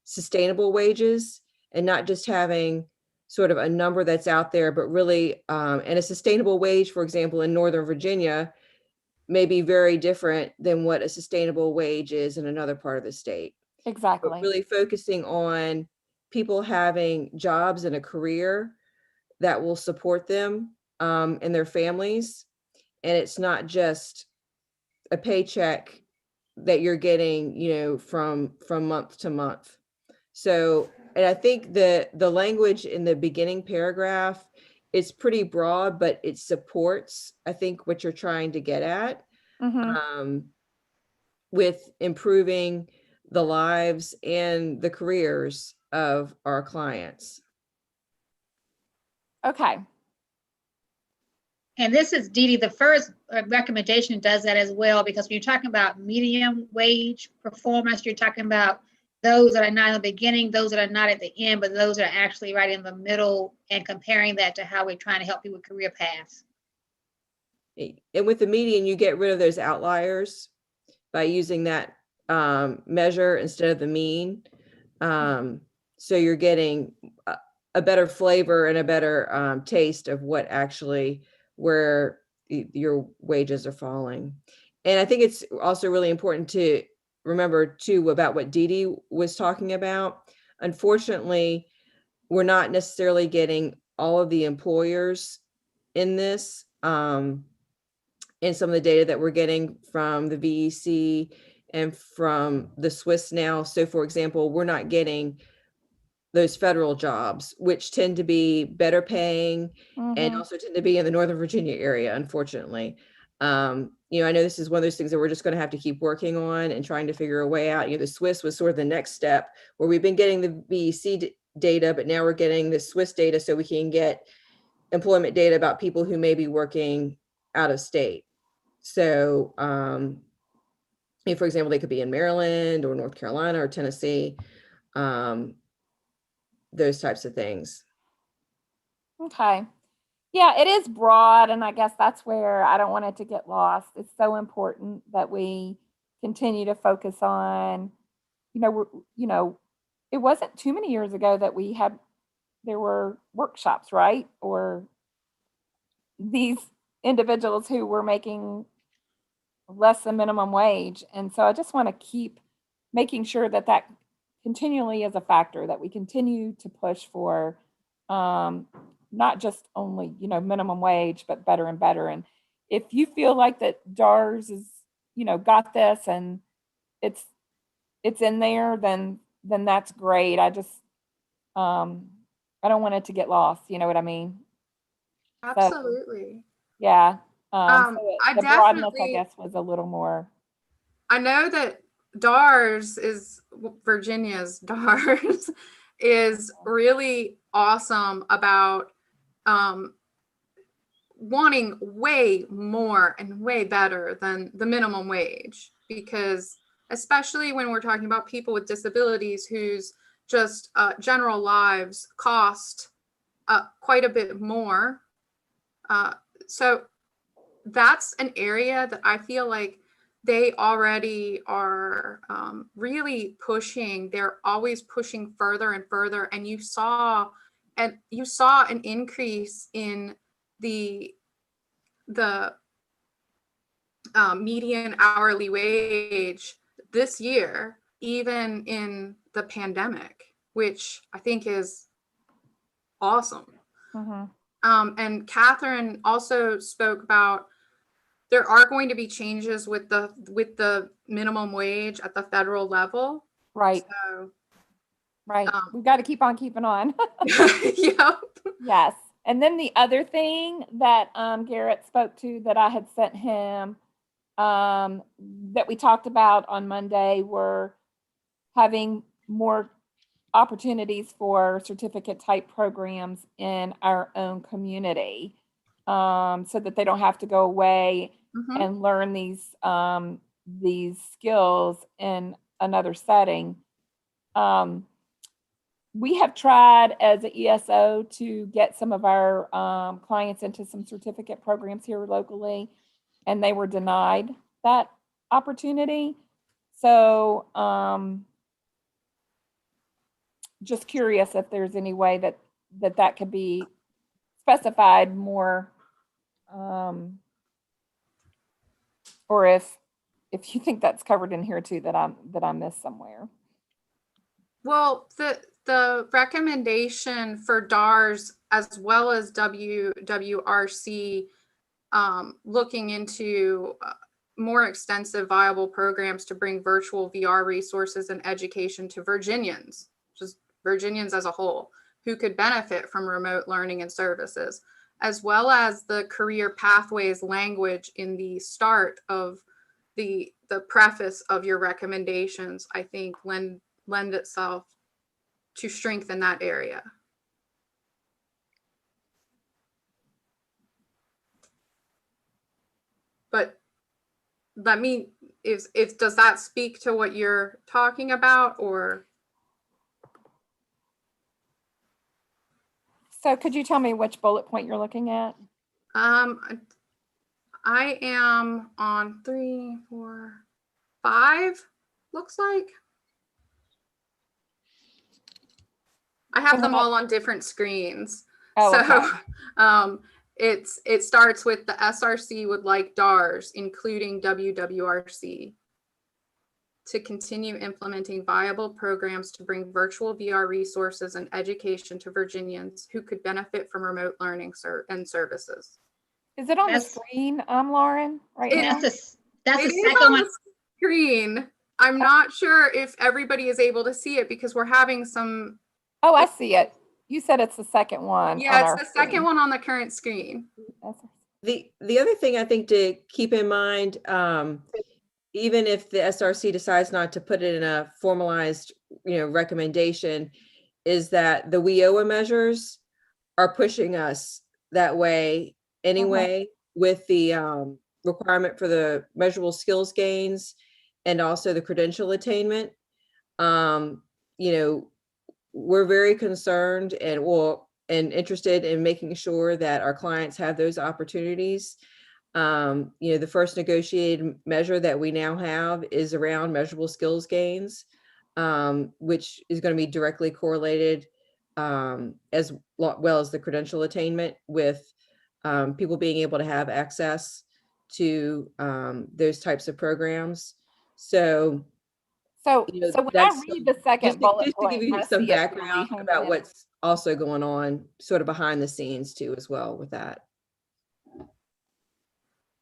sustainable wages and not just having sort of a number that's out there, but really, and a sustainable wage, for example, in Northern Virginia may be very different than what a sustainable wage is in another part of the state. Exactly. But really focusing on people having jobs and a career that will support them and their families. And it's not just a paycheck that you're getting, you know, from month to month. So, and I think the language in the beginning paragraph is pretty broad, but it supports, I think, what you're trying to get at, with improving the lives and the careers of our clients. Okay. And this is Dee Dee, the first recommendation does that as well, because when you're talking about medium wage performance, you're talking about those that are not in the beginning, those that are not at the end, but those that are actually right in the middle, and comparing that to how we're trying to help people with career paths. And with the median, you get rid of those outliers by using that measure instead of the mean. So you're getting a better flavor and a better taste of what actually, where your wages are falling. And I think it's also really important to remember too about what Dee Dee was talking about. Unfortunately, we're not necessarily getting all of the employers in this. And some of the data that we're getting from the VEC and from the Swiss now. So for example, we're not getting those federal jobs, which tend to be better paying and also tend to be in the Northern Virginia area, unfortunately. You know, I know this is one of those things that we're just going to have to keep working on and trying to figure a way out. You know, the Swiss was sort of the next step, where we've been getting the VEC data, but now we're getting the Swiss data so we can get employment data about people who may be working out of state. So, if, for example, they could be in Maryland or North Carolina or Tennessee, those types of things. Okay. Yeah, it is broad, and I guess that's where I don't want it to get lost. It's so important that we continue to focus on, it wasn't too many years ago that there were workshops, right? Or these individuals who were making less than minimum wage. And so I just want to keep making sure that that continually is a factor, that we continue to push for not just only, minimum wage, but better and better. And if you feel like that DARS is, got this and it's in there, then that's great. I just, I don't want it to get lost. You know what I mean? Absolutely. So, yeah. I the broadness, I guess, was a little more. I know that DARS is Virginia's DARS is really awesome about wanting way more and way better than the minimum wage, because especially when we're talking about people with disabilities whose just general lives cost quite a bit more. So that's an area that I feel like they already are really pushing. They're always pushing further and further. And you saw an increase in the median hourly wage this year, even in the pandemic, which I think is awesome. And Catherine also spoke about there are going to be changes with the minimum wage at the federal level. Right. So, right. We've got to keep on keeping on. Yep. Yes. And then the other thing that Garrett spoke to that I had sent him that we talked about on Monday were having more opportunities for certificate type programs in our own community, so that they don't have to go away and learn these skills in another setting. We have tried as an ESO to get some of our clients into some certificate programs here locally, and they were denied that opportunity. So just curious if there's any way that could be specified more, or if you think that's covered in here too, that I missed somewhere. Well, the recommendation for DARS as well as WRC looking into more extensive viable programs to bring virtual VR resources and education to Virginians, just Virginians as a whole, who could benefit from remote learning and services, as well as the career pathways language in the start of the preface of your recommendations, I think lend itself to strengthen that area. But let me, if does that speak to what you're talking about, or? So could you tell me which bullet point you're looking at? I am on 3, 4, 5, looks like. I have them all on different screens. Oh, so okay. It starts with the SRC would like DARS, including WWRC, to continue implementing viable programs to bring virtual VR resources and education to Virginians who could benefit from remote learning and services. Is it on the screen, Lauren, right now? That's the second second one. Screen. I'm not sure if everybody is able to see it because we're having some. Oh, I see it. You said it's the second one. Yeah, it's the second one on the current screen. The other thing I think to keep in mind, even if the SRC decides not to put it in a formalized, recommendation, is that the WIOA measures are pushing us that way anyway, with the requirement for the measurable skills gains and also the credential attainment. We're very concerned and interested in making sure that our clients have those opportunities. The first negotiated measure that we now have is around measurable skills gains, which is going to be directly correlated as well as the credential attainment with people being able to have access to those types of programs. So when I read the second bullet just to point, give you I some see it background really about honed in. what's also going on sort of behind the scenes too, as well with that.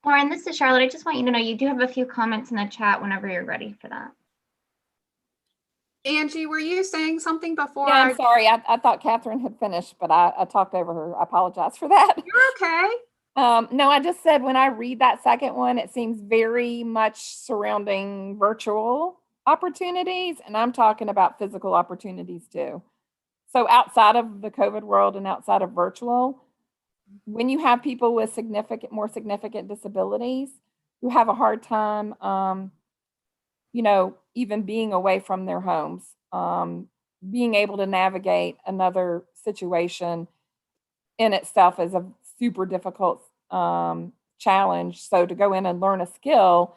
Lauren, this is Charlotte. I just want you to know you do have a few comments in the chat whenever you're ready for that. Angie, were you saying something before? Yeah, I'm sorry. I thought Catherine had finished, but I talked over her. I apologize for that. You're okay. No, I just said when I read that second one, it seems very much surrounding virtual opportunities, and I'm talking about physical opportunities too. So outside of the COVID world and outside of virtual, when you have people with more significant disabilities who have a hard time, even being away from their homes, being able to navigate another situation in itself is a super difficult challenge. So to go in and learn a skill,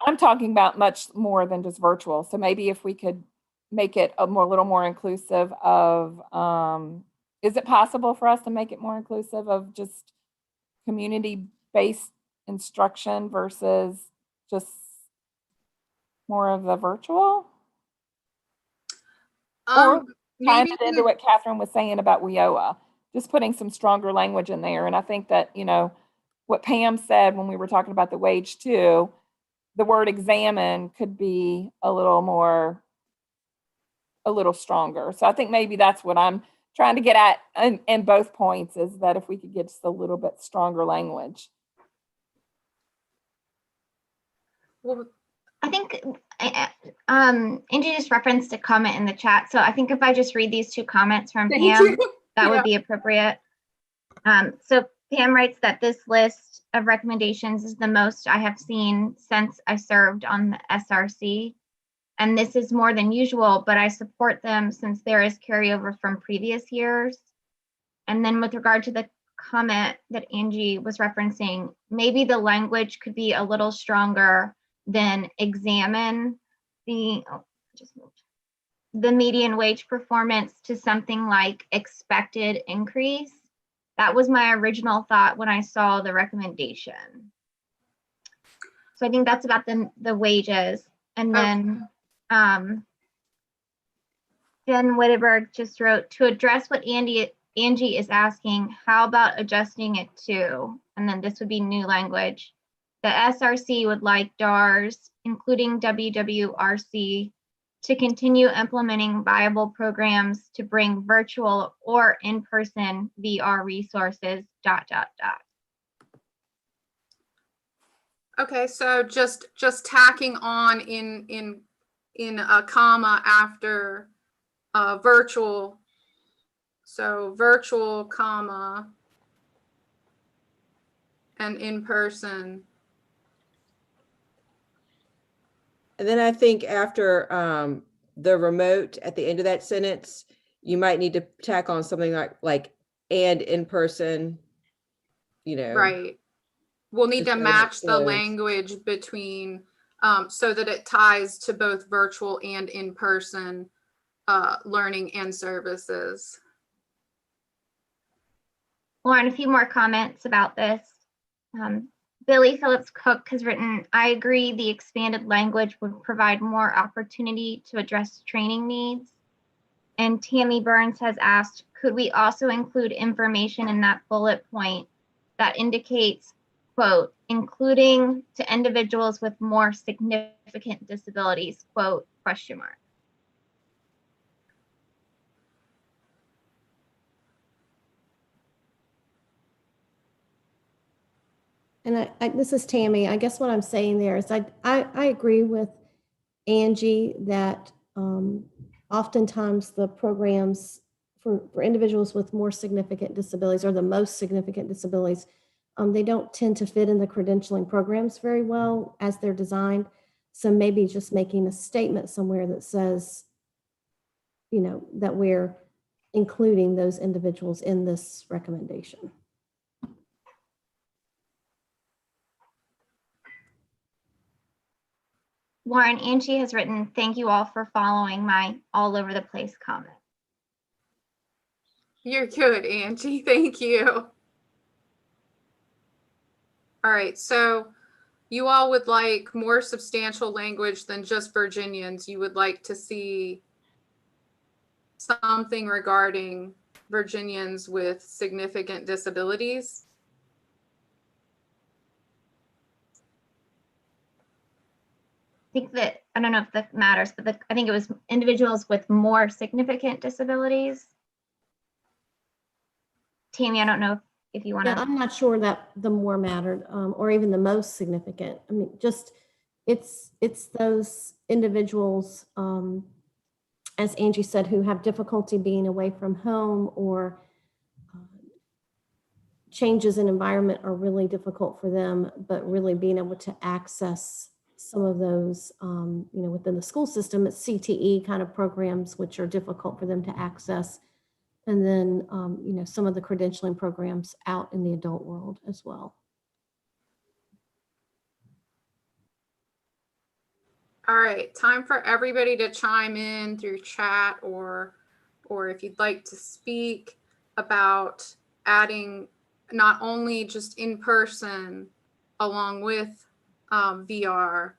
I'm talking about much more than just virtual. So maybe if we could make it a little more inclusive of, is it possible for us to make it more inclusive of just community-based instruction versus just more of the virtual? Or tying it into what Catherine was saying about WIOA, just putting some stronger language in there. And I think that, what Pam said when we were talking about the wage too, the word examine could be a little stronger. So I think maybe that's what I'm trying to get at in both points, is that if we could get just a little bit stronger language. Well, I think Angie just referenced a comment in the chat. So I think if I just read these two comments from Pam, that would be appropriate. So Pam writes that this list of recommendations is the most I have seen since I served on the SRC. And this is more than usual, but I support them since there is carryover from previous years. And then with regard to the comment that Angie was referencing, maybe the language could be a little stronger than examine the median wage performance to something like expected increase. That was my original thought when I saw the recommendation. So I think that's about the wages. And then Jen Wittenberg just wrote, to address what Angie is asking, how about adjusting it to, and then this would be new language, the SRC would like DARS, including WWRC, to continue implementing viable programs to bring virtual or in-person VR resources, ... Okay, so just tacking on in a comma after virtual. So virtual, comma, and in person. And then I think after the remote at the end of that sentence, you might need to tack on something like and in person, you know. Right. We'll need just to so that it match the flows. language between so that it ties to both virtual and in-person learning and services. Lauren, a few more comments about this. Billy Phillips Cook has written, I agree the expanded language would provide more opportunity to address training needs. And Tammy Burns has asked, could we also include information in that bullet point that indicates, quote, including to individuals with more significant disabilities, quote, question mark. And this is Tammy. I guess what I'm saying there is I agree with Angie that oftentimes the programs for individuals with more significant disabilities or the most significant disabilities, they don't tend to fit in the credentialing programs very well as they're designed. So maybe just making a statement somewhere that says, you know, that we're including those individuals in this recommendation. Lauren, Angie has written, thank you all for following my all over the place comment. You're good, Angie. Thank you. All right, so you all would like more substantial language than just Virginians. You would like to see something regarding Virginians with significant disabilities. I think that, I don't know if that matters, but I think it was individuals with more significant disabilities. Tammy, I don't know if you want to. Yeah, I'm not sure that the more mattered or even the most significant. I mean, just it's those individuals, as Angie said, who have difficulty being away from home or changes in environment are really difficult for them, but really being able to access some of those, you know, within the school system, it's CTE kind of programs, which are difficult for them to access. And then, you know, some of the credentialing programs out in the adult world as well. All right, time for everybody to chime in through chat or if you'd like to speak about adding not only just in person along with VR,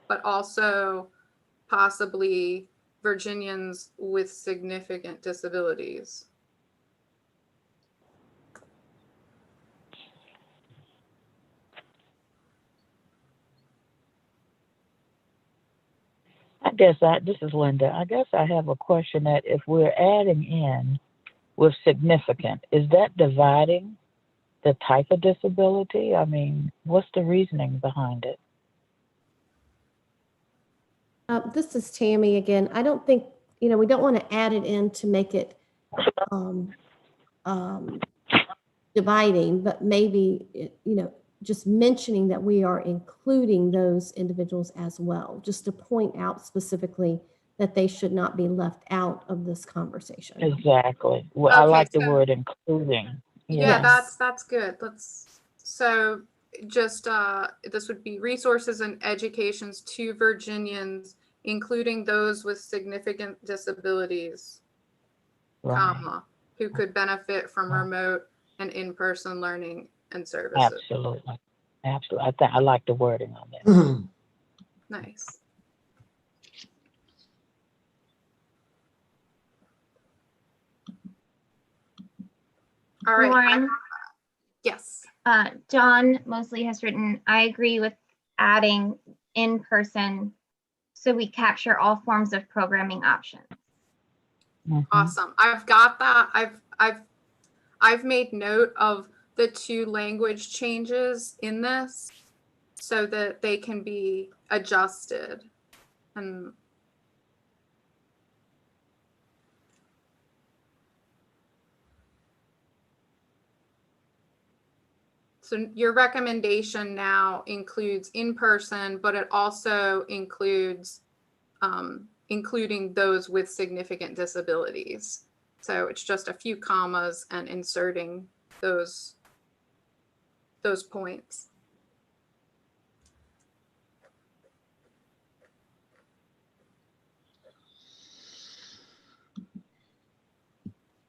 but also possibly Virginians with significant disabilities. This is Linda. I guess I have a question that if we're adding in with significant, is that dividing the type of disability? I mean, what's the reasoning behind it? This is Tammy again. I don't think, you know, we don't want to add it in to make it dividing, but maybe, you know, just mentioning that we are including those individuals as well, just to point out specifically that they should not be left out of this conversation. Exactly. Well, Okay, I like the so- word including. Yeah, Yes. that's good. So just this would be resources and educations to Virginians, including those with significant disabilities, Right. comma, who could benefit from remote and in-person learning and services. Absolutely. Absolutely. I like the wording on that. Nice. All right. Lauren, Yes. John Mosley has written, I agree with adding in person so we capture all forms of programming options. Awesome. I've got that. I've made note of the 2 language changes in this so that they can be adjusted. And so your recommendation now includes in person, but it also includes including those with significant disabilities. So it's just a few commas and inserting those points.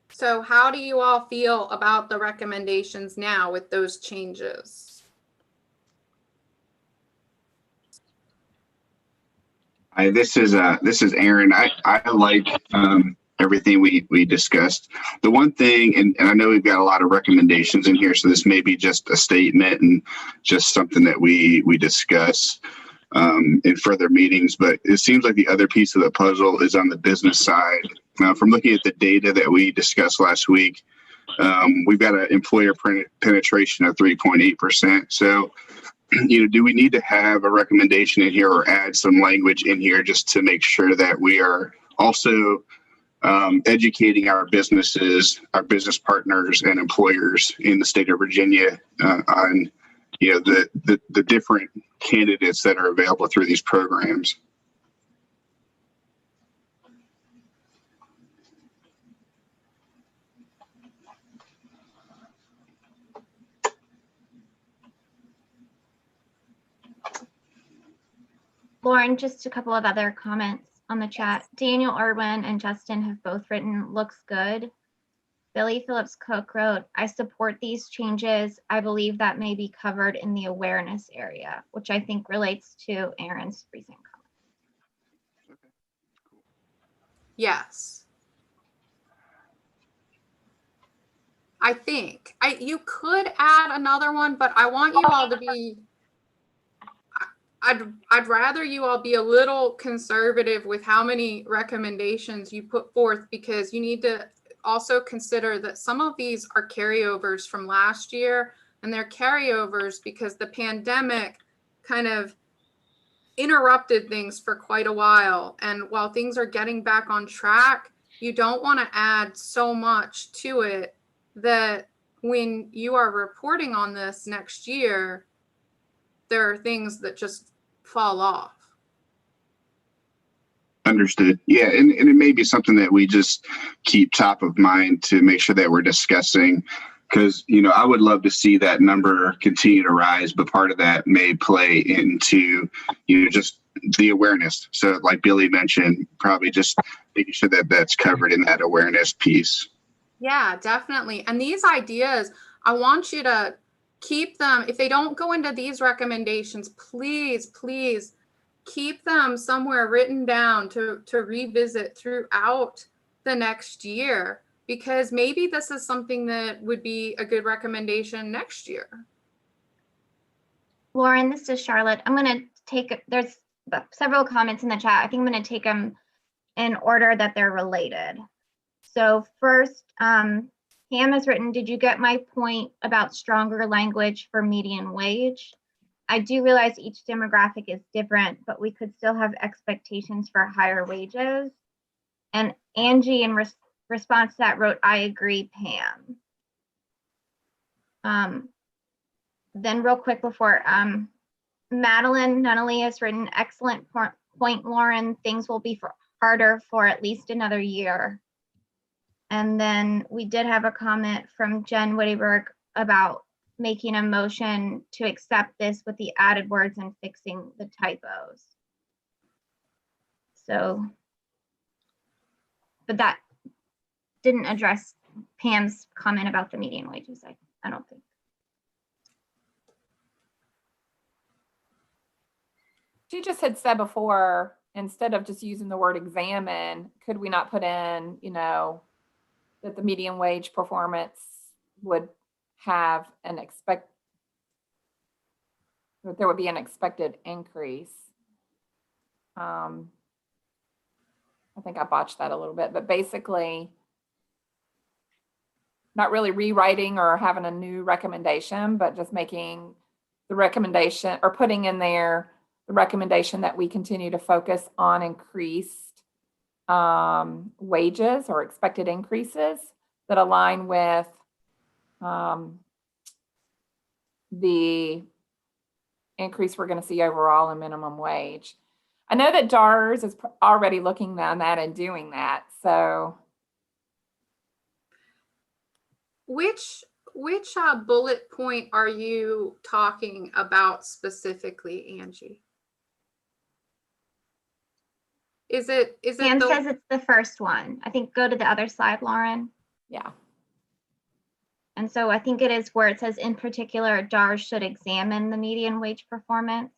So how do you all feel about the recommendations now with those changes? Hi, this is Aaron. I like everything we discussed. The one thing, and I know we've got a lot of recommendations in here, so this may be just a statement and just something that we discuss in further meetings, but it seems like the other piece of the puzzle is on the business side. From looking at the data that we discussed last week, we've got an employer penetration of 3.8%. So, do we need to have a recommendation in here or add some language in here just to make sure that we are also educating our businesses, our business partners and employers in the state of Virginia on, the different candidates that are available through these programs? Lauren, just a couple of other comments on the chat. Daniel Irwin and Justin have both written, looks good. Billy Phillips Cook wrote, I support these changes. I believe that may be covered in the awareness area, which I think relates to Aaron's recent comment. Yes. I think you could add another one, but I want you all to be, I'd rather you all be a little conservative with how many recommendations you put forth, because you need to also consider that some of these are carryovers from last year, and they're carryovers because the pandemic kind of interrupted things for quite a while. And while things are getting back on track, you don't want to add so much to it that when you are reporting on this next year, there are things that just fall off. Understood. Yeah, and it may be something that we just keep top of mind to make sure that we're discussing, because, I would love to see that number continue to rise, but part of that may play into, just the awareness. So like Billy mentioned, probably just making sure that that's covered in that awareness piece. Yeah, definitely. And these ideas, I want you to keep them. If they don't go into these recommendations, please keep them somewhere written down to revisit throughout the next year, because maybe this is something that would be a good recommendation next year. Lauren, this is Charlotte. I'm going to take, there's several comments in the chat. I think I'm going to take them in order that they're related. So first, Pam has written, did you get my point about stronger language for median wage? I do realize each demographic is different, but we could still have expectations for higher wages. And Angie, in response to that, wrote, I agree, Pam. Then real quick before, Madeline Nunnally has written, excellent point, Lauren. Things will be harder for at least another year. And then we did have a comment from Jen Whittyberg about making a motion to accept this with the added words and fixing the typos. So, but that didn't address Pam's comment about the median wages, I don't think. She just had said before, instead of just using the word examine, could we not put in, that the median wage performance would have an that there would be an expected increase. I think I botched that a little bit, but basically not really rewriting or having a new recommendation, but just making the recommendation or putting in there the recommendation that we continue to focus on increased wages or expected increases that align with the increase we're going to see overall in minimum wage. I know that DARS is already looking on that and doing that. So which bullet point are you talking about specifically, Angie? Is it Dan says it's the first one. I think go to the other slide, Lauren. Yeah. And so I think it is where it says in particular, DARS should examine the median wage performance.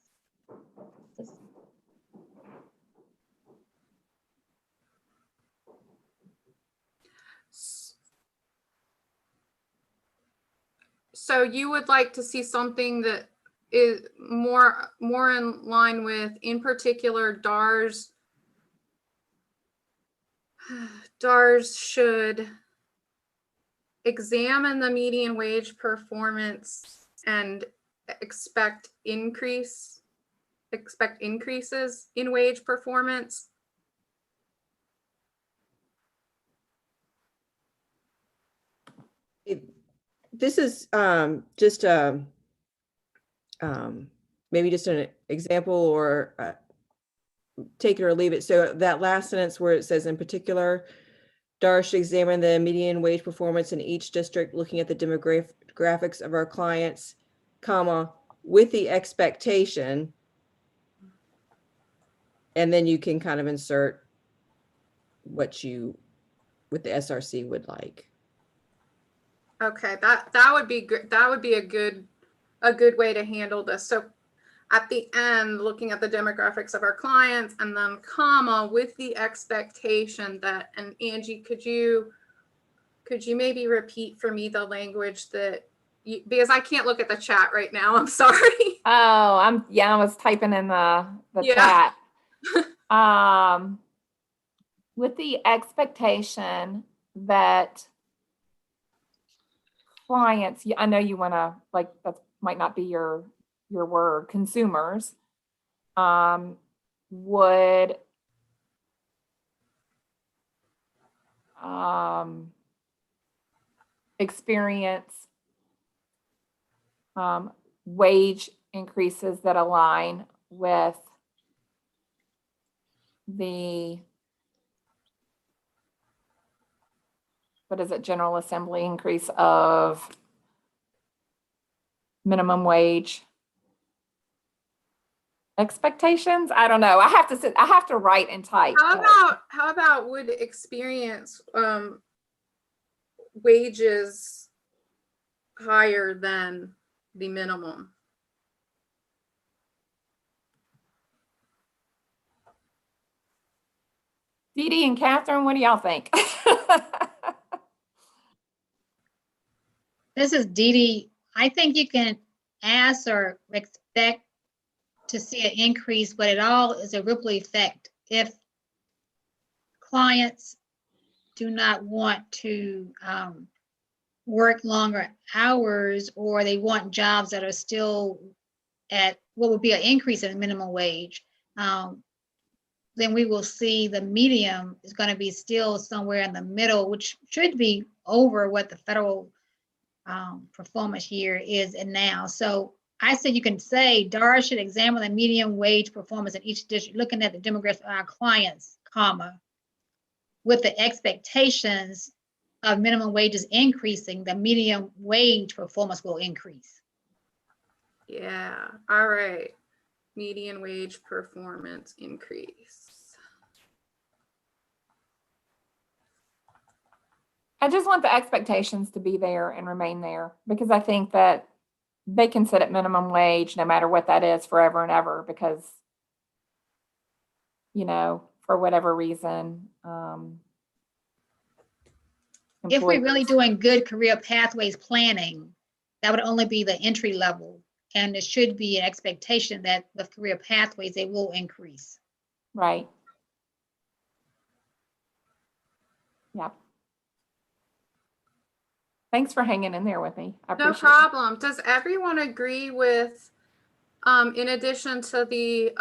So you would like to see something that is more in line with, in particular, DARS should examine the median wage performance and expect increases in wage performance. This is just maybe just an example, or take it or leave it. So that last sentence where it says in particular, DARS should examine the median wage performance in each district, looking at the demographics of our clients, comma, with the expectation, and then you can kind of insert what the SRC would like. Okay, that would be good. That would be a good way to handle this. So at the end, looking at the demographics of our clients, and then comma, with the expectation that, and Angie, could you maybe repeat for me the language that you, because I can't look at the chat right now. I'm sorry. Oh, I was typing in the chat. With the expectation that clients, I know you want to, like, that might not be your word, consumers would experience wage increases that align with the, what is it, General Assembly increase of minimum wage expectations. I don't know. I have to write and type. How about would experience wages higher than the minimum? Dee Dee and Catherine, what do y'all think? This is Dee Dee. I think you can ask or expect to see an increase, but it all is a ripple effect. If clients do not want to work longer hours, or they want jobs that are still at what would be an increase in minimum wage, then we will see the medium is going to be still somewhere in the middle, which should be over what the federal performance here is and now. So I said you can say DARS should examine the median wage performance in each district, looking at the demographics of our clients, comma, with the expectations of minimum wages increasing, the median wage performance will increase. Yeah, all right. Median wage performance increase. I just want the expectations to be there and remain there, because I think that they can sit at minimum wage no matter what that is forever and ever, because, you know, for whatever reason. If we're really doing good career pathways planning, that would only be the entry level. And it should be an expectation that with career pathways, they will increase. Right. Yep. Thanks for hanging in there with me. I No appreciate it. problem. Does everyone agree with, in addition to the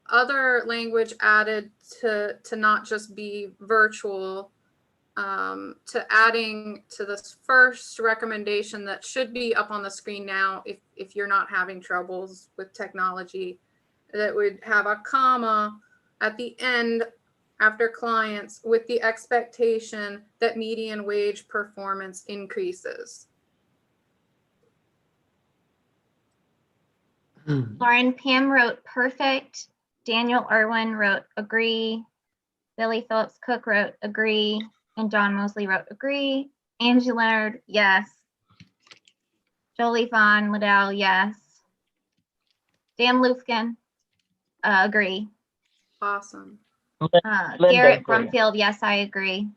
other language added to not just be virtual, to adding to this first recommendation that should be up on the screen now, if you're not having troubles with technology, that would have a comma at the end after clients with the expectation that median wage performance increases. Lauren, Pam wrote perfect. Daniel Irwin wrote agree. Billy Phillips Cook wrote agree. And John Mosley wrote agree. Angie Leonard, yes. Jolie Vaughn Liddell, yes. Dan Lufkin, agree. Awesome. Garrett Brumfield, yes, I agree.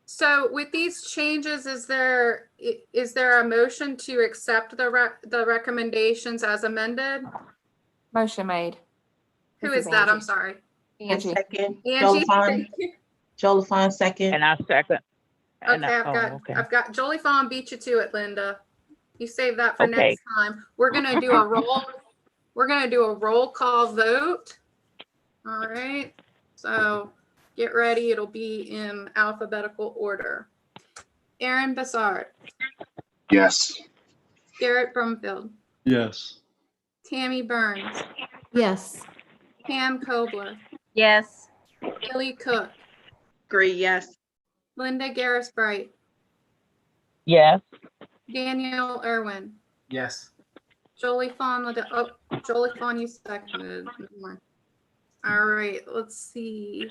So with these changes, is there a motion to accept the recommendations as amended? Motion made. Who is that? I'm sorry. Angie. Second. Angie. Jolie Fawn, second. And I second. Okay, I've got Jolie Fawn beat you to it, Linda. You save that for next time. We're gonna do a roll call vote. All right. So get ready. It'll be in alphabetical order. Aaron Bassard. Yes. Garrett Brumfield. Yes. Tammy Burns. Yes. Pam Kobler. Yes. Billy Cook. Agree, yes. Linda Garris Bright. Yes. Daniel Irwin. Yes. Jolie Fawn. Jolie Fawn, you seconded. All right, let's see.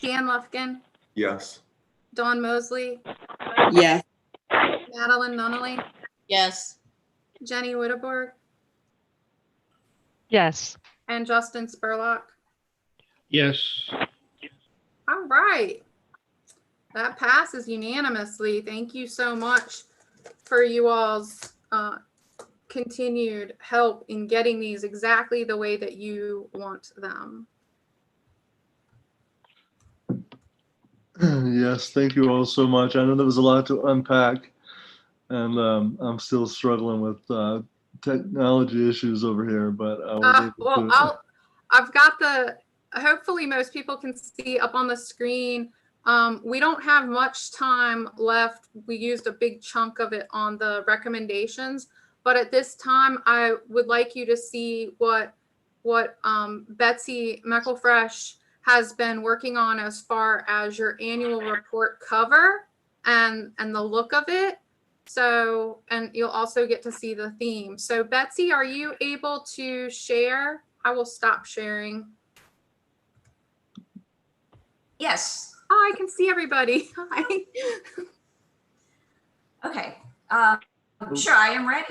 Dan Lufkin. Yes. Dawn Mosley. Yes. Madeline Nunnally. Yes. Jenny Witteborg. Yes. And Justin Spurlock. Yes. All right. That passes unanimously. Thank you so much for you all's continued help in getting these exactly the way that you want them. Yes, thank you all so much. I know there was a lot to unpack, and I'm still struggling with technology issues over here, but I've got hopefully most people can see up on the screen. We don't have much time left. We used a big chunk of it on the recommendations, but at this time, I would like you to see what Betsy McElfresh has been working on as far as your annual report cover and the look of it. So, and you'll also get to see the theme. So Betsy, are you able to share? I will stop sharing. Yes. Oh, I can see everybody. Hi. Okay. Sure, I am ready.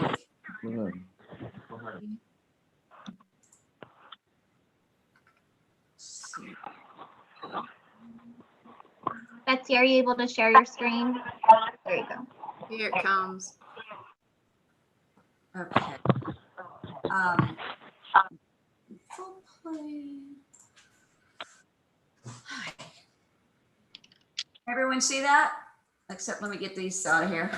Betsy, are you able to share your screen? There you go. Here it comes. Okay. Full play. Everyone see that? Except let me get these out of here.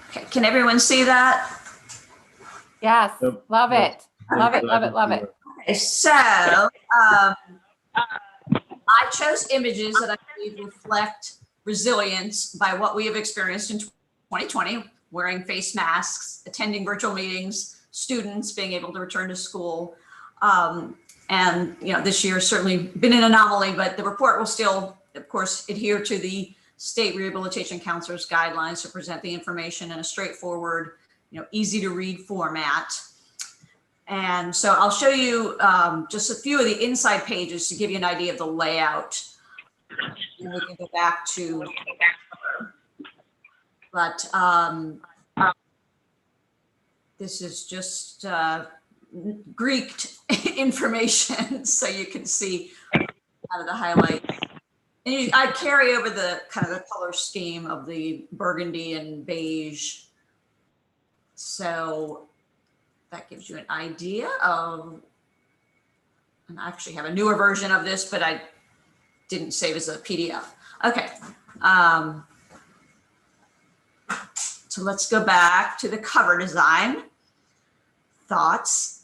Okay, can everyone see that? Yes, Yep. love it. Love it, love it, love it. Okay, so I chose images that I believe reflect resilience by what we have experienced in 2020, wearing face masks, attending virtual meetings, students being able to return to school. And this year has certainly been an anomaly, but the report will still, of course, adhere to the state rehabilitation counselors guidelines to present the information in a straightforward, easy to read format. And so I'll show you just a few of the inside pages to give you an idea of the layout. And we can go back to, but this is just Greeked information, so you can see out of the highlights. I carry over the kind of the color scheme of the burgundy and beige. So that gives you an idea of, and I actually have a newer version of this, but I didn't save as a PDF. Okay. So let's go back to the cover design. Thoughts?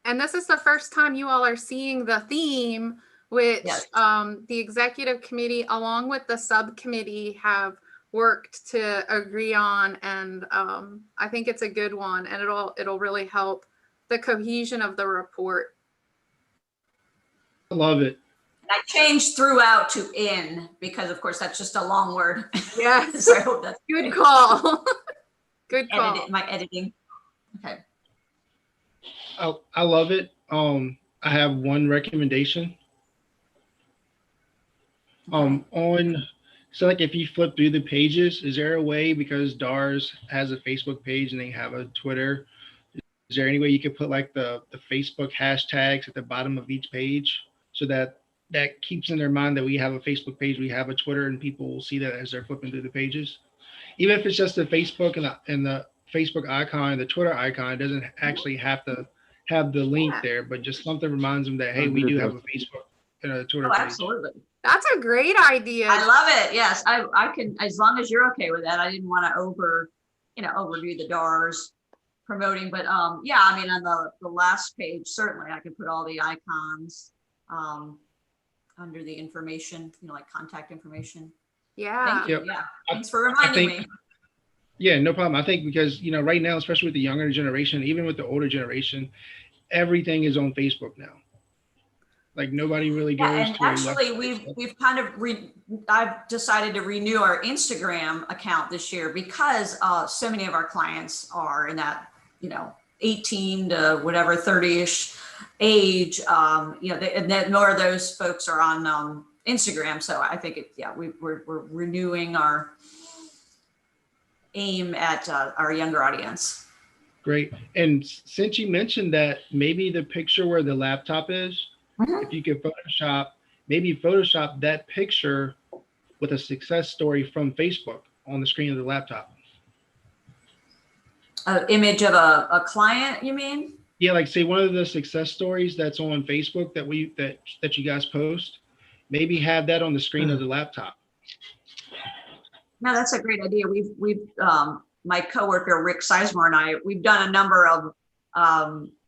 And this is the first time you all are seeing the theme, which Yes. The executive committee along with the subcommittee have worked to agree on. And I think it's a good one, and it'll really help the cohesion of the report. I love it. I changed throughout to in because, of course, that's just a long word. Yes. So I hope that's good call. Good call. My editing. Okay. I love it. I have one recommendation. So like if you flip through the pages, is there a way, because DARS has a Facebook page and they have a Twitter, is there any way you could put like the Facebook hashtags at the bottom of each page so that keeps in their mind that we have a Facebook page, we have a Twitter, and people will see that as they're flipping through the pages? Even if it's just the Facebook and the Facebook icon, the Twitter icon, it doesn't actually have to have the link there, but just something reminds them that, hey, we do have a Facebook and a Twitter page. Absolutely. That's a great idea. I love it. Yes, I can, as long as you're okay with that. I didn't want to overdo the DARS promoting, but yeah, I mean, on the last page, certainly I could put all the icons under the information, like contact information. Yeah. Thank you. Yeah. Thanks for reminding me. Yeah, no problem. I think because, right now, especially with the younger generation, even with the older generation, everything is on Facebook now. Like nobody really goes and to actually we've kind of I've decided to renew our Instagram account this year because so many of our clients are in that 18 to whatever 30ish age, and that more of those folks are on Instagram. So I think we're renewing our aim at our younger audience. Great. And since you mentioned that, maybe the picture where the laptop is, if you could Photoshop that picture with a success story from Facebook on the screen of the laptop. An image of a client, you mean? Yeah, like say one of the success stories that's on Facebook that you guys post, maybe have that on the screen of the laptop. No, that's a great idea. We've my coworker Rick Sizemore and I, we've done a number of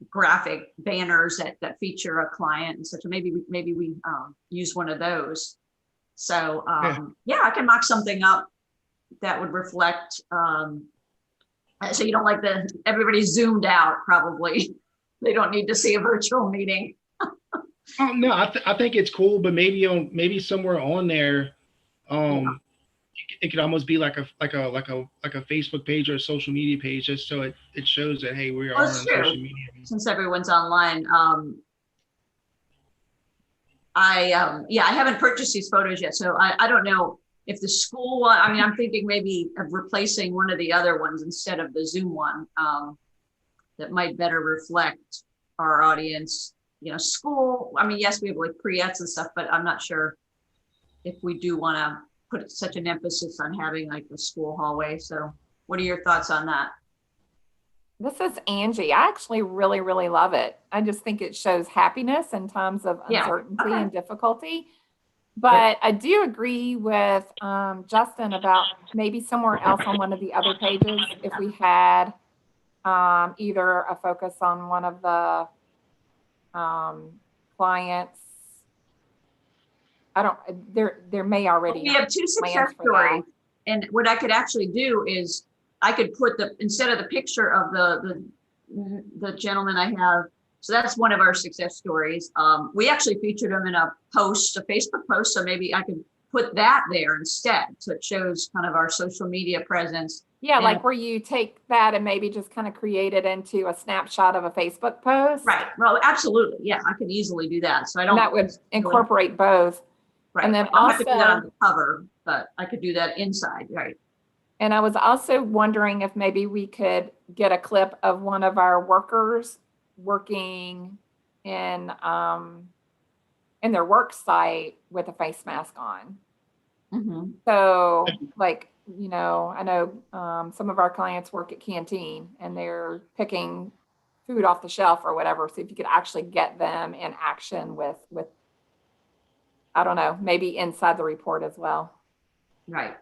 graphic banners that feature a client and such. Maybe we use one of those. So yeah, I can mock something up that would reflect. So you don't like everybody zoomed out. Probably they don't need to see a virtual meeting. No, I think it's cool, but maybe somewhere on there, it could almost be like a Facebook page or a social media page, just so it shows that, hey, we are on social media. Since everyone's online, I haven't purchased these photos yet, so I don't know if the school one. I mean, I'm thinking maybe of replacing one of the other ones instead of the Zoom one. That might better reflect our audience. School. I mean, yes, we have like pre-ets and stuff, but I'm not sure if we do want to put such an emphasis on having like the school hallway. So what are your thoughts on that? This is Angie. I actually really, really love it. I just think it shows happiness in times of uncertainty and difficulty. But I do agree with Justin about maybe somewhere else on one of the other pages, if we had either a focus on one of the clients. There may already we have two success stories, and what I could actually do is I could put instead of the picture of the gentleman I have. So that's one of our success stories. We actually featured him in a Facebook post. So maybe I could put that there instead. So it shows kind of our social media presence. Yeah, like where you take that and maybe just kind of create it into a snapshot of a Facebook post. Right. Well, absolutely. Yeah, I could easily do that. So that would incorporate both. Right. And then I don't also have to do that on the cover, but I could do that inside. Right. And I was also wondering if maybe we could get a clip of one of our workers working in in their work site with a face mask on. Mm-hmm. So like, you know, I know some of our clients work at Canteen and they're picking food off the shelf or whatever. So if you could actually get them in action with, I don't know, maybe inside the report as well. Right.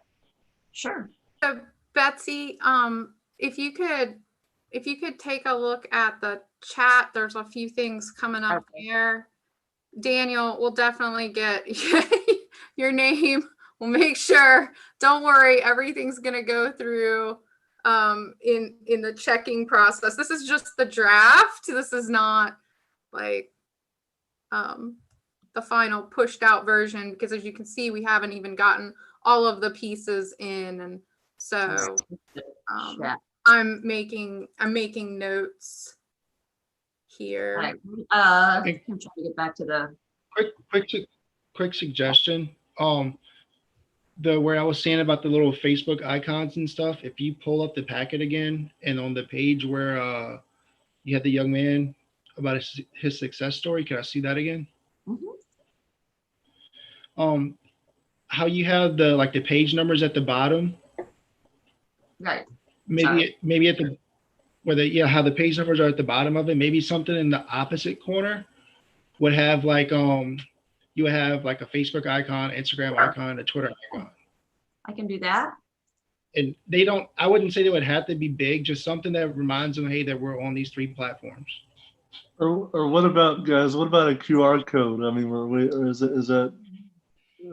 Sure. So Betsy, if you could take a look at the chat, there's a few things coming up there. Daniel, we'll definitely get your name. We'll make sure. Don't worry, everything's gonna go through in the checking process. This is just the draft. This is not like the final pushed out version, because as you can see, we haven't even gotten all of the pieces in, and so I'm making notes here. Right. I'm trying to get back to the quick suggestion. Where I was saying about the little Facebook icons and stuff, if you pull up the packet again and on the page where you had the young man about his success story, can I see that again? Mm-hmm. How you have the page numbers at the bottom. Right. Maybe at the how the page numbers are at the bottom of it. Maybe something in the opposite corner would have you would have like a Facebook icon, Instagram icon, a Twitter icon. I can do that. And I wouldn't say they would have to be big, just something that reminds them, hey, that we're on these 3 platforms. Or what about, guys, what about a QR code? I mean, are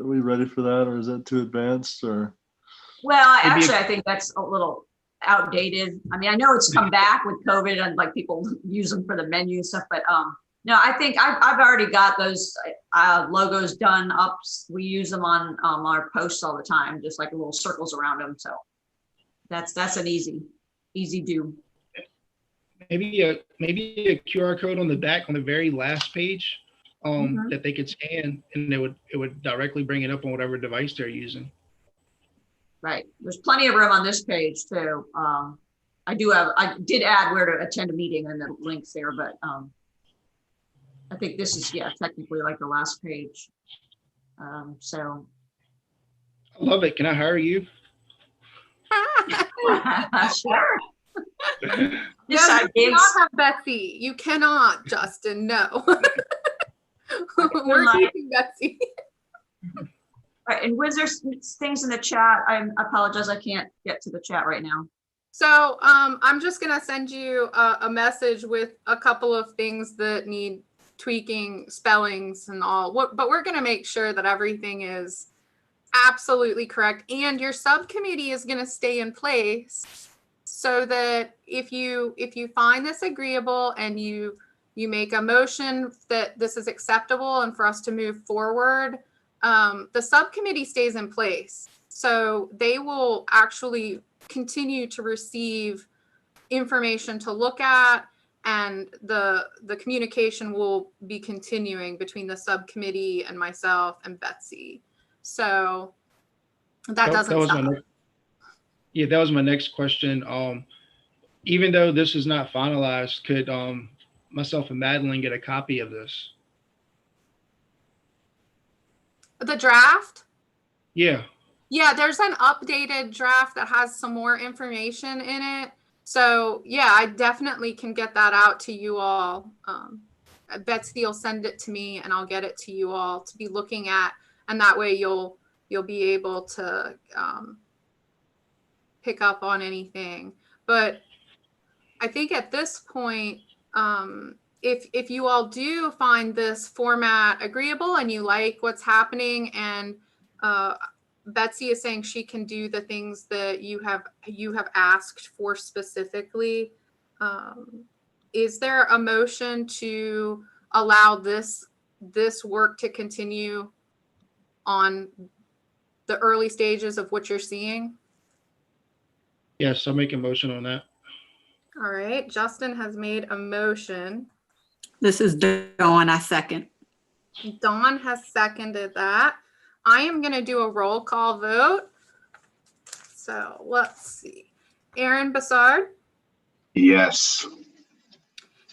we ready for that, or is that too advanced, or? Well, I think that's a little outdated. I mean, I know it's come back with COVID and like people use them for the menu and stuff, but no, I think I've already got those logos done up. We use them on our posts all the time, just like little circles around them. So that's an easy do. Maybe a QR code on the back on the very last page that they could scan, and it would directly bring it up on whatever device they're using. Right. There's plenty of room on this page too. I did add where to attend a meeting and the links there, but I think this is technically like the last page. So I love it. Can I hire you? Sure. You cannot have Betsy. You cannot, Justin. No. We're keeping Betsy. Right, and was there things in the chat? I apologize, I can't get to the chat right now. So I'm just gonna send you a message with a couple of things that need tweaking, spellings and all. But we're gonna make sure that everything is absolutely correct, and your subcommittee is gonna stay in place so that if you find this agreeable and you make a motion that this is acceptable and for us to move forward, the subcommittee stays in place. So they will actually continue to receive information to look at, and the communication will be continuing between the subcommittee and myself and Betsy. So that doesn't stop. That was my next question. Even though this is not finalized, could myself and Madeline get a copy of this? The draft? Yeah. Yeah, there's an updated draft that has some more information in it. So yeah, I definitely can get that out to you all. Betsy will send it to me and I'll get it to you all to be looking at. And that way you'll be able to pick up on anything. But I think at this point, if you all do find this format agreeable and you like what's happening, and Betsy is saying she can do the things that you have asked for specifically, is there a motion to allow this work to continue on the early stages of what you're seeing? Yes, I'll make a motion on that. All right, Justin has made a motion. This is Dawn, I second. Dawn has seconded that. I am going to do a roll call vote. So let's see. Aaron Bassard? Yes.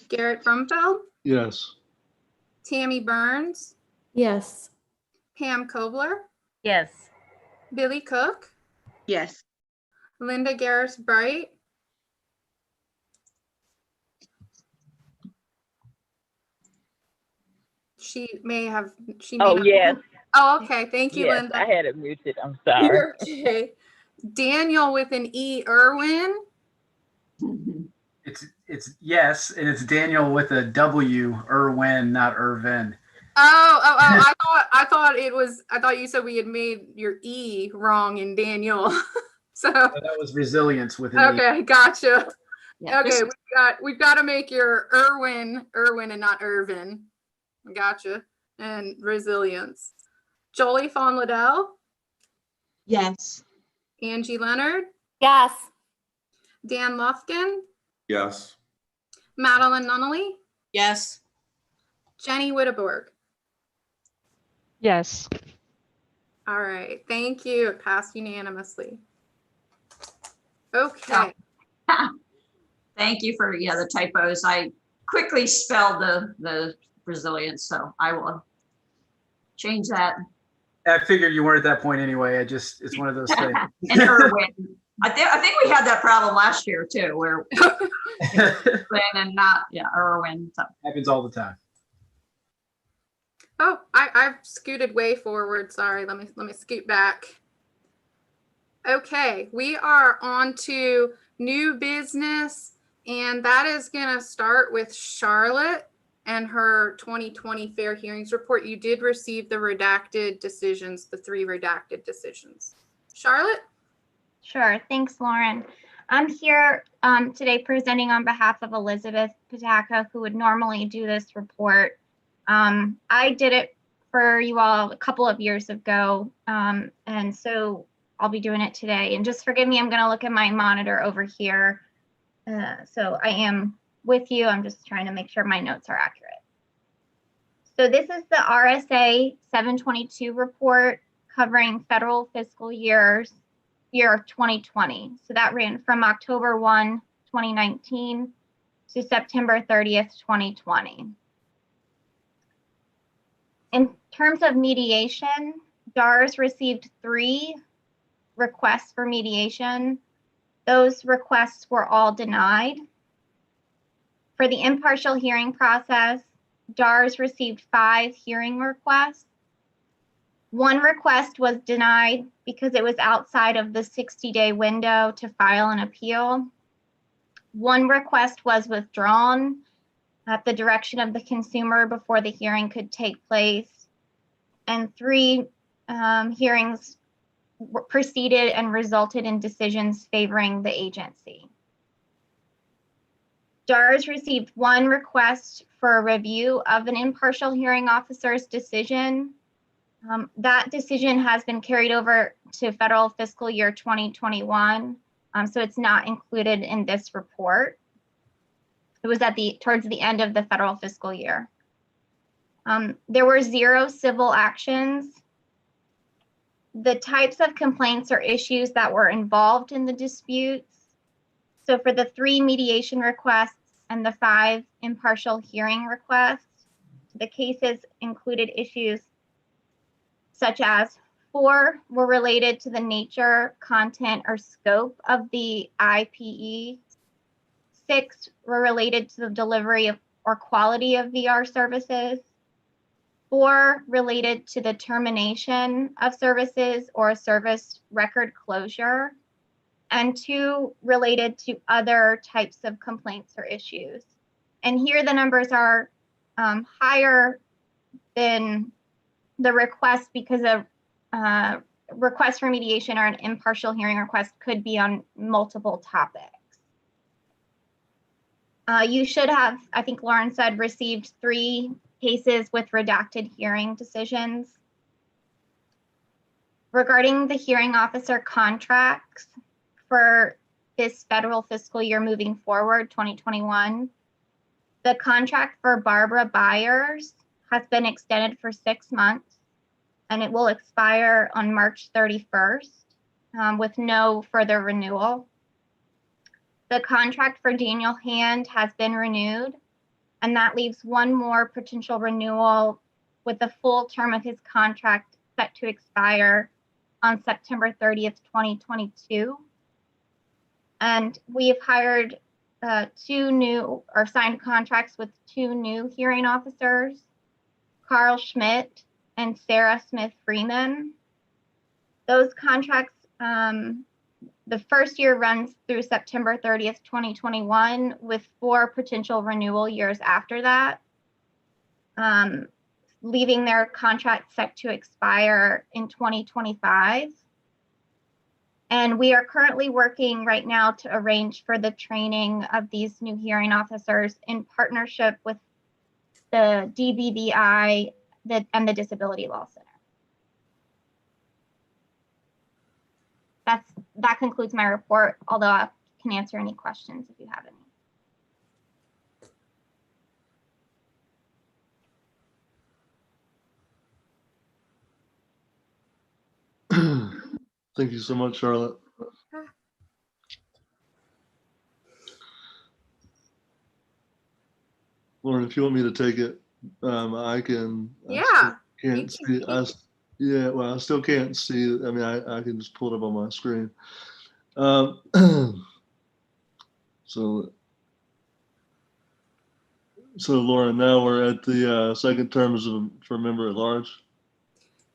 Garrett Brumfeld? Yes. Tammy Burns? Yes. Pam Kobler, Yes. Billy Cook, Yes. Linda Garris Bright, she may Oh, not. yes. Oh, okay. Thank you, Yes, Linda. I had it muted. I'm sorry. You're okay. Daniel with an E. Irwin. It's yes, and it's Daniel with a W, Irwin, not Irvin. Oh, I thought you said we had made your E wrong in Daniel. So That was resilience with an E. okay, gotcha. Yeah, Okay, we've got to make your Irwin and not Irvin. Gotcha. And resilience. Jolie Fawn Liddell, Yes. Angie Leonard, Yes. Dan Lufkin, Yes. Madeline Nunnally, Yes. Jenny Witteborg. Yes. All right, thank you. It passed unanimously. Okay. Thank you for, the typos. I quickly spelled the resilience, so I will change that. I figured you weren't at that point anyway. It's one of those things. And Irwin. I think we had that problem last year too, where Irwin and not, Irwin. So. Happens all the time. Oh, I've scooted way forward. Sorry, let me scoot back. Okay, we are on to new business, and that is going to start with Charlotte and her 2020 Fair Hearings Report. You did receive the redacted decisions, the 3 redacted decisions. Charlotte? Sure. Thanks, Lauren. I'm here today presenting on behalf of Elizabeth Pataka, who would normally do this report. I did it for you all a couple of years ago, and so I'll be doing it today. And just forgive me, I'm going to look at my monitor over here. So I am with you. I'm just trying to make sure my notes are accurate. So this is the RSA 722 report covering federal fiscal year of 2020. So that ran from October 1, 2019 to September 30th, 2020. In terms of mediation, DARS received 3 requests for mediation. Those requests were all denied. For the impartial hearing process, DARS received 5 hearing requests. 1 request was denied because it was outside of the 60-day window to file an appeal. 1 request was withdrawn at the direction of the consumer before the hearing could take place. And 3 hearings proceeded and resulted in decisions favoring the agency. DARS received 1 request for a review of an impartial hearing officer's decision. That decision has been carried over to federal fiscal year 2021, so it's not included in this report. It was towards the end of the federal fiscal year. There were 0 civil actions. The types of complaints or issues that were involved in the disputes. So for the 3 mediation requests and the 5 impartial hearing requests, the cases included issues such as 4 were related to the nature, content, or scope of the IPE. 6 were related to the delivery of or quality of VR services. 4 related to the termination of services or a service record closure, and 2 related to other types of complaints or issues. And here the numbers are higher than the request because a request for mediation or an impartial hearing request could be on multiple topics. You should have, I think Lauren said, received 3 cases with redacted hearing decisions. Regarding the hearing officer contracts for this federal fiscal year moving forward, 2021, the contract for Barbara Byers has been extended for 6 months, and it will expire on March 31st with no further renewal. The contract for Daniel Hand has been renewed, and that leaves 1 more potential renewal with the full term of his contract set to expire on September 30th, 2022. And we have hired two new or signed contracts with two new hearing officers, Carl Schmidt and Sarah Smith Freeman. Those contracts, the first year runs through September 30th, 2021, with 4 potential renewal years after that, leaving their contract set to expire in 2025. And we are currently working right now to arrange for the training of these new hearing officers in partnership with the DBVI and the Disability Law Center. That concludes my report, although I can answer any questions if you have any. Thank you so much, Charlotte. Lauren, if you want me to take it, I can. Yeah. Can't see. Yeah, well, I still can't see. I mean, I can just pull it up on my screen. So Lauren, now we're at the second terms for member at large.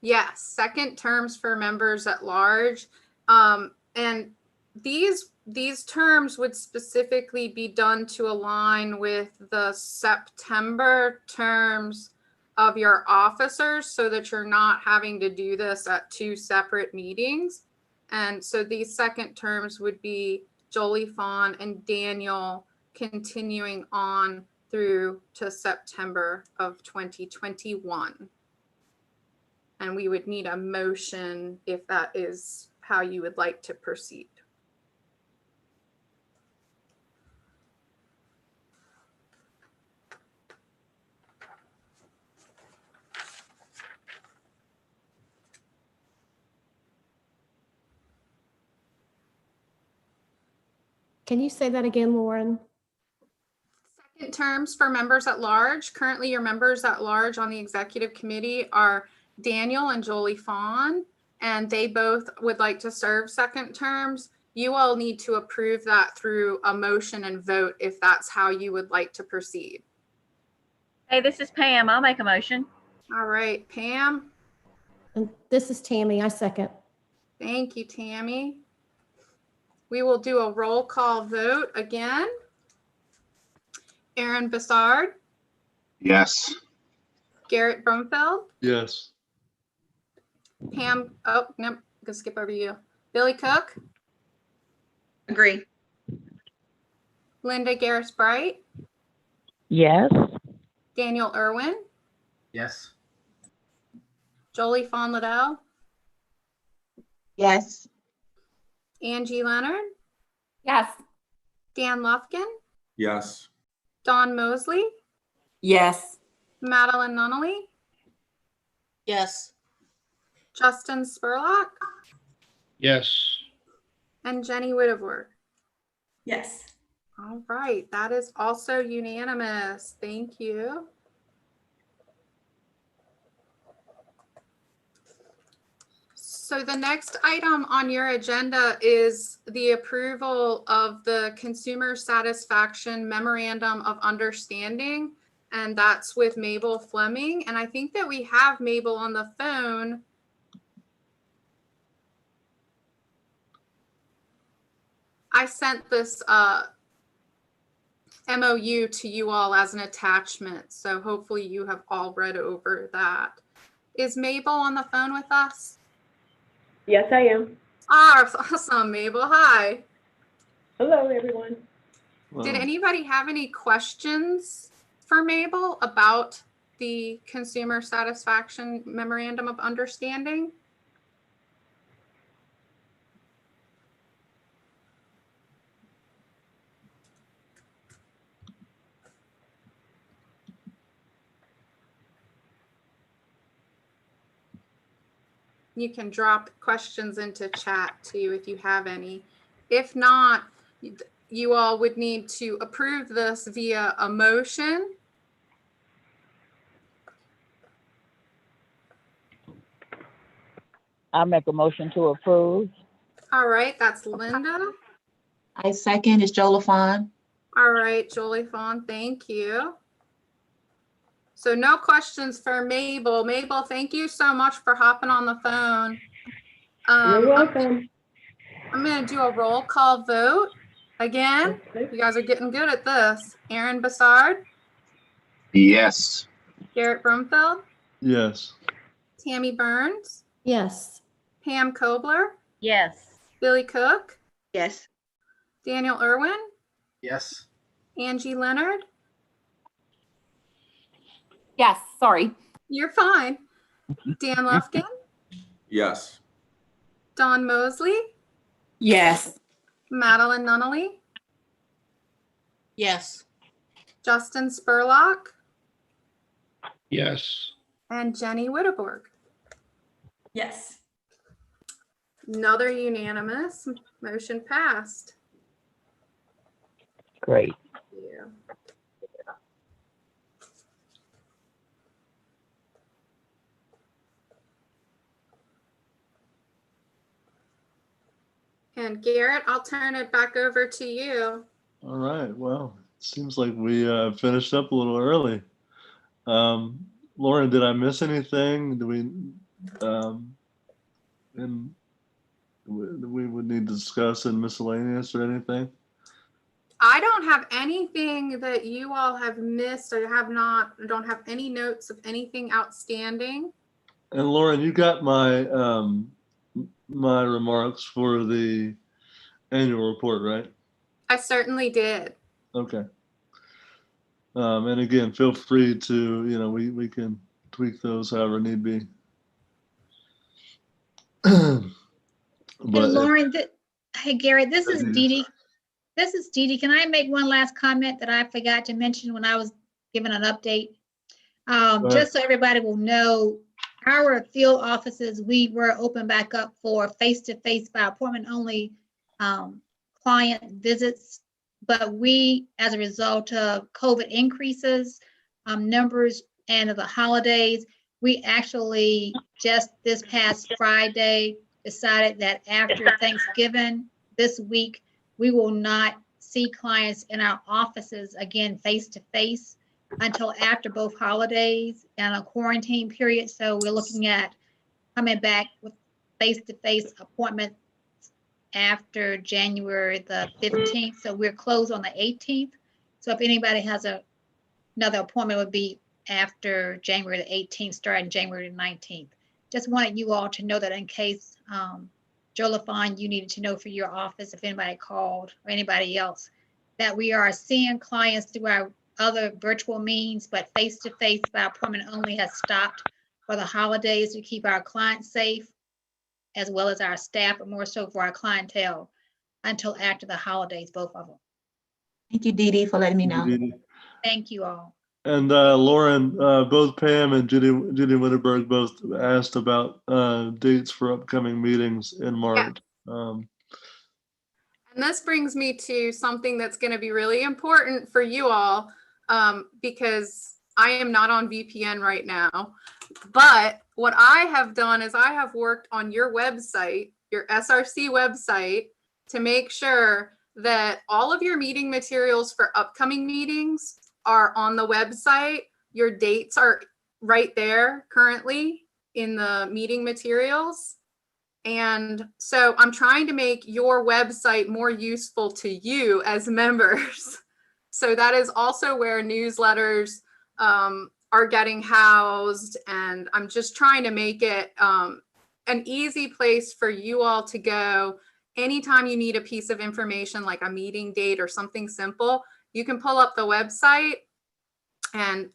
Yes, second terms for members at large. And these terms would specifically be done to align with the September terms of your officers so that you're not having to do this at 2 separate meetings. And so these second terms would be Jolie Fawn and Daniel continuing on through to September of 2021. And we would need a motion if that is how you would like to proceed. Can you say that again, Lauren? Second terms for members at large. Currently, your members at large on the executive committee are Daniel and Jolie Fawn, and they both would like to serve second terms. You all need to approve that through a motion and vote if that's how you would like to proceed. Hey, this is Pam. I'll make a motion. All right, Pam. And this is Tammy. I second. Thank you, Tammy. We will do a roll call vote again. Aaron Bassard. Yes. Garrett Brumfeld. Yes. Pam, oh, nope, gonna skip over you. Billy Cook. Agree. Linda Garris Bright. Yes. Daniel Irwin. Yes. Jolie Fawn Liddell. Yes. Angie Leonard. Yes. Dan Lufkin. Yes. Dawn Mosley. Yes. Madeline Nunnally. Yes. Justin Spurlock. Yes. And Jenny Whitteworth. Yes. All right, that is also unanimous. Thank you. So the next item on your agenda is the approval of the Consumer Satisfaction Memorandum of Understanding, and that's with Mabel Fleming. And I think that we have Mabel on the phone. I sent this MOU to you all as an attachment, so hopefully you have all read over that. Is Mabel on the phone with us? Yes, I am. Ah, awesome, Mabel. Hi. Hello, everyone. Did anybody have any questions for Mabel about the Consumer Satisfaction Memorandum of Understanding? You can drop questions into chat too if you have any. If not, you all would need to approve this via a motion. I make a motion to approve. All right, that's Linda. I second is Joe LaFawn. All right, Jolie Fawn, thank you. So no questions for Mabel. Mabel, thank you so much for hopping on the phone. You're welcome. I'm going to do a roll call vote. Again, you guys are getting good at this. Aaron Bassard, Yes. Garrett Brumfield, Yes. Tammy Burns, Yes. Pam Kobler, Yes. Billy Cook, Yes. Daniel Irwin, Yes. Angie Leonard. Yes, sorry. You're fine. Dan Lufkin, Yes. Don Mosley, Yes. Madeline Nunnally, Yes. Justin Spurlock, Yes. and Jenny Witteborg. Yes. Another unanimous motion passed. Great. Yeah. And Garrett, I'll turn it back over to you. All right. Well, it seems like we finished up a little early. Lauren, did I miss anything? And we would need to discuss in miscellaneous or anything? I don't have anything that you all have missed. I don't have any notes of anything outstanding. And Lauren, you got my my remarks for the annual report, right? I certainly did. Okay. And again, feel free to, we can tweak those however need be. Hey, But Lauren, hey, Garrett, this is Dee Dee. This is Dee Dee. Can I make one last comment that I forgot to mention when I was giving an update? Just so everybody will know, our field offices, we were open back up for face-to-face by appointment only client visits. But we, as a result of COVID increases, numbers and of the holidays, we actually just this past Friday decided that after Thanksgiving this week, we will not see clients in our offices again face-to-face until after both holidays and a quarantine period. So we're looking at coming back with face-to-face appointments after January the 15th. So we're closed on the 18th. So if anybody has another appointment, it would be after January the 18th, starting January the 19th. Just wanted you all to know that in case Joe LaFawn, you needed to know for your office, if anybody called or anybody else, that we are seeing clients through our other virtual means, but face-to-face by appointment only has stopped for the holidays to keep our clients safe, as well as our staff, but more so for our clientele until after the holidays, both of them. Thank you, Dee Dee, for letting me know. Thank you all. And Lauren, both Pam and Judy Witterberg both asked about dates for upcoming meetings in March. And this brings me to something that's going to be really important for you all, because I am not on VPN right now. But what I have done is I have worked on your website, your SRC website, to make sure that all of your meeting materials for upcoming meetings are on the website. Your dates are right there currently in the meeting materials. And so I'm trying to make your website more useful to you as members. So that is also where newsletters are getting housed. And I'm just trying to make it an easy place for you all to go. Anytime you need a piece of information, like a meeting date or something simple, you can pull up the website, and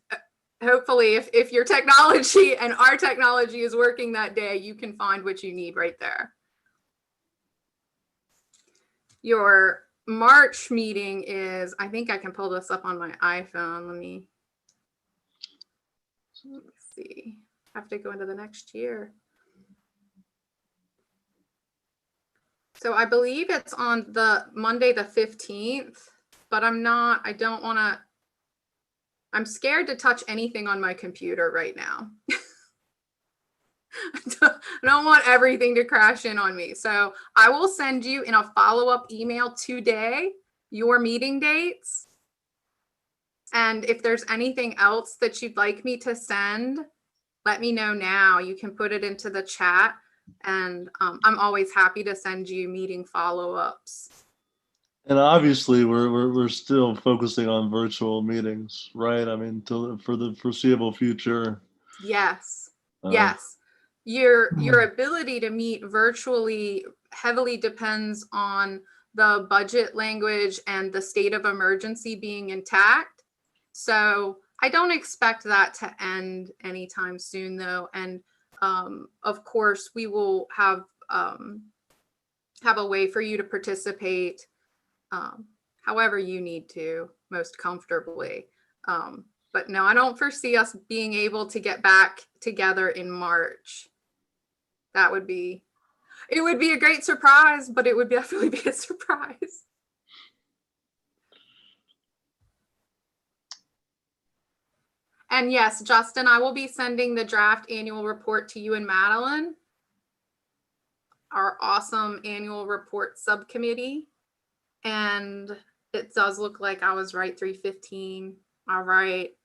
hopefully if your technology and our technology is working that day, you can find what you need right there. Your March meeting is, I think I can pull this up on my iPhone. Let me see. I have to go into the next year. So I believe it's on the Monday, the 15th, but I'm scared to touch anything on my computer right now. I don't want everything to crash in on me. So I will send you in a follow-up email today your meeting dates. And if there's anything else that you'd like me to send, let me know now. You can put it into the chat, and I'm always happy to send you meeting follow-ups. And obviously, we're still focusing on virtual meetings, right? I mean, for the foreseeable future. Yes. Yes. Your ability to meet virtually heavily depends on the budget language and the state of emergency being intact. So I don't expect that to end anytime soon, though. And of course, we will have a way for you to participate however you need to most comfortably. But no, I don't foresee us being able to get back together in March. It would be a great surprise, but it would definitely be a surprise. And yes, Justin, I will be sending the draft annual report to you and Madeline, our awesome annual report subcommittee. And it does look like I was right, 3:15. All right.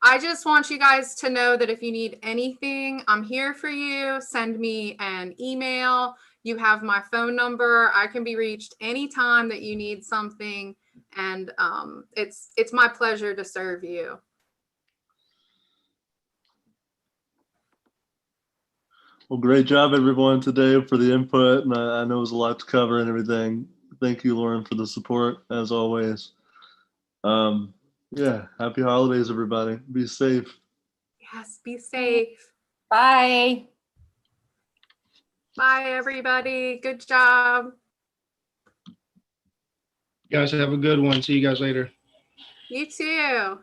I just want you guys to know that if you need anything, I'm here for you. Send me an email. You have my phone number. I can be reached anytime that you need something. And it's my pleasure to serve you. Well, great job, everyone, today for the input. And I know it was a lot to cover and everything. Thank you, Lauren, for the support, as always. Yeah, happy holidays, everybody. Be safe. Yes, be safe. Bye. Bye, everybody. Good job. You guys have a good one. See you guys later. You too.